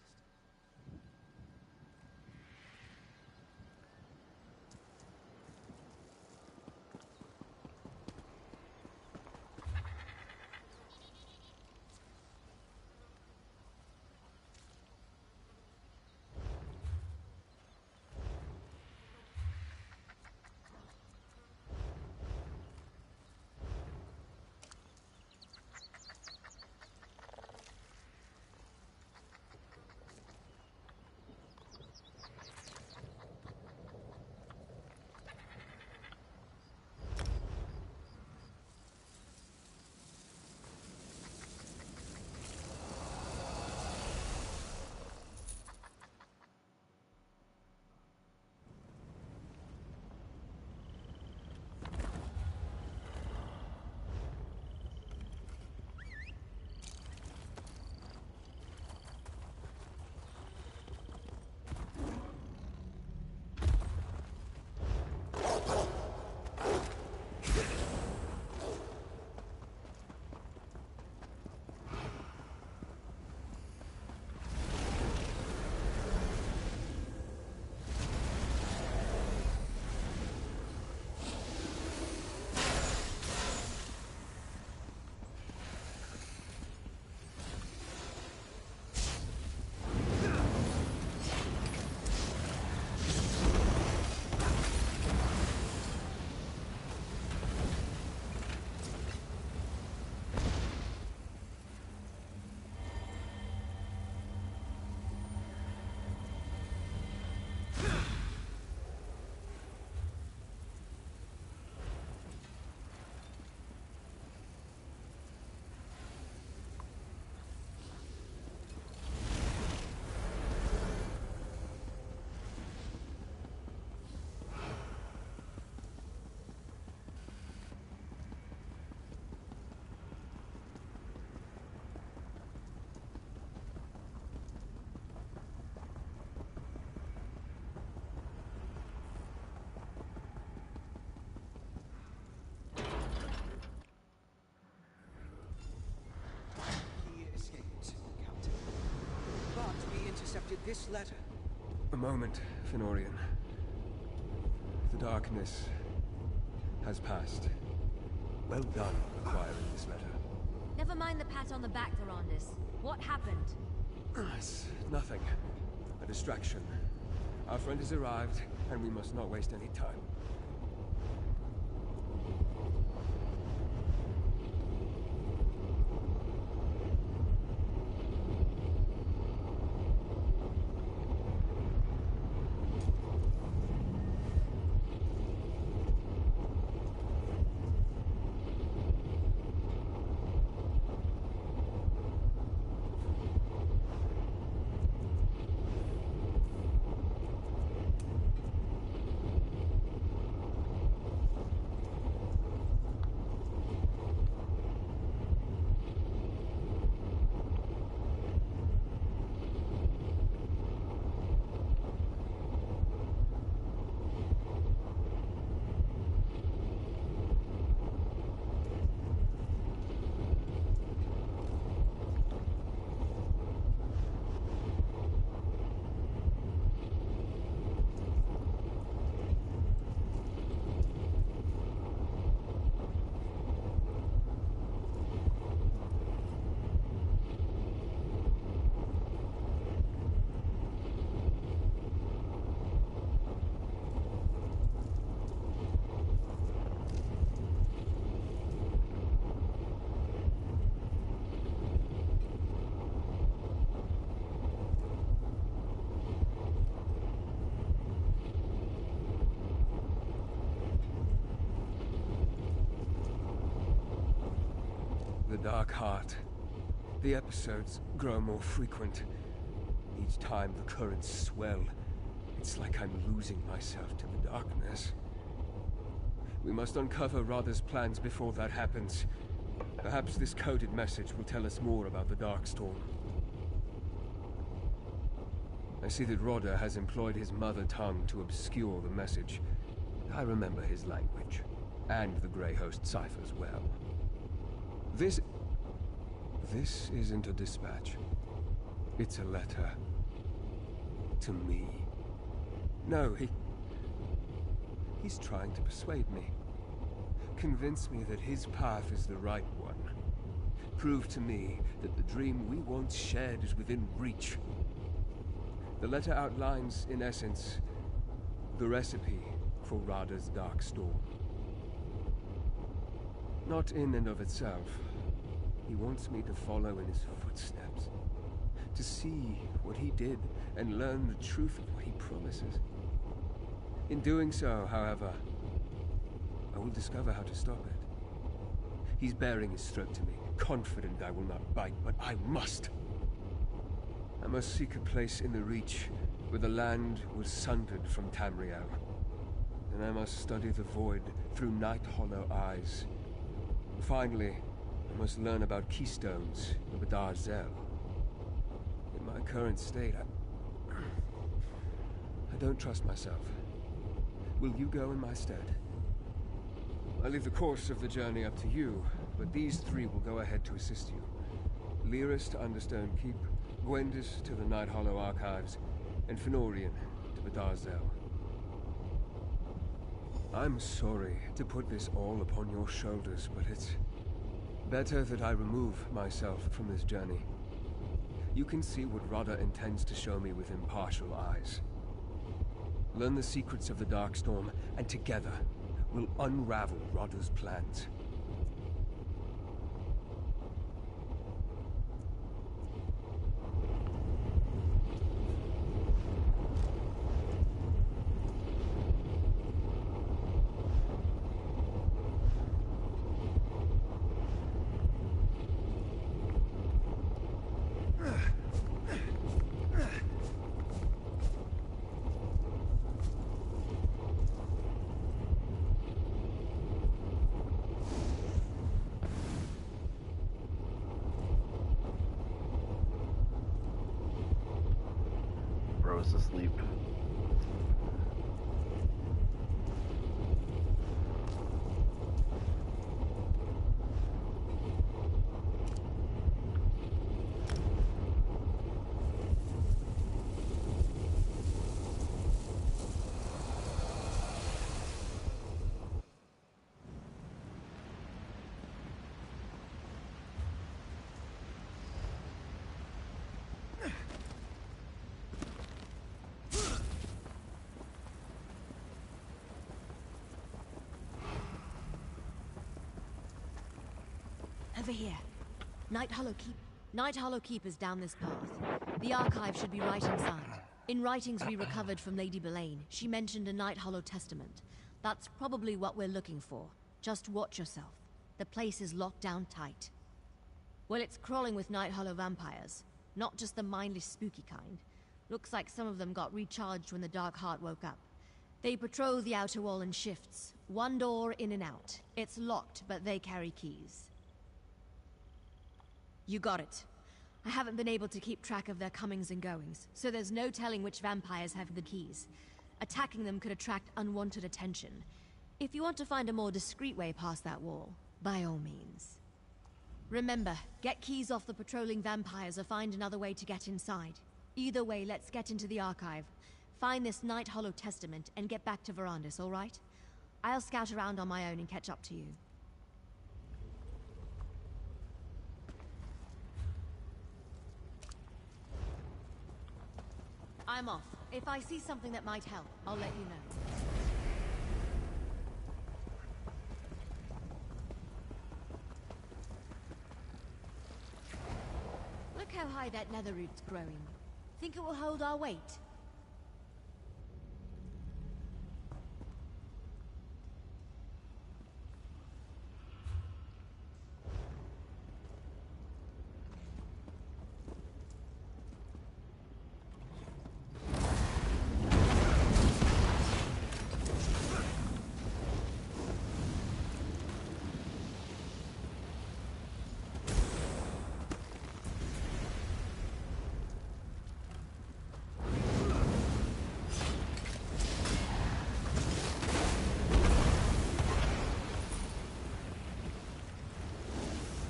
this letter? A moment, Fenorian. The darkness has passed. Well done acquiring this letter. Never mind the pat on the back, Verandis. What happened? It's nothing. A distraction. Our friend has arrived, and we must not waste any time. The Dark Heart. The episodes grow more frequent. Each time the currents swell, it's like I'm losing myself to the darkness. We must uncover Radha's plans before that happens. Perhaps this coded message will tell us more about the Darkstorm. I see that Rodda has employed his mother tongue to obscure the message. I remember his language, and the Grey Host ciphers well. This isn't a dispatch. It's a letter. To me. No, he's trying to persuade me. Convince me that his path is the right one. Prove to me that the dream we once shared is within reach. The letter outlines, in essence, the recipe for Radha's Darkstorm. Not in and of itself. He wants me to follow in his footsteps. To see what he did and learn the truth of what he promises. In doing so, however, I will discover how to stop it. He's bearing his throat to me, confident I will not bite, but I must. I must seek a place in the Reach where the land was sundered from Tamriel. And I must study the Void through Night Hollow eyes. And finally, I must learn about keystones in Badar Zel. In my current state, I don't trust myself. Will you go in my stead? I leave the course of the journey up to you, but these three will go ahead to assist you. Lyris to Understone Keep, Gwendis to the Night Hollow Archives, and Fenorian to Badar Zel. I'm sorry to put this all upon your shoulders, but it's better that I remove myself from this journey. You can see what Radha intends to show me with impartial eyes. Learn the secrets of the Darkstorm, and together, we'll unravel Radha's plans. Bro's asleep. Over here. Night Hollow Keep is down this path. The archive should be right inside. In writings we recovered from Lady Belaine, she mentioned a Night Hollow testament. That's probably what we're looking for. Just watch yourself. The place is locked down tight. Well, it's crawling with Night Hollow vampires. Not just the mindless, spooky kind. Looks like some of them got recharged when the Dark Heart woke up. They patrol the outer wall in shifts. One door in and out. It's locked, but they carry keys. You got it. I haven't been able to keep track of their comings and goings, so there's no telling which vampires have the keys. Attacking them could attract unwanted attention. If you want to find a more discreet way past that wall, by all means. Remember, get keys off the patrolling vampires or find another way to get inside. Either way, let's get into the archive. Find this Night Hollow testament and get back to Verandis, all right? I'll scout around on my own and catch up to you. I'm off. If I see something that might help, I'll let you know. Look how high that nether root's growing. Think it will hold our weight?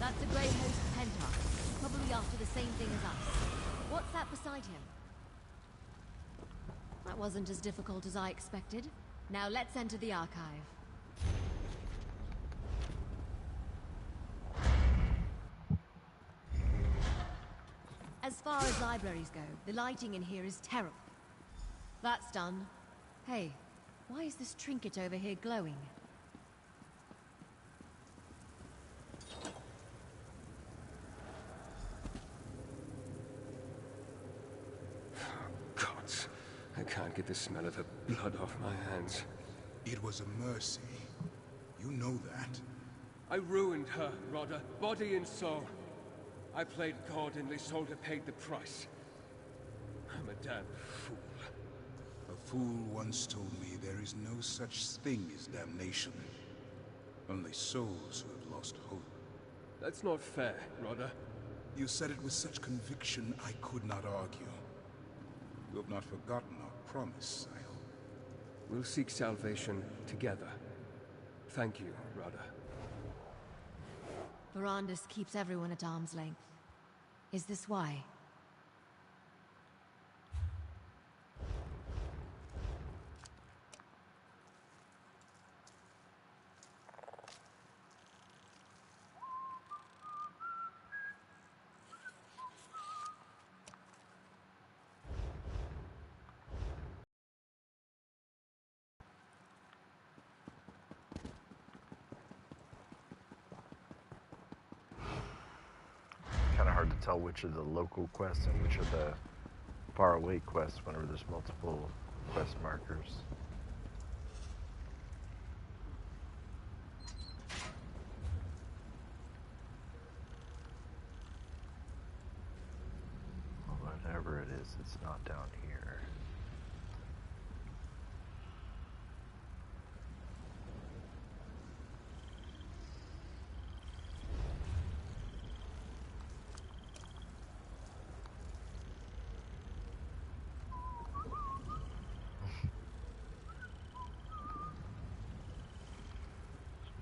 That's a Grey Host Pentar. Probably after the same thing as us. What's that beside him? That wasn't as difficult as I expected. Now let's enter the archive. As far as libraries go, the lighting in here is terrible. That's done. Hey, why is this trinket over here glowing? I can't get the smell of her blood off my hands. It was a mercy. You know that. I ruined her, Rodder, body and soul. I played God and Lysolda paid the price. I'm a damn fool. A fool once told me there is no such thing as damnation. Only souls who have lost hope. That's not fair, Rodder. You said it with such conviction I could not argue. You have not forgotten our promise, I hope. We'll seek salvation together. Thank you, Rodder. Verandis keeps everyone at arm's length. Is this why? Kind of hard to tell which are the local quests and which are the faraway quests whenever there's multiple quest markers. Whatever it is, it's not down here.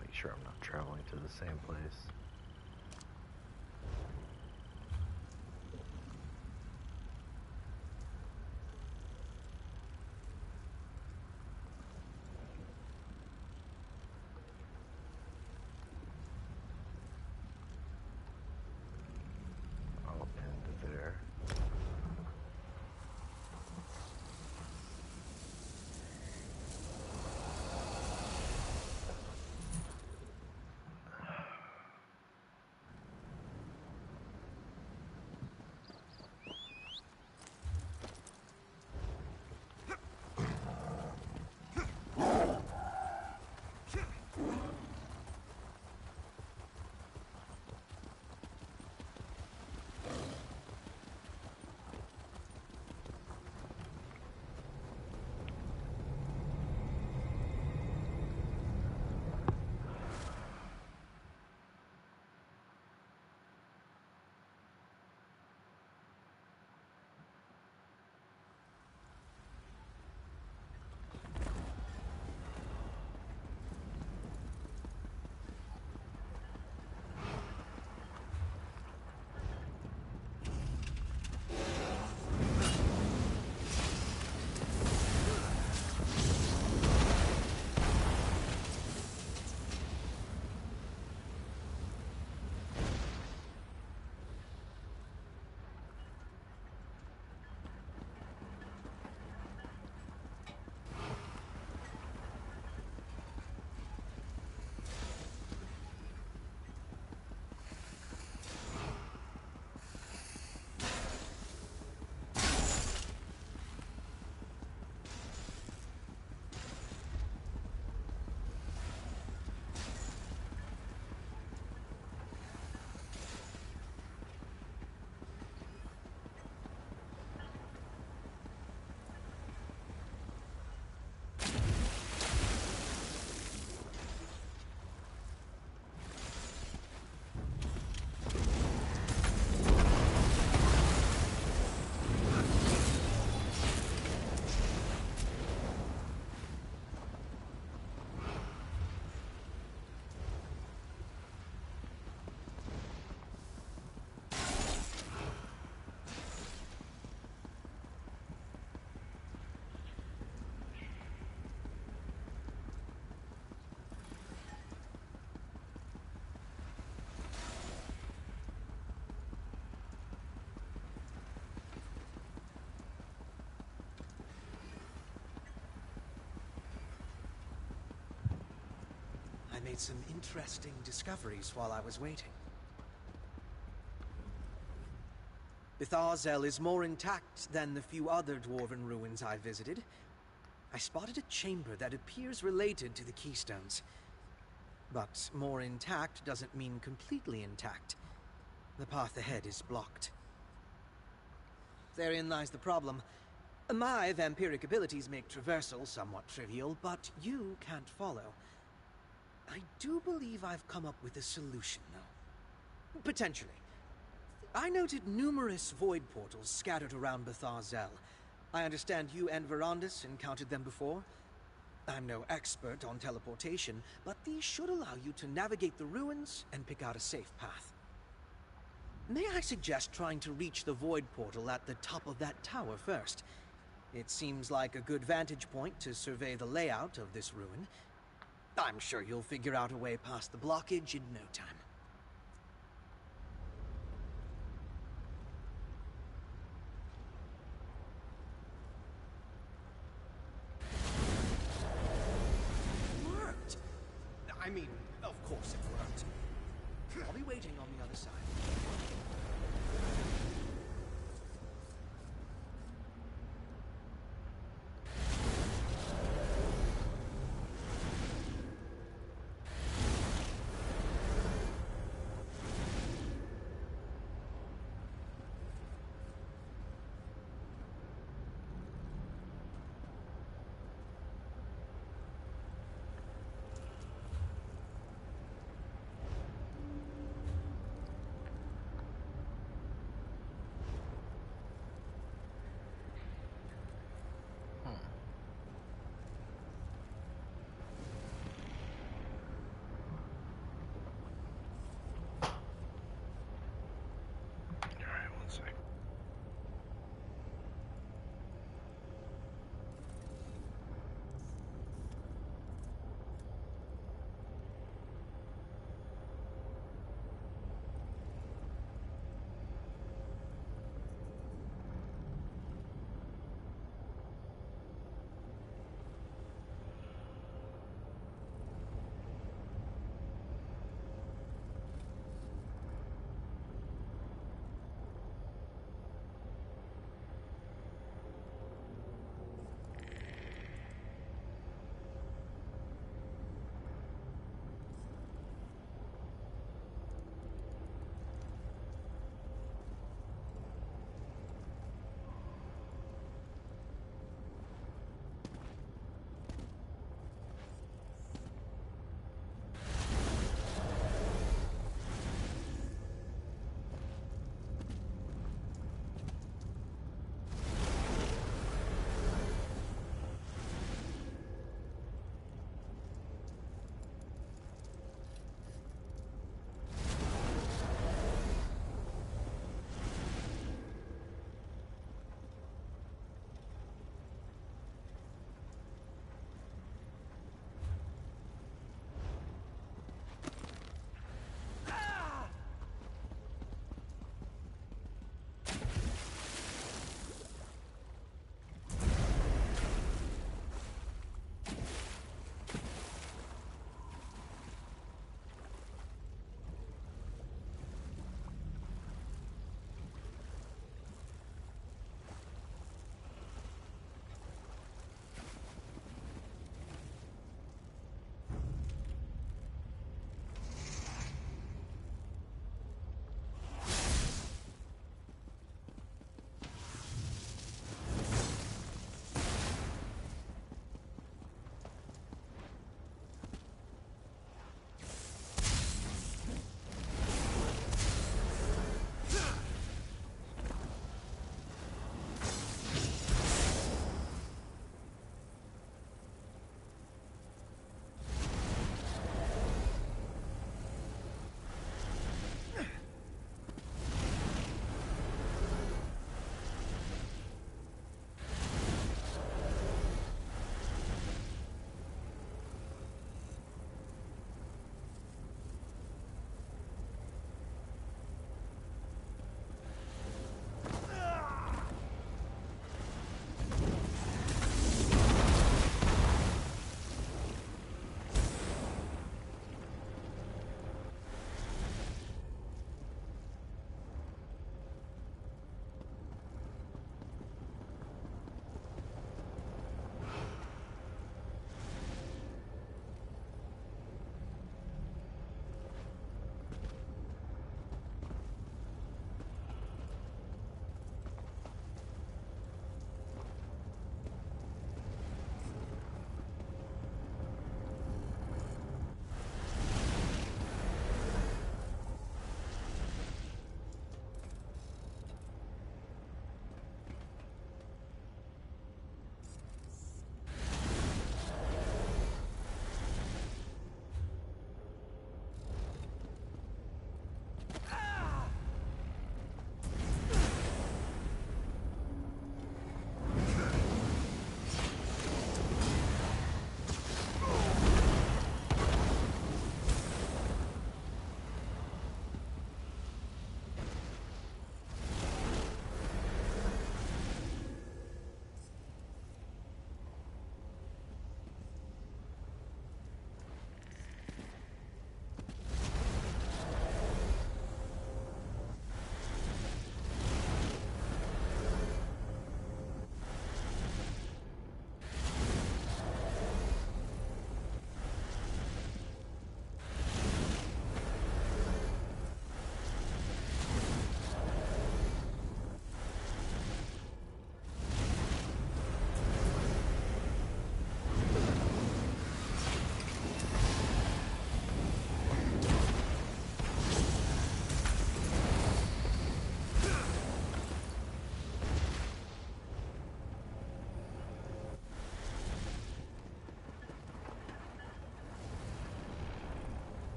Make sure I'm not traveling to the same place. I'll end there. I made some interesting discoveries while I was waiting. Betharzel is more intact than the few other dwarven ruins I visited. I spotted a chamber that appears related to the Keystones. But more intact doesn't mean completely intact. The path ahead is blocked. Therein lies the problem. My vampiric abilities make traversal somewhat trivial, but you can't follow. I do believe I've come up with a solution, though. Potentially. I noted numerous void portals scattered around Betharzel. I understand you and Verandis encountered them before. I'm no expert on teleportation, but these should allow you to navigate the ruins and pick out a safe path. May I suggest trying to reach the void portal at the top of that tower first? It seems like a good vantage point to survey the layout of this ruin. I'm sure you'll figure out a way past the blockage in no time. Worked! I mean, of course it worked. I'll be waiting on the other side.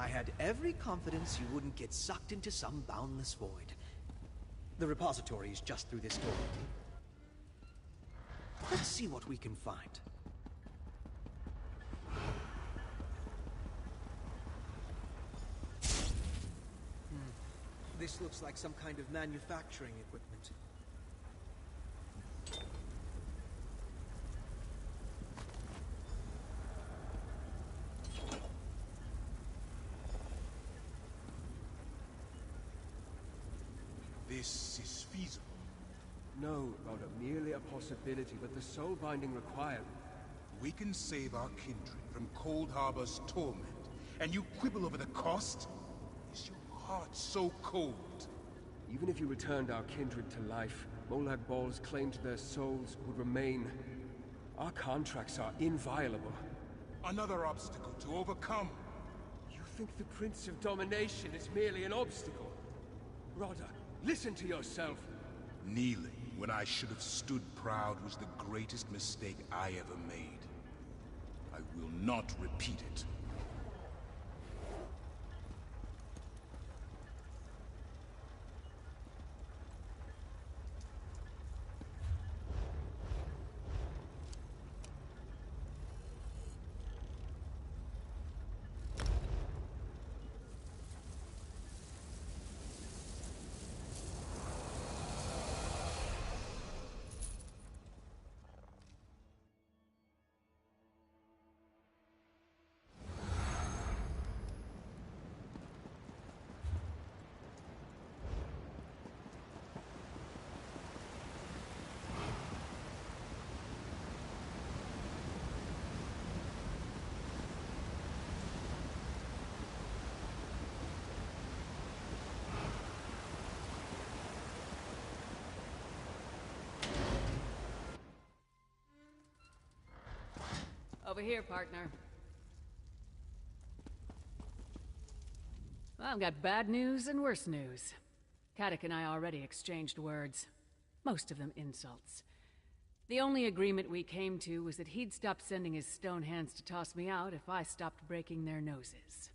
had every confidence you wouldn't get sucked into some boundless void. The repository is just through this door. Let's see what we can find. This looks like some kind of manufacturing equipment. This is feasible. No, Rodder, merely a possibility, but the soul binding required. We can save our kindred from Cold Harbor's torment, and you quibble over the cost? Is your heart so cold? Even if you returned our kindred to life, Molag Bal's claim to their souls would remain. Our contracts are inviolable. Another obstacle to overcome. You think the Prince of Domination is merely an obstacle? Rodder, listen to yourself. Kneeling when I should have stood proud was the greatest mistake I ever made. I will not repeat it. Over here, partner. Well, I've got bad news and worse news. Kadok and I already exchanged words. Most of them insults. The only agreement we came to was that he'd stop sending his stone hands to toss me out if I stopped breaking their noses.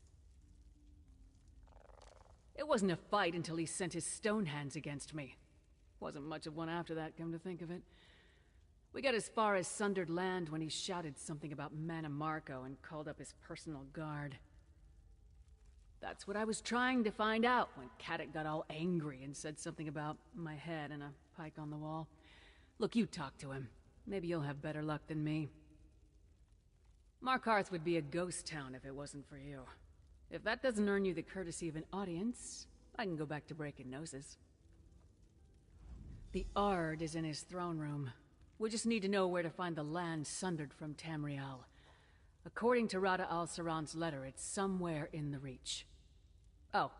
It wasn't a fight until he sent his stone hands against me. Wasn't much of one after that, come to think of it. We got as far as Sundered Land when he shouted something about Mana Marco and called up his personal guard. That's what I was trying to find out when Kadok got all angry and said something about my head and a pike on the wall. Look, you talk to him. Maybe you'll have better luck than me. Markarth would be a ghost town if it wasn't for you. If that doesn't earn you the courtesy of an audience, I can go back to breaking noses. The Ard is in his throne room. We just need to know where to find the land sundered from Tamriel. According to Rada al-Saran's letter, it's somewhere in the Reach. Oh,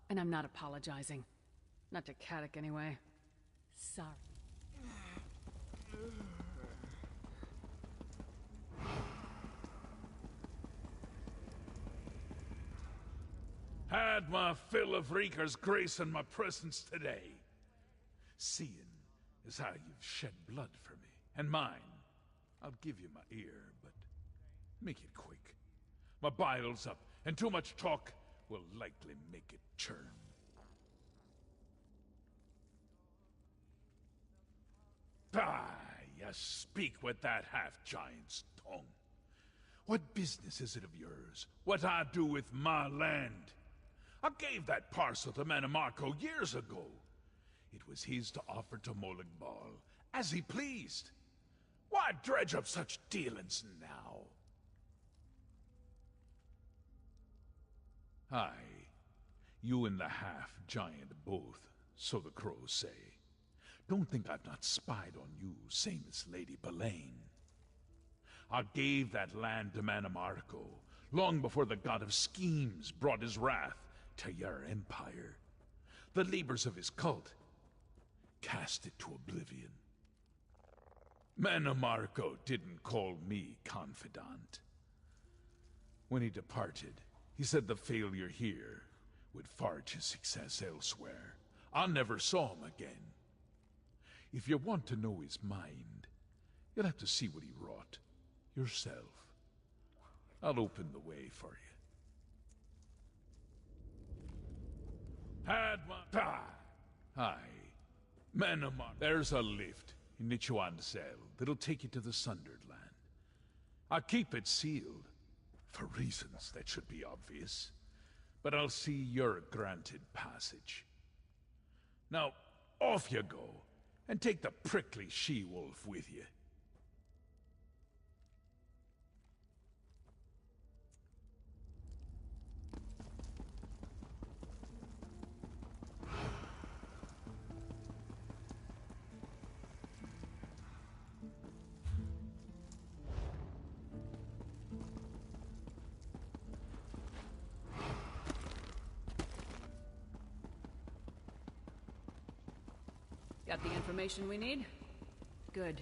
and I'm not apologizing. Not to Kadok, anyway. Sorry. Had my fill of Reeker's grace in my presence today. Seeing is how you've shed blood for me, and mine. I'll give you my ear, but make it quick. My bile's up, and too much talk will likely make it churn. Ah, you speak with that half-giant's tongue. What business is it of yours, what I do with my land? I gave that parcel to Mana Marco years ago. It was his to offer to Molag Bal, as he pleased. Why dredge up such dealings now? Aye, you and the half-giant both, so the crows say. Don't think I've not spied on you, same as Lady Belaine. I gave that land to Mana Marco, long before the god of schemes brought his wrath to your empire. The labors of his cult cast it to oblivion. Mana Marco didn't call me confidant. When he departed, he said the failure here would forge his success elsewhere. I never saw him again. If you want to know his mind, you'll have to see what he wrought yourself. I'll open the way for you. Hi. Manamar. There's a lift in Nichuan Cell that'll take you to the Sundered Land. I'll keep it sealed, for reasons that should be obvious. But I'll see you're granted passage. Now, off you go, and take the prickly she-wolf with you. Got the information we need? Good.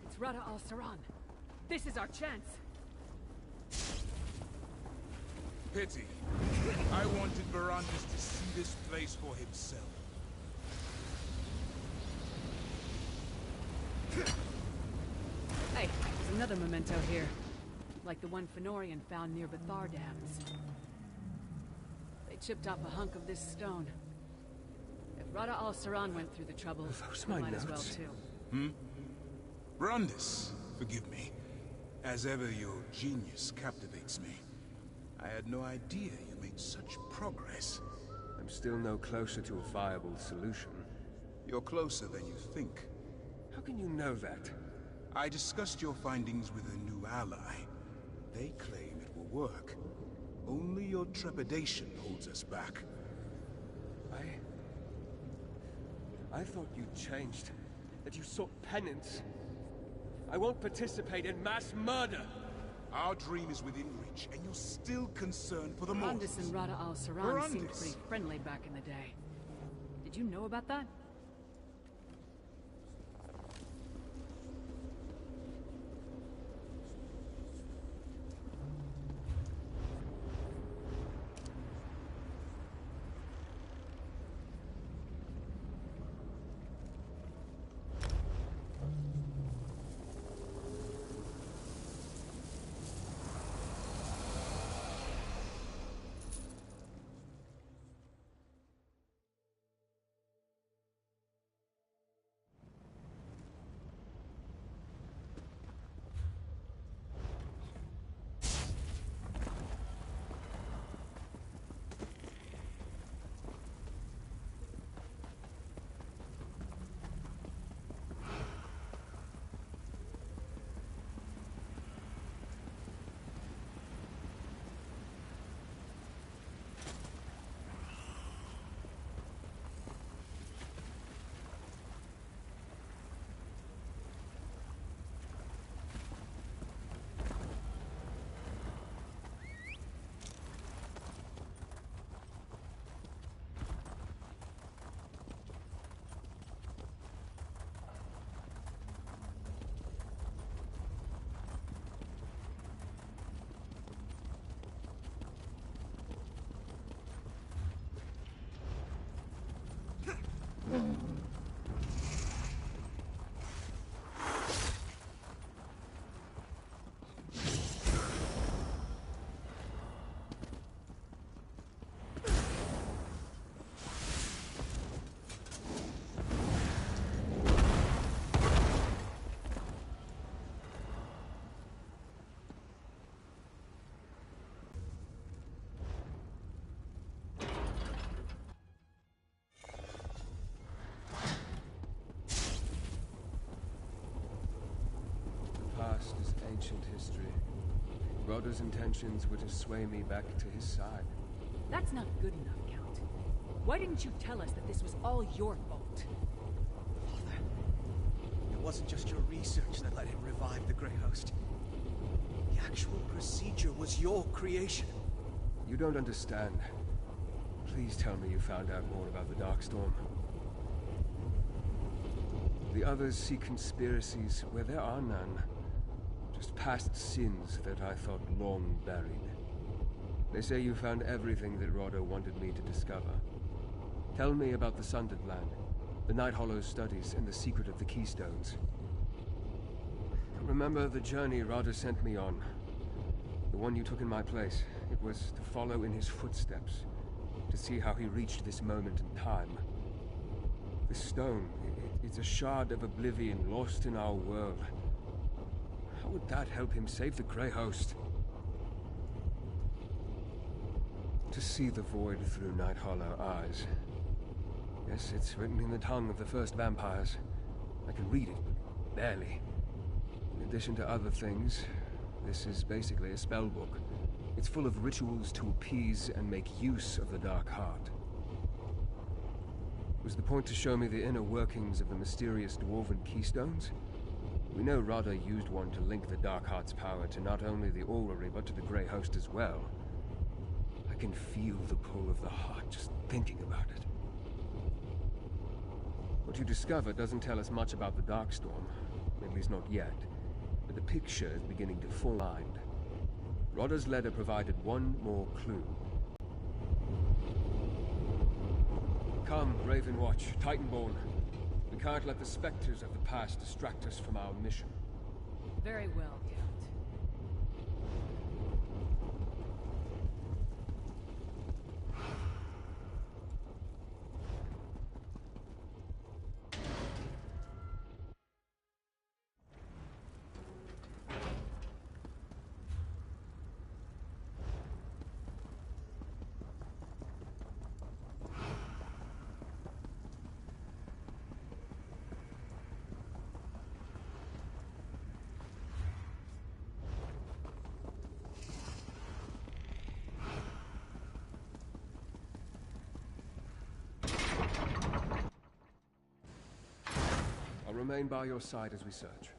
It's Rada al-Saran. This is our chance. Pity. I wanted Barandis to see this place for himself. Hey, there's another memento here. Like the one Fenorian found near Bethar Dams. They chipped off a hunk of this stone. If Rada al-Saran went through the trouble, we might as well too. Barandis, forgive me. As ever, your genius captivates me. I had no idea you made such progress. I'm still no closer to a viable solution. You're closer than you think. How can you know that? I discussed your findings with a new ally. They claim it will work. Only your trepidation holds us back. I thought you changed. That you sought penance. I won't participate in mass murder! Our dream is within reach, and you're still concerned for the mortals. Barandis and Rada al-Saran seemed pretty friendly back in the day. Did you know about that? past is ancient history. Rodder's intentions were to sway me back to his side. That's not good enough, Count. Why didn't you tell us that this was all your fault? Father, it wasn't just your research that let him revive the Grey Host. The actual procedure was your creation. You don't understand. Please tell me you found out more about the Darkstorm. The others see conspiracies where there are none. Just past sins that I thought long buried. They say you found everything that Rodder wanted me to discover. Tell me about the Sundered Land, the Night Hollow's studies, and the secret of the Keystones. Remember the journey Rodder sent me on? The one you took in my place. It was to follow in his footsteps, to see how he reached this moment in time. This stone, it's a shard of oblivion lost in our world. How would that help him save the Grey Host? To see the void through Night Hollow eyes. Yes, it's written in the tongue of the first vampires. I can read it, but barely. In addition to other things, this is basically a spell book. It's full of rituals to appease and make use of the Dark Heart. Was the point to show me the inner workings of the mysterious Dwarven Keystones? We know Rodder used one to link the Dark Heart's power to not only the Orrery, but to the Grey Host as well. I can feel the pull of the heart just thinking about it. What you discover doesn't tell us much about the Darkstorm, at least not yet, but the picture is beginning to form. Rodder's letter provided one more clue. Come, Ravenwatch, Titanborn. We can't let the specters of the past distract us from our mission. Very well, Count. I'll remain by your side as we search.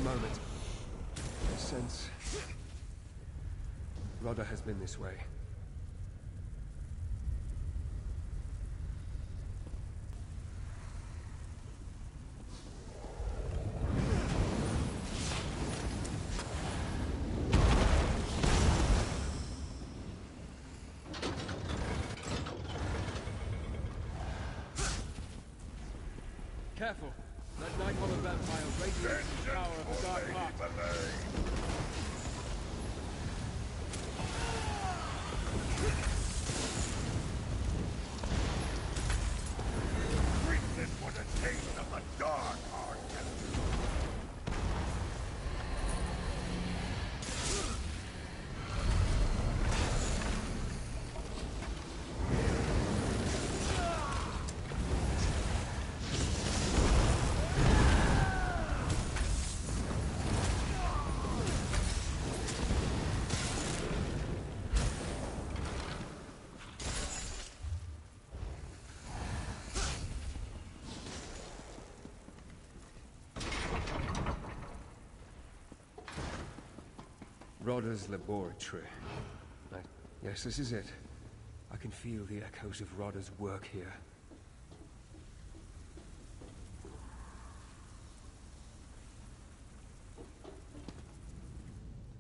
Moment. I sense Rodder has been this way. Careful! That Night Hollow vampire radiates the power of the Dark Heart. Witness what a taste of the Dark Heart can do. Rodder's laboratory. Yes, this is it. I can feel the echoes of Rodda's work here.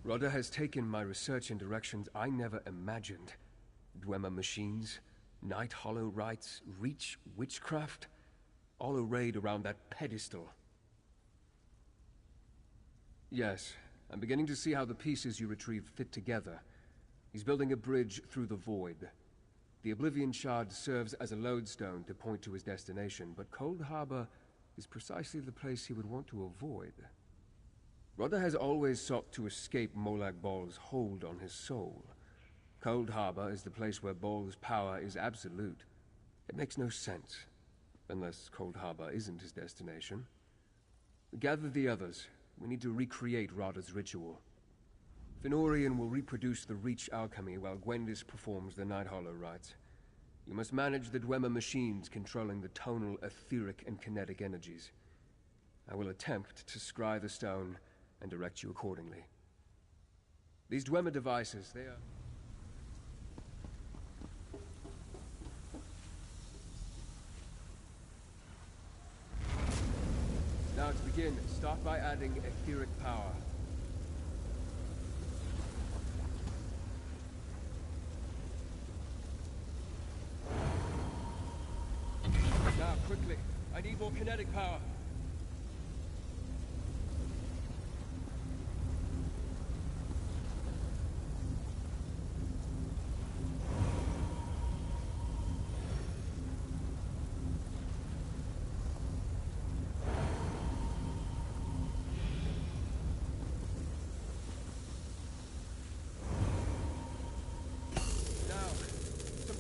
Rodda has taken my research in directions I never imagined. Dwemer machines, Night Hollow rites, Reach witchcraft, all arrayed around that pedestal. Yes, I'm beginning to see how the pieces you retrieved fit together. He's building a bridge through the void. The Oblivion Shard serves as a lodestone to point to his destination, but Cold Harbor is precisely the place he would want to avoid. Rodda has always sought to escape Molag Bal's hold on his soul. Cold Harbor is the place where Bal's power is absolute. It makes no sense, unless Cold Harbor isn't his destination. Gather the others. We need to recreate Rodda's ritual. Fenorian will reproduce the Reach alchemy while Gwendis performs the Night Hollow rites. You must manage the Dwemer machines controlling the tonal, etheric, and kinetic energies. I will attempt to scry the stone and direct you accordingly. These Dwemer devices, they are... Now to begin, start by adding etheric power. Now, quickly, I need more kinetic power.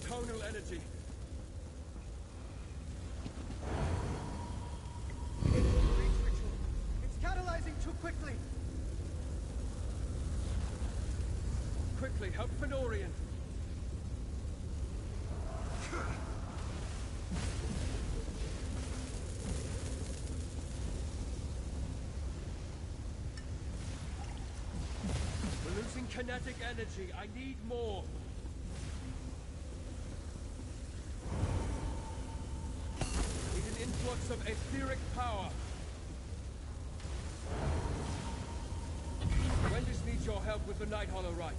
Tonal energy. It's catalyzing too quickly. Quickly, help Fenorian. We're losing kinetic energy. I need more. Influx of etheric power. Gwendis needs your help with the Night Hollow rite.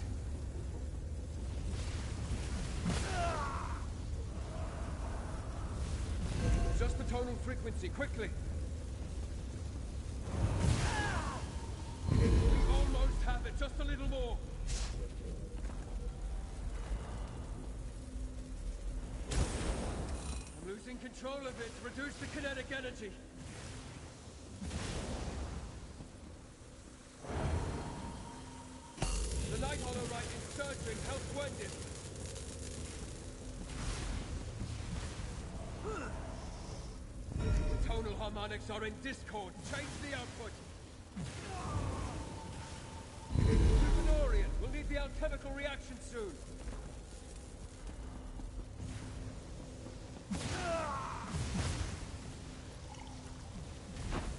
Just the tonal frequency, quickly. We almost have it, just a little more. Losing control of it, reduce the kinetic energy. The Night Hollow rite is surging, help Gwendis. The tonal harmonics are in discord, change the output. Fenorian, we'll need the alchemical reaction soon.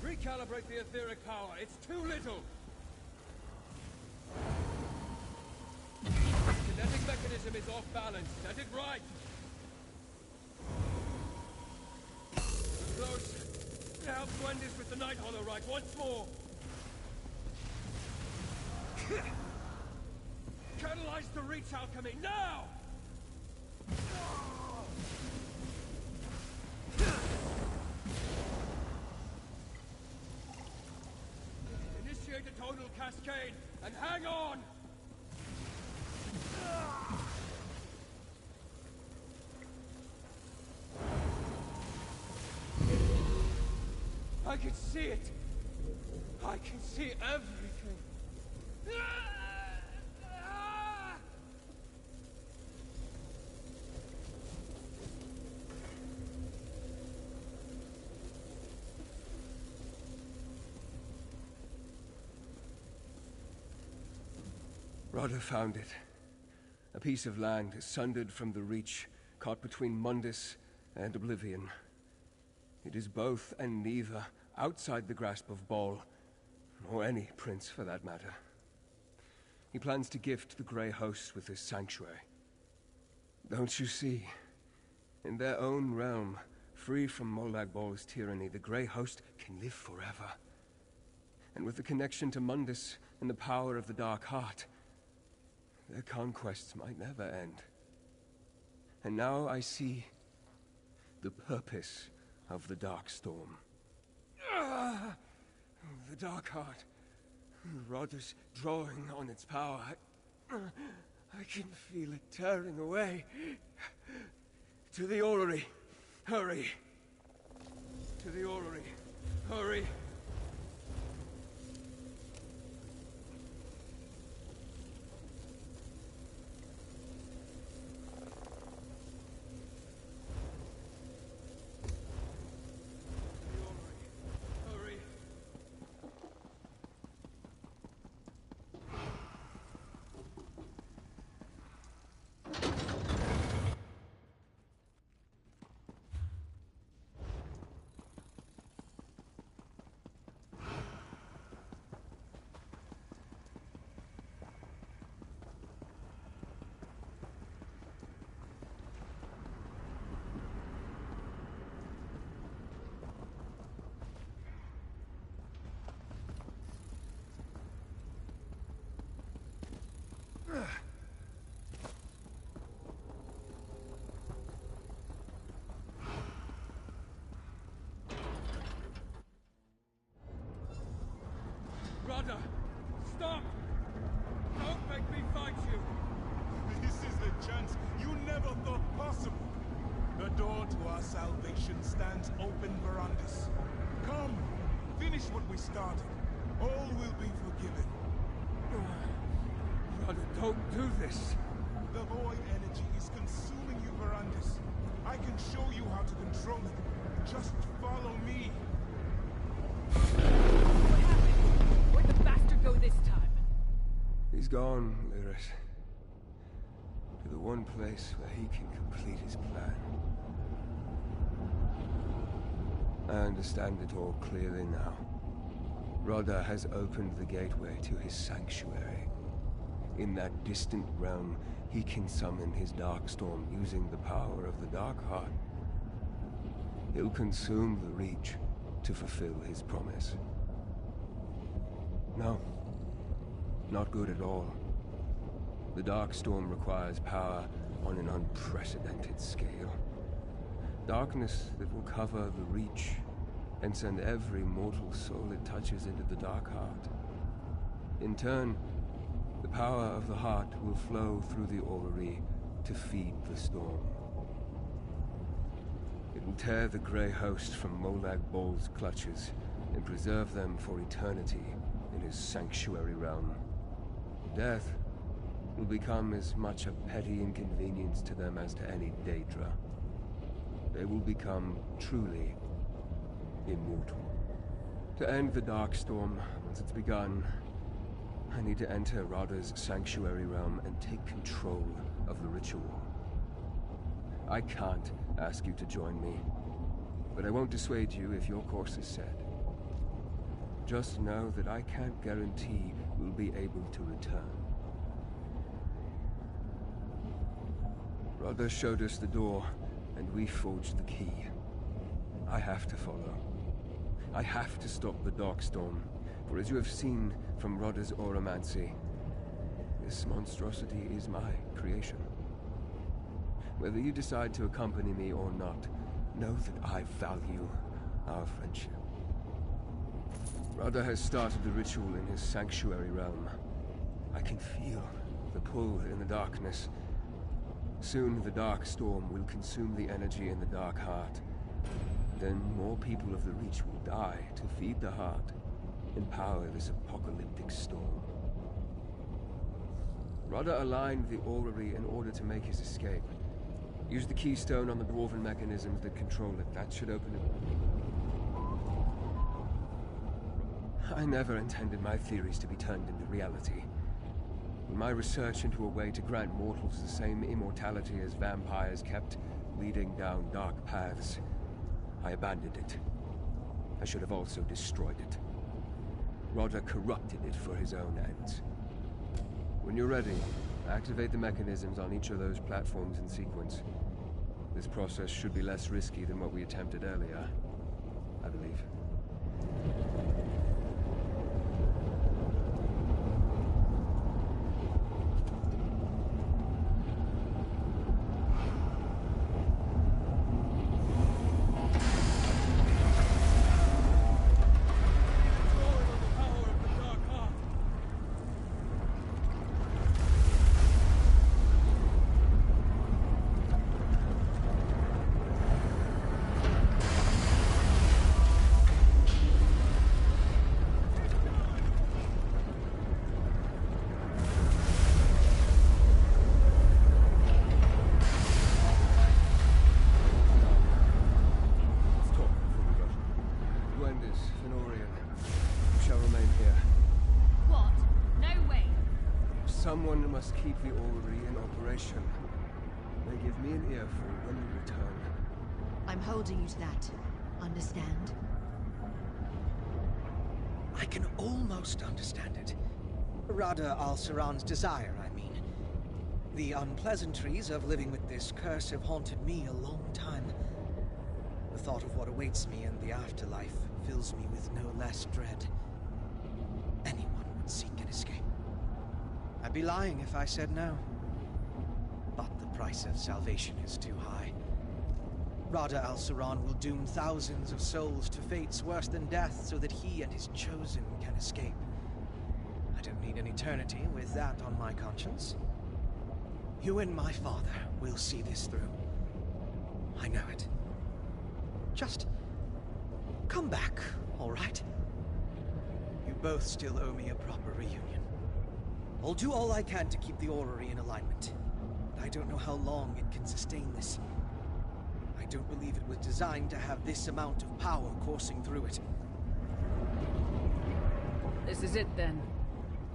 Recalibrate the etheric power. It's too little. Kinetic mechanism is off balance. Set it right. Close. Help Gwendis with the Night Hollow rite once more. Catalyze the Reach alchemy now. Initiate a tonal cascade and hang on! I can see it! I can see everything! Rodda found it. A piece of land sundered from the Reach, caught between Mundus and Oblivion. It is both and neither, outside the grasp of Ball, or any prince for that matter. He plans to gift the Grey Hosts with his sanctuary. Don't you see? In their own realm, free from Molag Bol's tyranny, the Grey Host can live forever. And with the connection to Mundus and the power of the Dark Heart, their conquests might never end. And now I see the purpose of the Dark Storm. The Dark Heart. Rodder's drawing on its power. I can feel it tearing away. To the orrery. Hurry. To the orrery. Hurry. Rodder! Stop! Don't make me fight you! This is a chance you never thought possible. The door to our salvation stands open, Verandis. Come, finish what we started. All will be forgiven. Rodder, don't do this! The void energy is consuming you, Verandis. I can show you how to control it. Just follow me. Where'd the bastard go this time? He's gone, Lyris. To the one place where he can complete his plan. I understand it all clearly now. Rodder has opened the gateway to his sanctuary. In that distant realm, he can summon his Darkstorm using the power of the Dark Heart. He'll consume the Reach to fulfill his promise. No. Not good at all. The Darkstorm requires power on an unprecedented scale. Darkness that will cover the Reach and send every mortal soul it touches into the Dark Heart. In turn, the power of the Heart will flow through the orrery to feed the storm. It will tear the Grey Host from Molag Bol's clutches and preserve them for eternity in his sanctuary realm. Death will become as much a petty inconvenience to them as to any Daedra. They will become truly immortal. To end the Darkstorm, once it's begun, I need to enter Rodder's sanctuary realm and take control of the ritual. I can't ask you to join me, but I won't dissuade you if your course is set. Just know that I can't guarantee we'll be able to return. Rodder showed us the door, and we forged the key. I have to follow. I have to stop the Darkstorm, for as you have seen from Rodder's auramancy, this monstrosity is my creation. Whether you decide to accompany me or not, know that I value our friendship. Rodder has started the ritual in his sanctuary realm. I can feel the pull in the darkness. Soon the Darkstorm will consume the energy in the Dark Heart. Then more people of the Reach will die to feed the Heart and power this apocalyptic storm. Rodder aligned the orrery in order to make his escape. Use the keystone on the dwarven mechanisms that control it. That should open it. I never intended my theories to be turned into reality. When my research into a way to grant mortals the same immortality as vampires kept leading down dark paths, I abandoned it. I should have also destroyed it. Rodder corrupted it for his own ends. When you're ready, Activate the mechanisms on each of those platforms in sequence. This process should be less risky than what we attempted earlier, I believe. Someone must keep the orrery in operation. They give me an earful when we return. I'm holding you to that. Understand? I can almost understand it. Rada al-Saran's desire, I mean. The unpleasantries of living with this curse have haunted me a long time. The thought of what awaits me in the afterlife fills me with no less dread. Anyone would seek an escape. I'd be lying if I said no. But the price of salvation is too high. Rada al-Saran will doom thousands of souls to fates worse than death so that he and his chosen can escape. I don't need an eternity with that on my conscience. You and my father will see this through. I know it. Just come back, all right? You both still owe me a proper reunion. I'll do all I can to keep the orrery in alignment. But I don't know how long it can sustain this. I don't believe it was designed to have this amount of power coursing through it. This is it, then.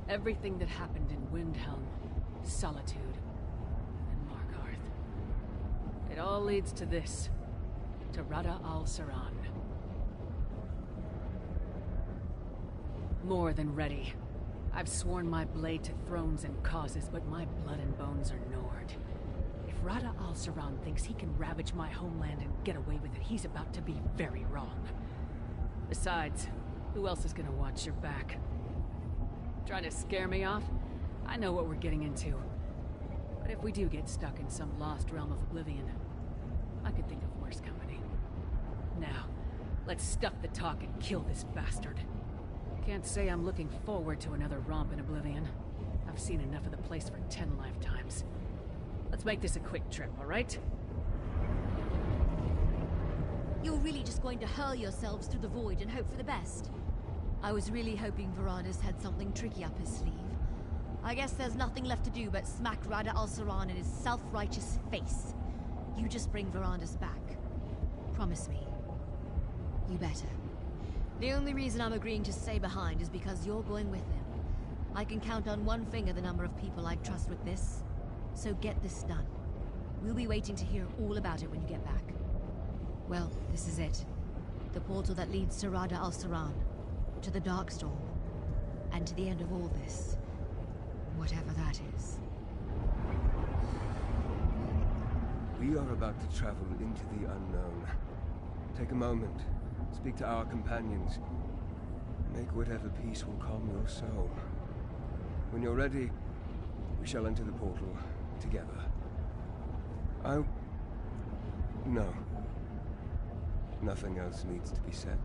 Everything that happened in Windhelm, Solitude, and Markarth. It all leads to this. To Rada al-Saran. More than ready. I've sworn my blade to thrones and causes, but my blood and bones are Nord. If Rada al-Saran thinks he can ravage my homeland and get away with it, he's about to be very wrong. Besides, who else is gonna watch your back? Trying to scare me off? I know what we're getting into. But if we do get stuck in some lost realm of oblivion, I could think of worse company. Now, let's stuff the talk and kill this bastard. Can't say I'm looking forward to another romp in Oblivion. I've seen enough of the place for 10 lifetimes. Let's make this a quick trip, all right? You're really just going to hurl yourselves through the void and hope for the best? I was really hoping Varanus had something tricky up his sleeve. I guess there's nothing left to do but smack Rada al-Saran in his self-righteous face. You just bring Varanus back. Promise me. You better. The only reason I'm agreeing to stay behind is because you're going with him. I can count on one finger the number of people I trust with this. So get this done. We'll be waiting to hear all about it when you get back. Well, this is it. The portal that leads to Rada al-Saran, to the Darkstorm, and to the end of all this. Whatever that is. We are about to travel into the unknown. Take a moment. Speak to our companions. Make whatever peace will calm your soul. When you're ready, we shall enter the portal together. No. Nothing else needs to be said.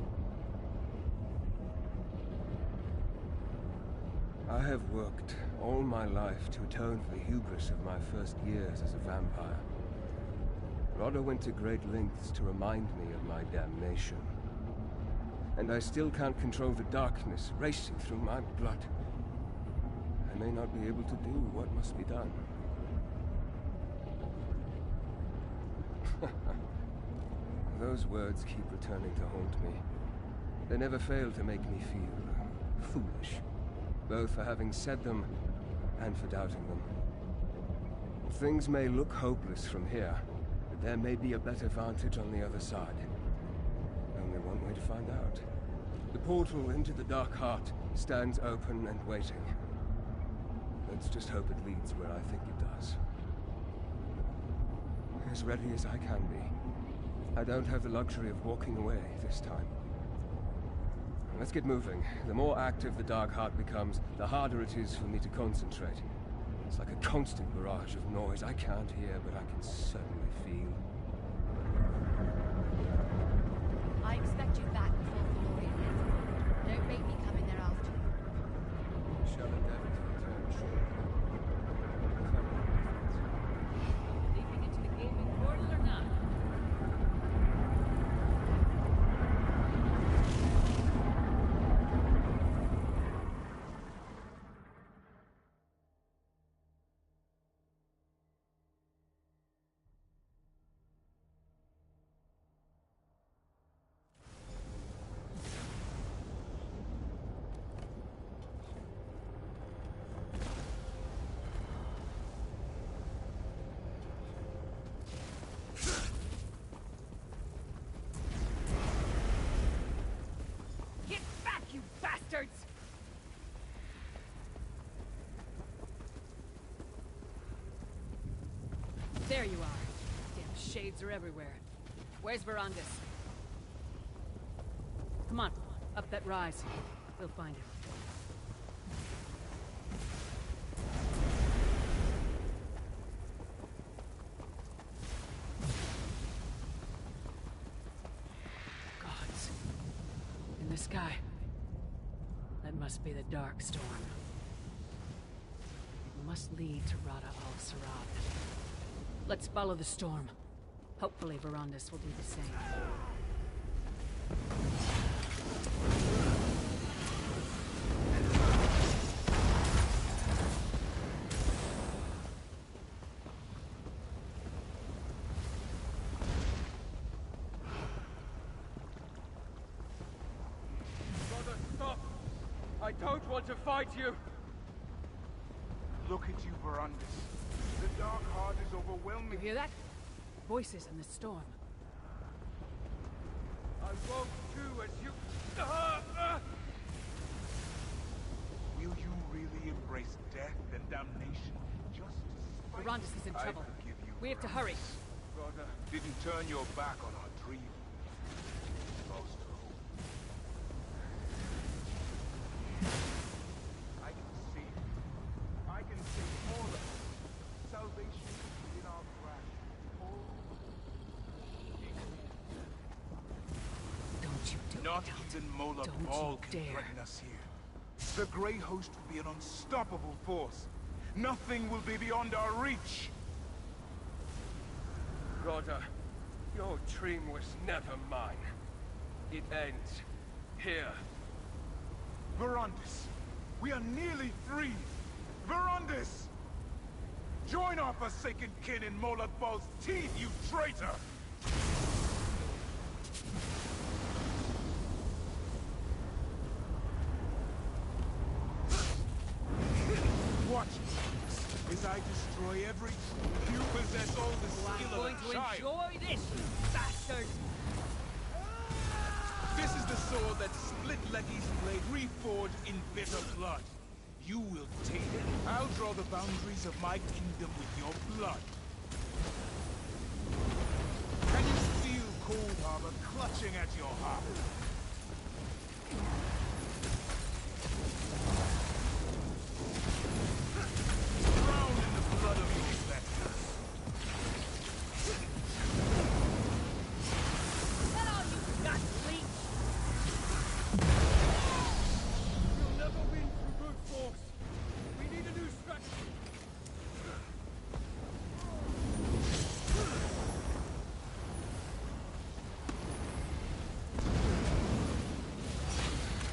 I have worked all my life to atone for the hubris of my first years as a vampire. Rada went to great lengths to remind me of my damnation. And I still can't control the darkness racing through my blood. I may not be able to do what must be done. Those words keep returning to haunt me. They never fail to make me feel foolish, both for having said them and for doubting them. Things may look hopeless from here, but there may be a better vantage on the other side. Only one way to find out. The portal into the Dark Heart stands open and waiting. Let's just hope it leads where I think it does. As ready as I can be. I don't have the luxury of walking away this time. Let's get moving. The more active the Dark Heart becomes, the harder it is for me to concentrate. It's like a constant barrage of noise I can't hear, but I can certainly feel. I expect you back before Gloria. Don't make me come in there after you. Shall endeavor to return shortly. Leaping into the gaming portal or not? Get back, you bastards! There you are. Damn shades are everywhere. Where's Verandis? Come on, up that rise. We'll find him. Gods. In the sky. That must be the Dark Storm. It must lead to Rada al-Sarab. Let's follow the storm. Hopefully Verandis will do the same. Brother, stop! I don't want to fight you! Look at you, Verandis. The Dark Heart is overwhelming. You hear that? Voices in the storm. I won't do as you... Will you really embrace death and damnation just to spite? Verandis is in trouble. I forgive you, We have to hurry. Brother, didn't turn your back on our dream. Most hope. I can see. I can see all of it. Salvation is in our grasp. All. Don't you do Not it. even Mola Don't Ball you can dare. threaten us here. The Grey Host will be an unstoppable force. Nothing will be beyond our reach. Roda, your dream was never mine. It ends here. Verandis, we are nearly free. Verandis! Join our forsaken kin in Mola Ball's teeth, you traitor! Watch as I destroy every... You possess all the skill of a child. Enjoy this, bastard! This is the sword that split Lecky's blade, reforged in bitter blood. You will take it. I'll draw the boundaries of my kingdom with your blood. Can you feel Cold Harbor clutching at your heart? Drown in the blood of your betters. Is that all you got, Leech? You'll never win through brute force. We need a new strategy.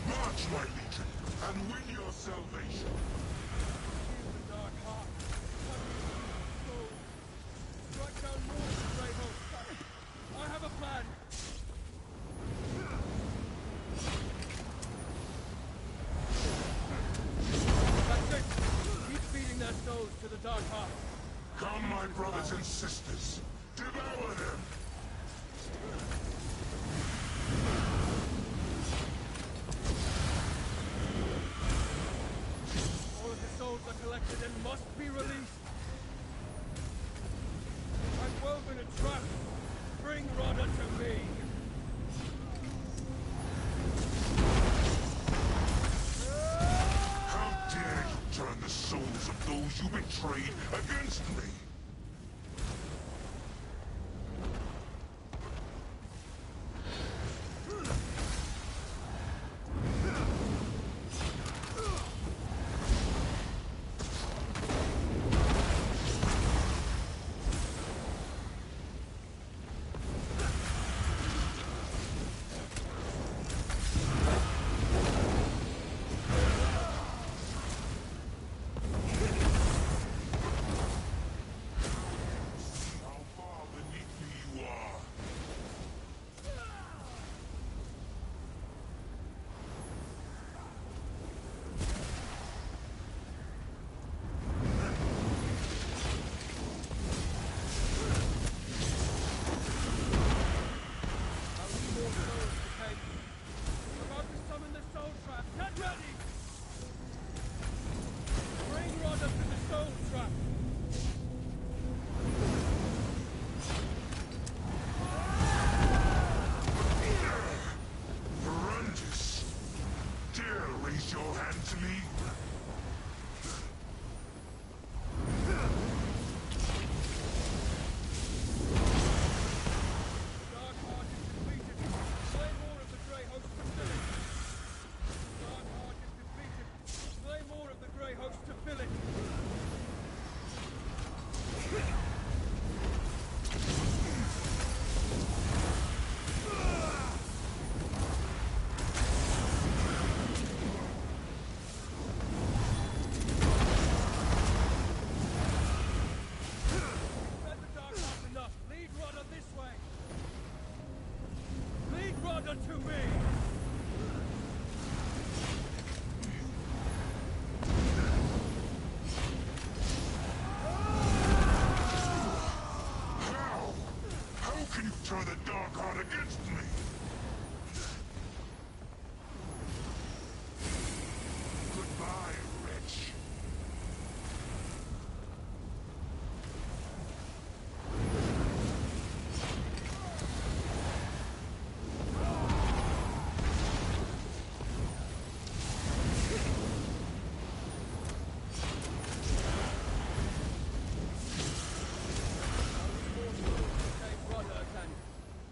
March, my legion, and win your salvation. The Dark Heart. Strike down more of the Grey Host. I have a plan. That's it. Keep feeding their souls to the Dark Heart. Come, my brothers and sisters. Devour them. All of the souls are collected and trap! Bring Rodder to me! How dare you turn the souls of those you betrayed against me? Turn the dark heart against me! Goodbye, wretch.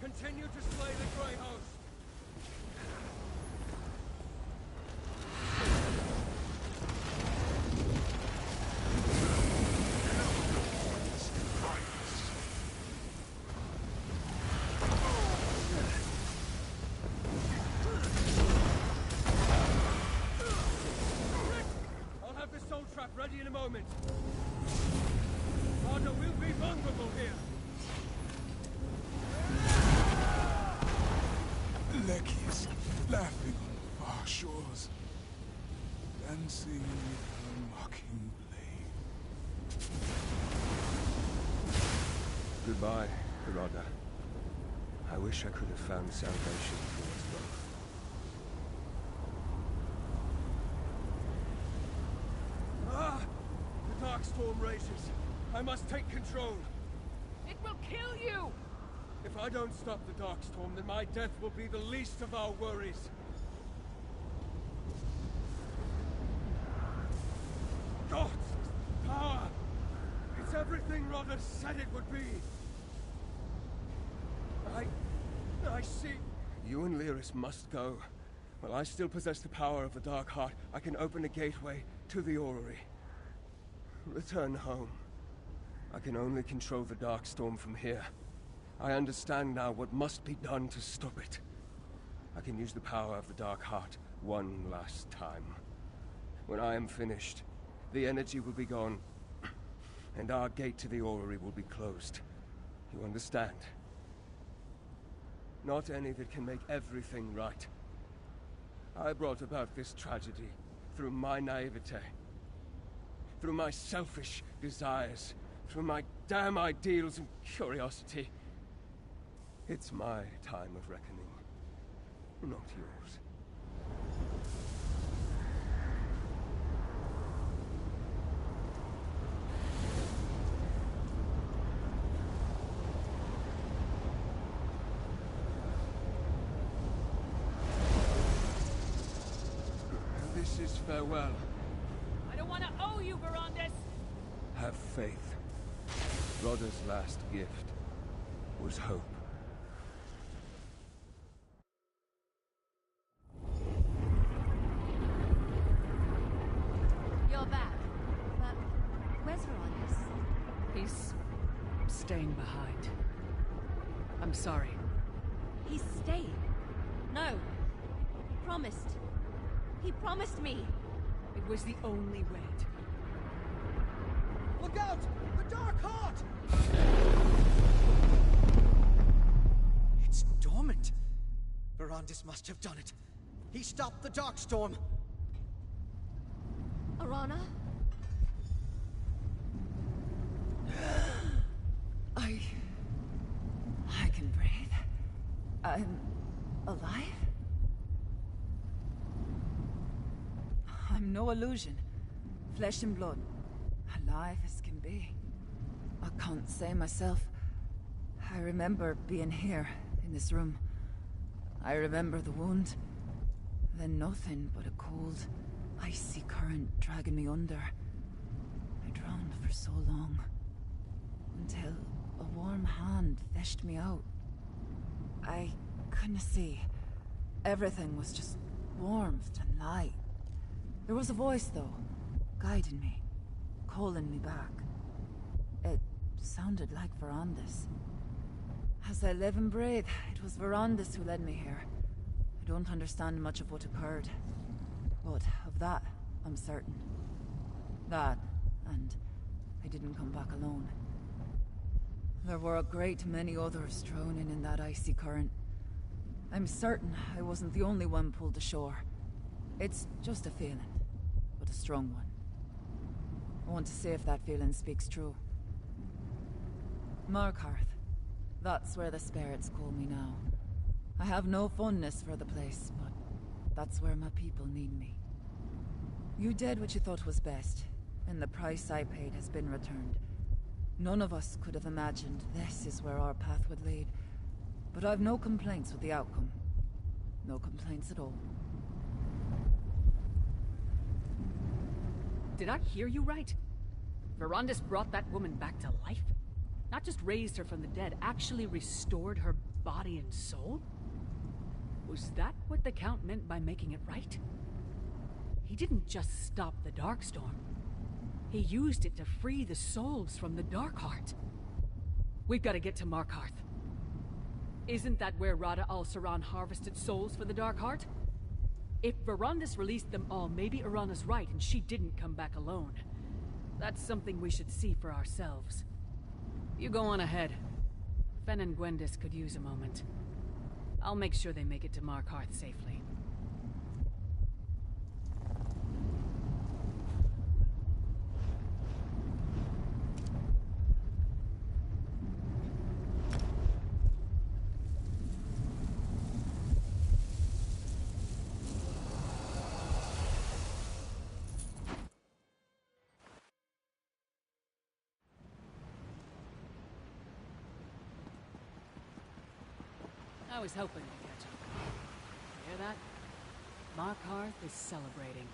Continue to slay the Grey Host! I'll have the soul trap ready in a moment. Arda will be vulnerable here. Leki's laughing on far shores, dancing with her mocking blade. Goodbye, Rodder. I wish I could have found salvation for us both. Ah! The Darkstorm rages. I must take control. It will kill you! If I don't stop the Darkstorm, then my death will be the least of our worries. Gods! Power! It's everything Rodder said it would be! I see... You and Lyris must go. While I still possess the power of the Dark Heart, I can open a gateway to the orrery. Return home. I can only control the Darkstorm from here. I understand now what must be done to stop it. I can use the power of the Dark Heart one last time. When I am finished, the energy will be gone, and our gate to the orrery will be closed. You understand? Not any that can make everything right. I brought about this tragedy through my naivete, through my selfish desires, through my damn ideals and curiosity. It's my time of reckoning, not yours. this farewell. I don't want to owe you, Verandis! Have faith. Rodda's last gift was hope. You're back. But where's Verandis? He's staying behind. I'm sorry. He's staying? No. He promised. He promised me. It was the only way to... Look out! The Dark Heart! It's dormant. Verandis must have done it. He stopped the Darkstorm. Arana? I can breathe. I'm alive? I'm no illusion. Flesh and blood. Alive as can be. I can't say myself. I remember being here, in this room. I remember the wound. Then nothing but a cold, icy current dragging me under. I drowned for so long. Until a warm hand fished me out. I couldn't see. Everything was just warmth and light. There was a voice, though, guiding me, calling me back. It sounded like Verandis. As I live and breathe, it was Verandis who led me here. I don't understand much of what occurred, but of that, I'm certain. That, and I didn't come back alone. There were a great many others drowning in that icy current. I'm certain I wasn't the only one pulled ashore. It's just a feeling, but a strong one. I want to see if that feeling speaks true. Markarth. That's where the spirits call me now. I have no fondness for the place, but that's where my people need me. You did what you thought was best, and the price I paid has been returned. None of us could have imagined this is where our path would lead, but I've no complaints with the outcome. No complaints at all. Did I hear you right? Verandis brought that woman back to life? Not just raised her from the dead, actually restored her body and soul? Was that what the Count meant by making it right? He didn't just stop the Darkstorm. He used it to free the souls from the Darkheart. We've got to get to Markarth. Isn't that where Radha al-Saran harvested souls for the Darkheart? If Verandis released them all, maybe Arana's right and she didn't come back alone. That's something we should see for ourselves. You go on ahead. Fen and Gwendis could use a moment. I'll make sure they make it to Markarth safely. I was hoping to catch up. Hear that? Markarth is celebrating.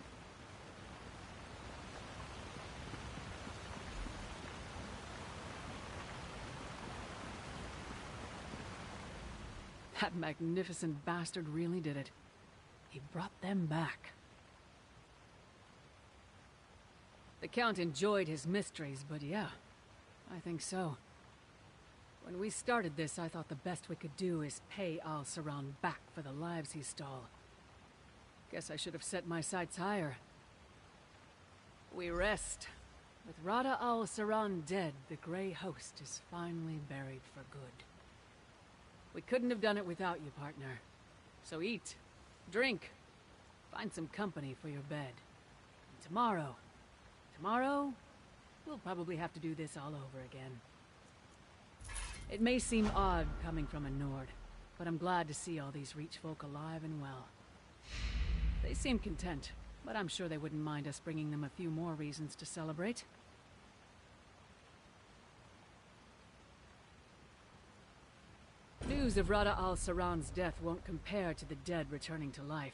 That magnificent bastard really did it. He brought them back. The Count enjoyed his mysteries, but yeah, I think so. When we started this, I thought the best we could do is pay al-Saran back for the lives he stole. Guess I should have set my sights higher. We rest. With Radha al-Saran dead, the Grey Host is finally buried for good. We couldn't have done it without you, partner. So eat, drink, find some company for your bed. And tomorrow, we'll probably have to do this all over again. It may seem odd coming from a Nord, but I'm glad to see all these Reach folk alive and well. They seem content, but I'm sure they wouldn't mind us bringing them a few more reasons to celebrate. News of Radha al-Saran's death won't compare to the dead returning to life.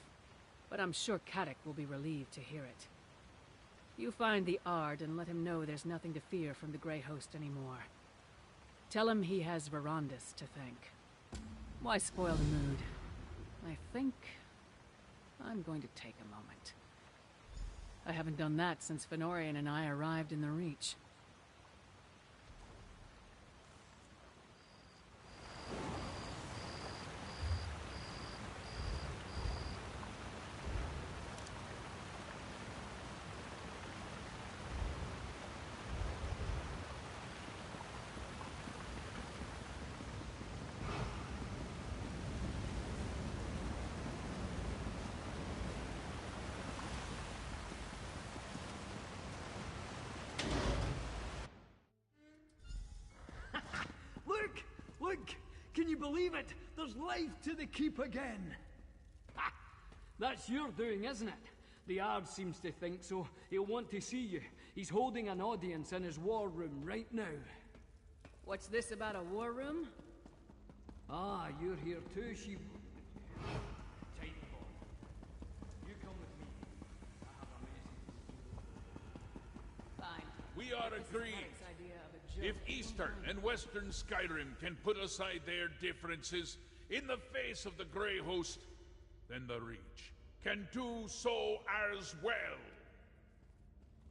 but I'm sure Kadok will be relieved to hear it. You find the Ard and let him know there's nothing to fear from the Grey Host anymore. Tell him he has Verandis to thank. Why spoil the mood? I think I'm going to take a moment. I haven't done that since Fenorian and I arrived in the Reach. Look! Can you believe it? There's life to the keep again. Ha! That's your doing, isn't it? The Ard seems to think so. He'll want to see you. He's holding an audience in his war room right now. What's this about a war room? Ah, you're here too, she... Tight boy. You come with me. I have a message. Fine. We are agreed. If Eastern and Western Skyrim can put aside their differences in the face of the Grey Host, then the Reach can do so as well.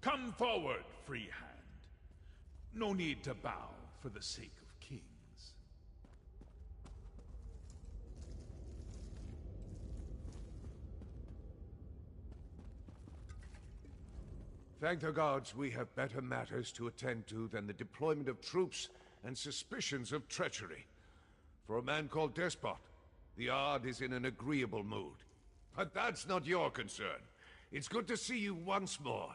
Come forward, Freehand. No need to bow for the sake of kings. Thank the gods we have better matters to attend to than the deployment of troops and suspicions of treachery. For a man called Despot, the Ard is in an agreeable mood. But that's not your concern. It's good to see you once more.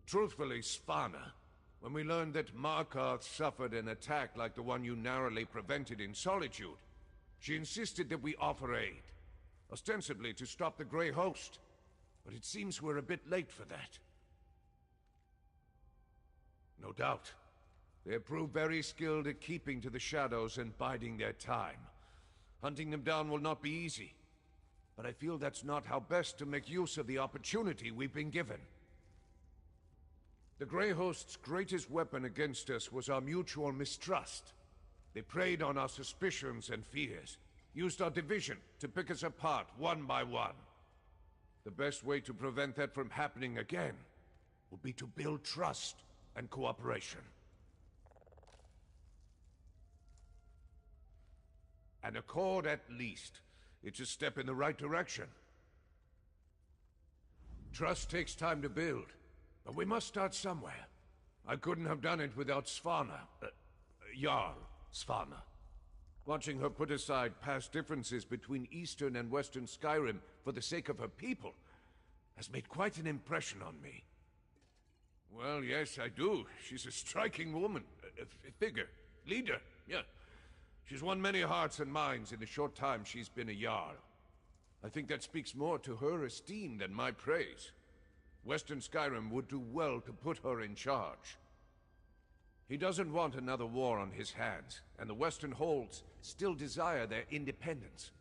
Truthfully, Svanna, when we learned that Markarth suffered an attack like the one you narrowly prevented in Solitude, she insisted that we offer aid, ostensibly to stop the Grey Host. But it seems we're a bit late for that. No doubt. They have proved very skilled at keeping to the shadows and biding their time. Hunting them down will not be easy. But I feel that's not how best to make use of the opportunity we've been given. The Grey Host's greatest weapon against us was our mutual mistrust. They preyed on our suspicions and fears, used our division to pick us apart one by one. The best way to prevent that from happening again will be to build trust and cooperation. An accord at least. It's a step in the right direction. Trust takes time to build, but we must start somewhere. I couldn't have done it without Svanna. Jarl Svanna. Watching her put aside past differences between Eastern and Western Skyrim for the sake of her people has made quite an impression on me. Well, yes, I do. She's a striking woman. A figure. Leader, yeah. She's won many hearts and minds in the short time she's been a Jarl. I think that speaks more to her esteem than my praise. Western Skyrim would do well to put her in charge. He doesn't want another war on his hands, and the Western Holds still desire their independence.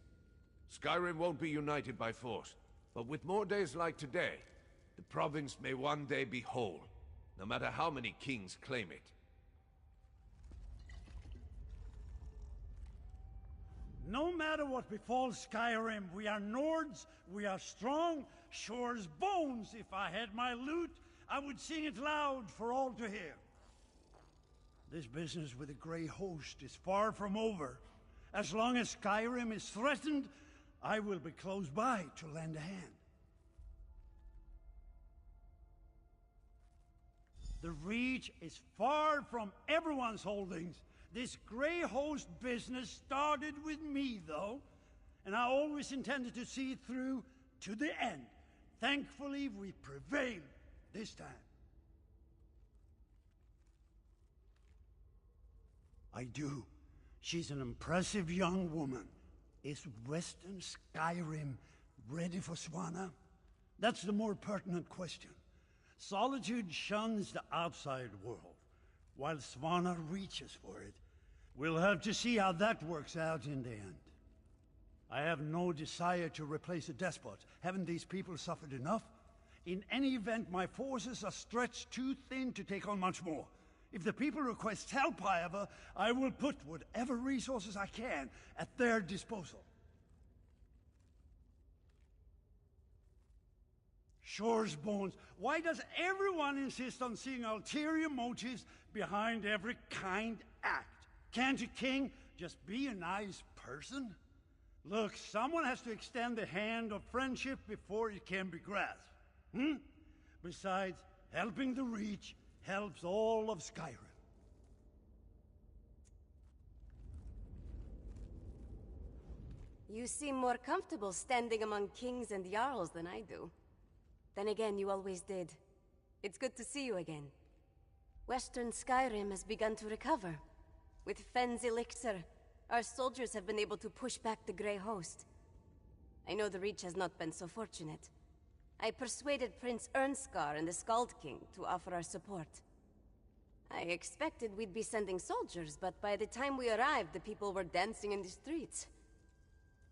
Skyrim won't be united by force, but with more days like today, the province may one day be whole, no matter how many kings claim it. No matter what befalls Skyrim, we are Nords, we are strong, sure as bones. If I had my lute, I would sing it loud for all to hear. This business with the Grey Host is far from over. As long as Skyrim is threatened, I will be close by to lend a hand. The Reach is far from everyone's holdings. This Grey Host business started with me, though, and I always intended to see it through to the end. Thankfully, we prevailed this time. I do. She's an impressive young woman. Is Western Skyrim ready for Svanna? That's the more pertinent question. Solitude shuns the outside world, while Svanna reaches for it. We'll have to see how that works out in the end. I have no desire to replace a despot. Haven't these people suffered enough? In any event, my forces are stretched too thin to take on much more. If the people request help, however, I will put whatever resources I can at their disposal. Shore's bones. Why does everyone insist on seeing ulterior motives behind every kind act? Can't a king just be a nice person? Look, someone has to extend the hand of friendship before it can be grasped. Besides, helping the Reach helps all of Skyrim. You seem more comfortable standing among kings and jarls than I do. Then again, you always did. It's good to see you again. Western Skyrim has begun to recover. With Fenn's elixir, our soldiers have been able to push back the Grey Host. I know the Reach has not been so fortunate. I persuaded Prince Ernskar and the Skald King to offer our support. I expected we'd be sending soldiers, but by the time we arrived, the people were dancing in the streets.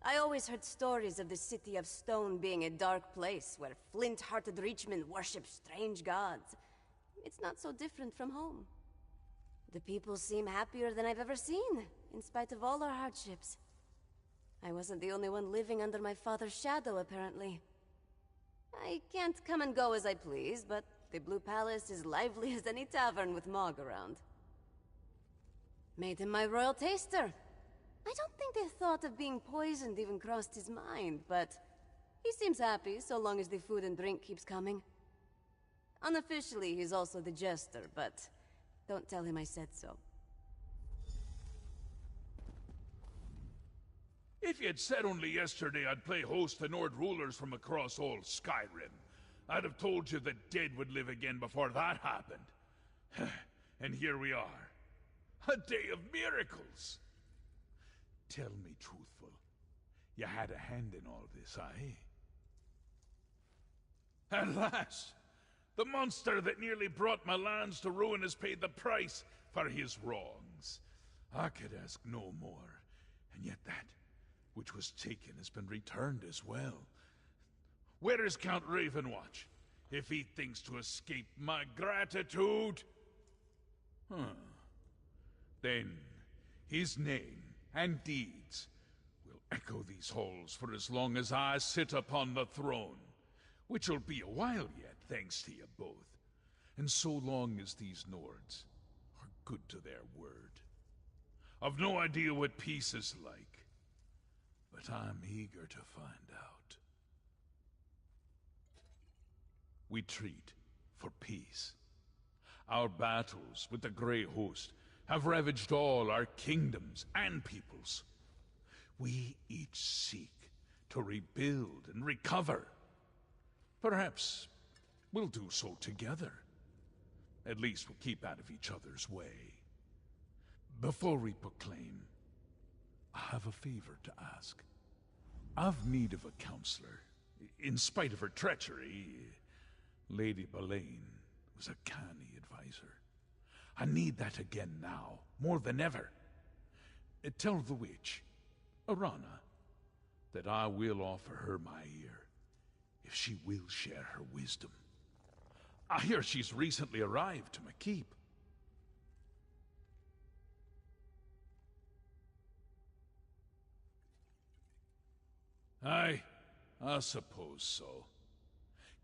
I always heard stories of the City of Stone being a dark place where flint-hearted Reachmen worship strange gods. It's not so different from home. The people seem happier than I've ever seen, in spite of all our hardships. I wasn't the only one living under my father's shadow, apparently. I can't come and go as I please, but the Blue Palace is lively as any tavern with Mog around. Made him my royal taster. I don't think the thought of being poisoned even crossed his mind, but he seems happy so long as the food and drink keeps coming. Unofficially, he's also the jester, but don't tell him I said so. If you'd said only yesterday I'd play host to Nord rulers from across all Skyrim, I'd have told you the dead would live again before that happened. And here we are. A day of miracles! Tell me truthful, you had a hand in all this, eh? Alas! The monster that nearly brought my lands to ruin has paid the price for his wrongs. I could ask no more, and yet that which was taken has been returned as well. Where is Count Ravenwatch, if he thinks to escape my gratitude? Then his name and deeds will echo these halls for as long as I sit upon the throne, which'll be a while yet, thanks to you both, and so long as these Nords are good to their word. I've no idea what peace is like, but I'm eager to find out. We treat for peace. Our battles with the Grey Host have ravaged all our kingdoms and peoples. We each seek to rebuild and recover. Perhaps we'll do so together. At least we'll keep out of each other's way. Before we proclaim, I have a favor to ask. I've need of a counselor. In spite of her treachery, Lady Belaine was a canny advisor. I need that again now, more than ever. Tell the witch, Arana, that I will offer her my ear, if she will share her wisdom. I hear she's recently arrived to Makeep. I suppose so.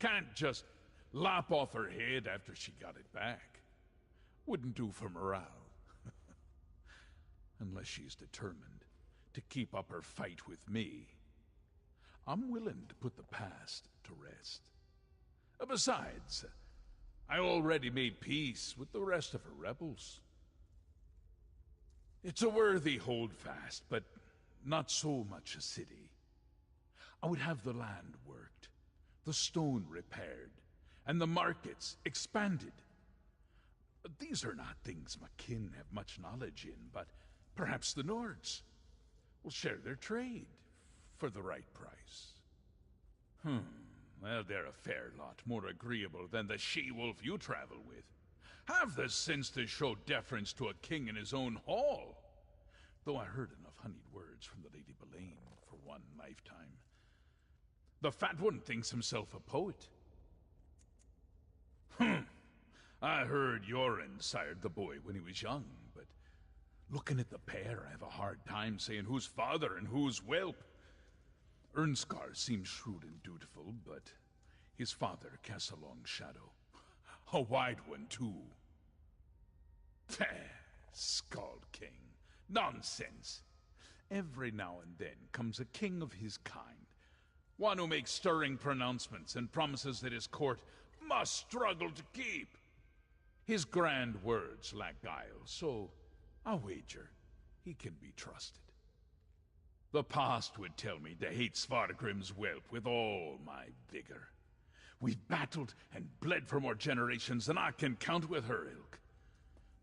Can't just lop off her head after she got it back. Wouldn't do for morale. Unless she's determined to keep up her fight with me. I'm willing to put the past to rest. Besides, I already made peace with the rest of her rebels. It's a worthy holdfast, but not so much a city. I would have the land worked, the stone repaired, and the markets expanded. These are not things my kin have much knowledge in, but perhaps the Nords will share their trade for the right price. Well, they're a fair lot more agreeable than the she-wolf you travel with. Have the sense to show deference to a king in his own hall. though I heard enough honeyed words from the Lady Boleyn for one lifetime. The fat one thinks himself a poet. I heard Yoren sired the boy when he was young, but looking at the pair, I have a hard time saying who's father and who's whelp. Ernskar seems shrewd and dutiful, but his father casts a long shadow. A wide one, too. Scald King. Nonsense. Every now and then comes a king of his kind. One who makes stirring pronouncements and promises that his court must struggle to keep. His grand words lack guile, so I'll wager he can be trusted. The past would tell me to hate Svargrim's whelp with all my vigor. We've battled and bled for more generations than I can count with her ilk.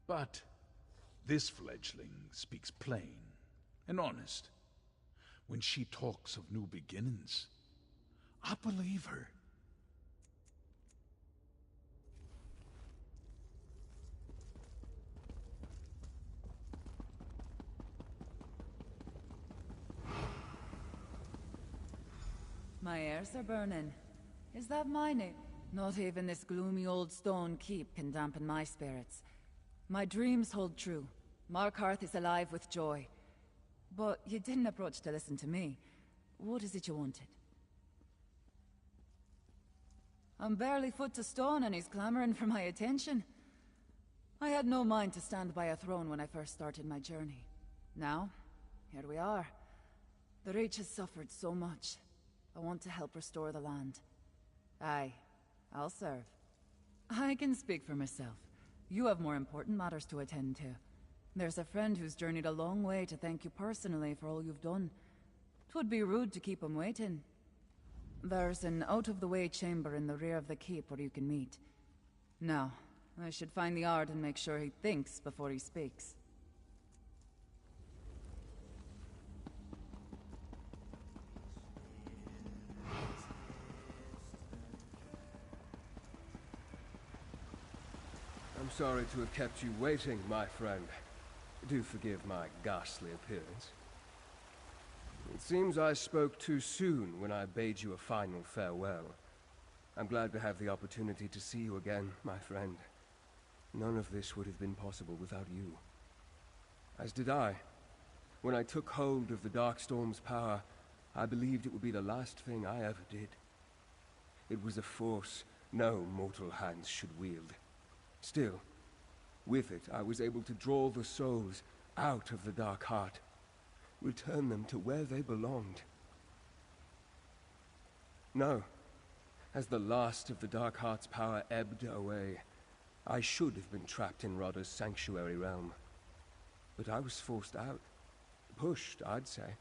But this fledgling speaks plain and honest. When she talks of new beginnings, I believe her. My ears are burning. Is that my name? Not even this gloomy old stone keep can dampen my spirits. My dreams hold true. Markarth is alive with joy. But you didn't approach to listen to me. What is it you wanted? I'm barely foot to stone and he's clamoring for my attention. I had no mind to stand by a throne when I first started my journey. Now, here we are. The Reach has suffered so much. I want to help restore the land. Aye, I'll serve. I can speak for myself. You have more important matters to attend to. There's a friend who's journeyed a long way to thank you personally for all you've done. 'Twould be rude to keep him waiting. There's an out-of-the-way chamber in the rear of the keep where you can meet. Now, I should find the Ard and make sure he thinks before he speaks. I'm sorry to have kept you waiting, my friend. Do forgive my ghastly appearance. It seems I spoke too soon when I bade you a final farewell. I'm glad to have the opportunity to see you again, my friend. None of this would have been possible without you. As did I. When I took hold of the Darkstorm's power, I believed it would be the last thing I ever did. It was a force no mortal hands should wield. Still, with it, I was able to draw the souls out of the Dark Heart, return them to where they belonged. No, as the last of the Dark Heart's power ebbed away, I should have been trapped in Rodda's sanctuary realm. But I was forced out. Pushed, I'd say.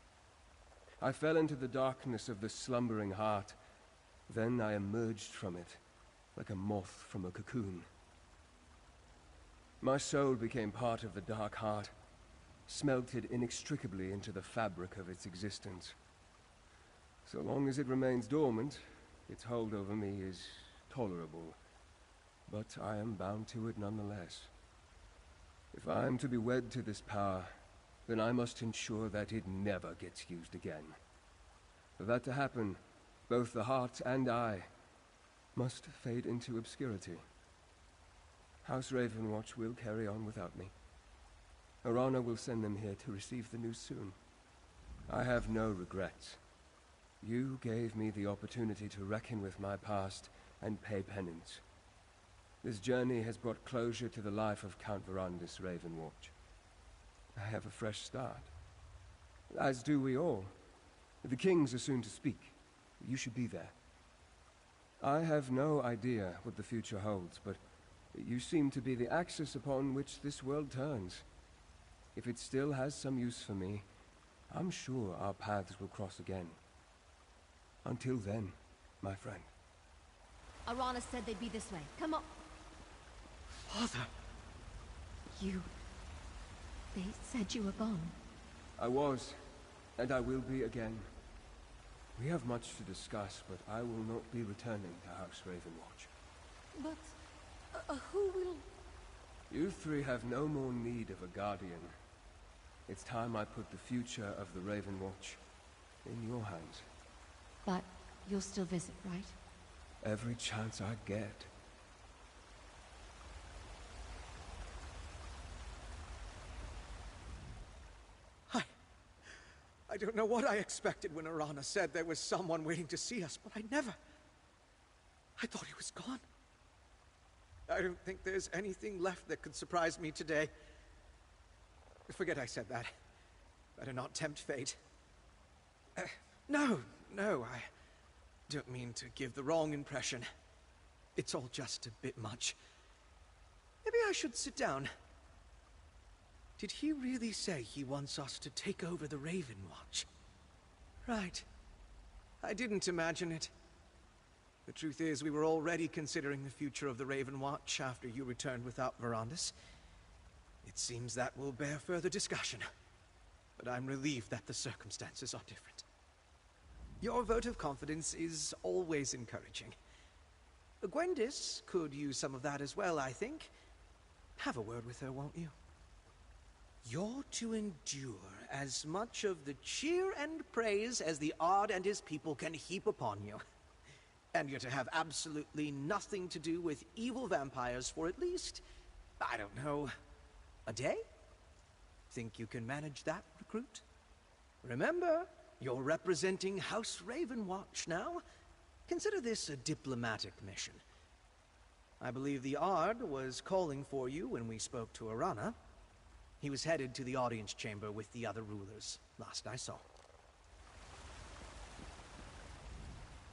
I fell into the darkness of the slumbering heart. Then I emerged from it, like a moth from a cocoon. My soul became part of the Dark Heart, smelted inextricably into the fabric of its existence. So long as it remains dormant, its hold over me is tolerable. But I am bound to it nonetheless. If I am to be wed to this power, then I must ensure that it never gets used again. For that to happen, both the heart and I must fade into obscurity. House Ravenwatch will carry on without me. Arana will send them here to receive the news soon. I have no regrets. You gave me the opportunity to reckon with my past and pay penance. This journey has brought closure to the life of Count Verandis Ravenwatch. I have a fresh start. As do we all. The kings are soon to speak. You should be there. I have no idea what the future holds, but you seem to be the axis upon which this world turns. If it still has some use for me, I'm sure our paths will cross again. Until then, my friend. Arana said they'd be this way. Come on. Father! They said you were gone. I was, and I will be again. We have much to discuss, but I will not be returning to House Ravenwatch. But who will... You three have no more need of a guardian. It's time I put the future of the Raven Watch in your hands. But you'll still visit, right? Every chance I get. I don't know what I expected when Arana said there was someone waiting to see us, but I thought he was gone. I don't think there's anything left that could surprise me today. Forget I said that. Better not tempt fate. No, I don't mean to give the wrong impression. It's all just a bit much. Maybe I should sit down. Did he really say he wants us to take over the Raven Watch? Right. I didn't imagine it. The truth is, we were already considering the future of the Raven Watch after you returned without Verandis. It seems that will bear further discussion. But I'm relieved that the circumstances are different. Your vote of confidence is always encouraging. Gwendis could use some of that as well, I think. Have a word with her, won't you? You're to endure as much of the cheer and praise as the Ard and his people can heap upon you. And you're to have absolutely nothing to do with evil vampires for at least, I don't know, a day? Think you can manage that, recruit? Remember, you're representing House Ravenwatch now. Consider this a diplomatic mission. I believe the Ard was calling for you when we spoke to Arana. He was headed to the audience chamber with the other rulers, last I saw.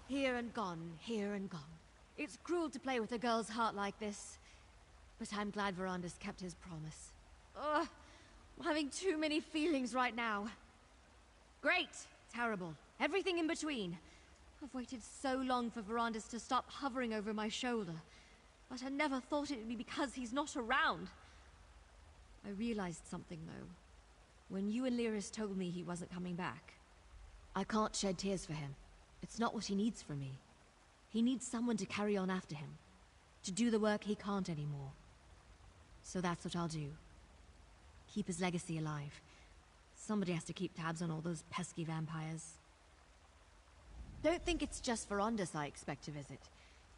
Here and gone, here and gone. It's cruel to play with a girl's heart like this. But I'm glad Verandis kept his promise. Ugh, I'm having too many feelings right now. Great, terrible, everything in between. I've waited so long for Verandis to stop hovering over my shoulder. But I never thought it would be because he's not around. I realized something, though. When you and Lyris told me he wasn't coming back. I can't shed tears for him. It's not what he needs from me. He needs someone to carry on after him. To do the work he can't anymore. So that's what I'll do. Keep his legacy alive. Somebody has to keep tabs on all those pesky vampires. Don't think it's just Verandis I expect to visit.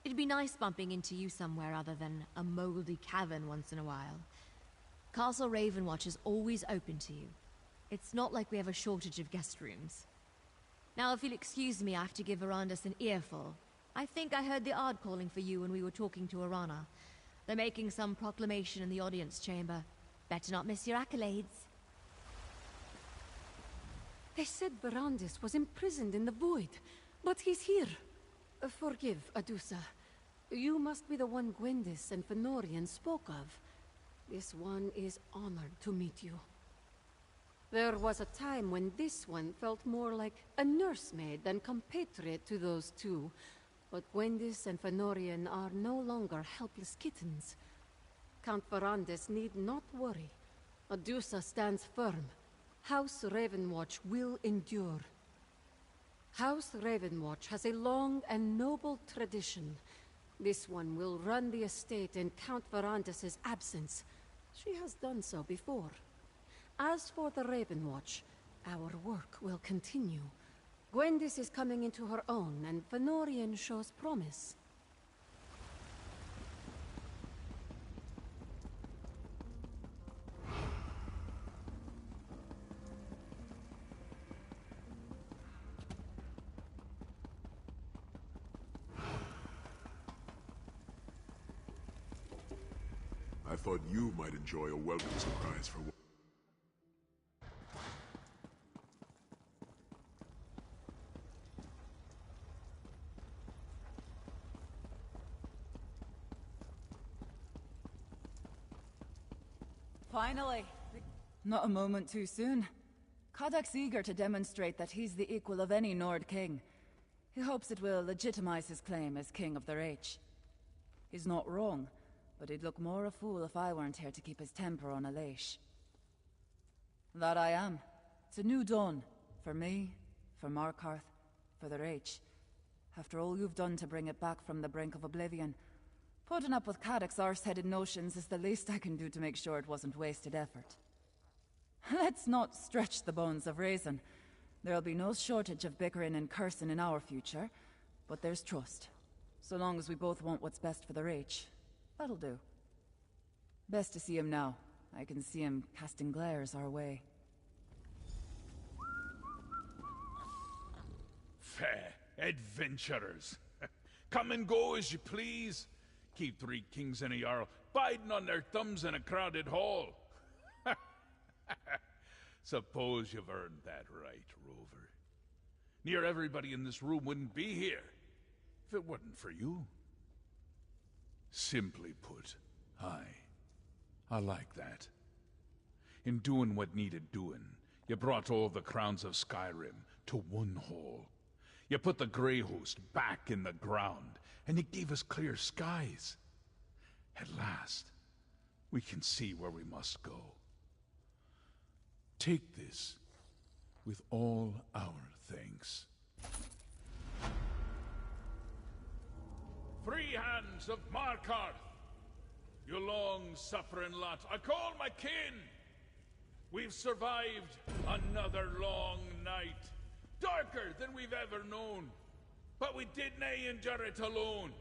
It'd be nice bumping into you somewhere other than a moldy cavern once in a while. Castle Ravenwatch is always open to you. It's not like we have a shortage of guest rooms. Now, if you'll excuse me, I have to give Verandis an earful. I think I heard the Ard calling for you when we were talking to Arana. They're making some proclamation in the audience chamber. Better not miss your accolades. They said Verandis was imprisoned in the Void, but he's here. Forgive, Adusa. You must be the one Gwendis and Fenorian spoke of. This one is honored to meet you. There was a time when this one felt more like a nursemaid than compatriot to those two. But Gwendis and Fenorian are no longer helpless kittens. Count Verandis need not worry. Adusa stands firm. House Ravenwatch will endure. House Ravenwatch has a long and noble tradition. This one will run the estate in Count Verandis' absence. She has done so before. As for the Ravenwatch, our work will continue. Gwendis is coming into her own, and Fenorian shows promise. I thought you might enjoy a welcome surprise for what? Finally! Not a moment too soon. Kodak's eager to demonstrate that he's the equal of any Nord king. He hopes it will legitimize his claim as king of the Reach. He's not wrong, but he'd look more a fool if I weren't here to keep his temper on a leash. That I am. It's a new dawn. For me, for Markarth, for the Reach. After all you've done to bring it back from the brink of oblivion, putting up with Kadok's arse-headed notions is the least I can do to make sure it wasn't wasted effort. Let's not stretch the bones of reason. There'll be no shortage of bickering and cursing in our future, but there's trust. So long as we both want what's best for the Reach, that'll do. Best to see him now. I can see him casting glares our way. Fair adventurers. Come and go as you please. Keep 3 kings and a jarl biding on their thumbs in a crowded hall. Suppose you've earned that right, Rover. Near everybody in this room wouldn't be here if it wasn't for you. Simply put, I like that. In doing what needed doing, you brought all the crowns of Skyrim to one hall. You put the Grey Host back in the ground, and you gave us clear skies. At last, we can see where we must go. Take this with all our thanks. 3 hands of Markarth, you long-suffering lot, I call my kin. We've survived another long night, darker than we've ever known. But we didn't endure it alone.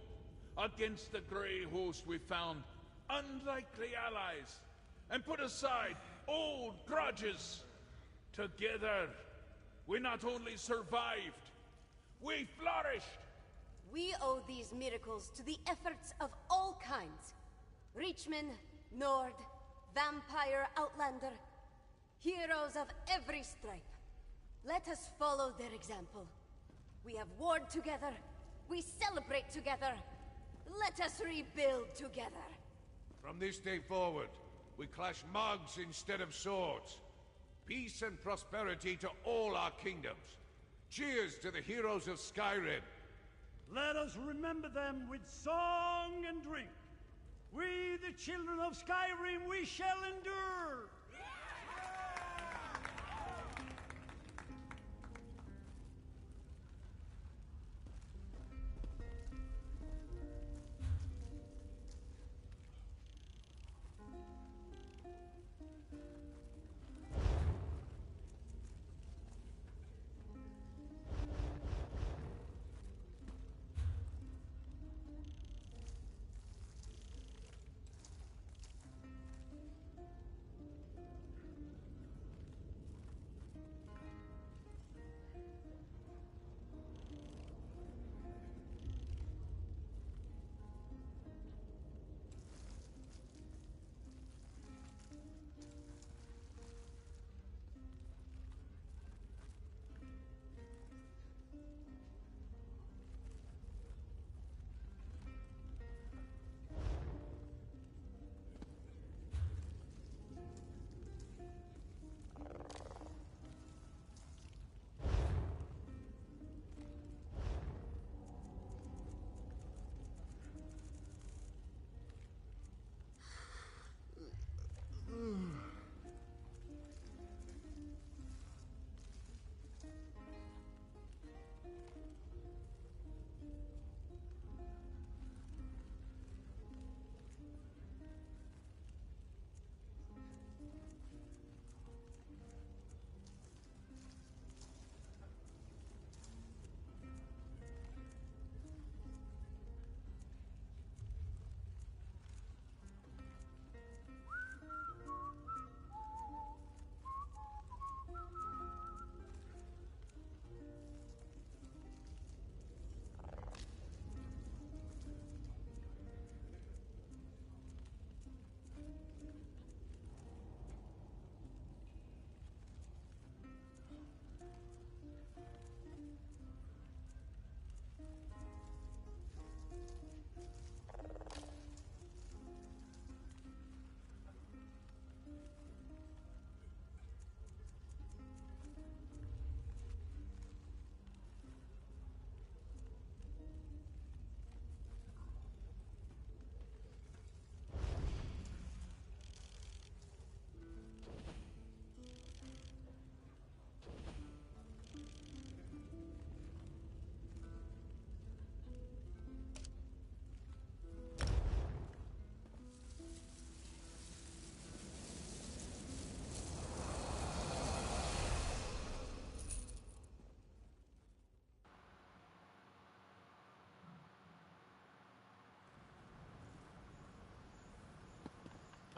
Against the Grey Host we found unlikely allies, and put aside old grudges. Together, we not only survived, we flourished. We owe these miracles to the efforts of all kinds. Reachman, Nord, Vampire, Outlander. Heroes of every stripe. Let us follow their example. We have warred together. We celebrate together. Let us rebuild together. From this day forward, we clash mugs instead of swords. Peace and prosperity to all our kingdoms. Cheers to the heroes of Skyrim. Let us remember them with song and drink. We, the children of Skyrim, we shall endure.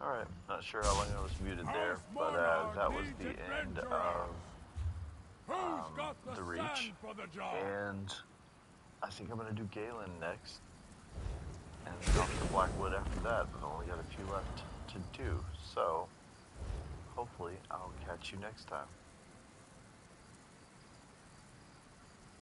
Alright, not sure how long I was muted there, but that was the end of the Reach. And I think I'm going to do Galen next. And then I'll do Blackwood after that. I've only got a few left to do, so hopefully I'll catch you next time.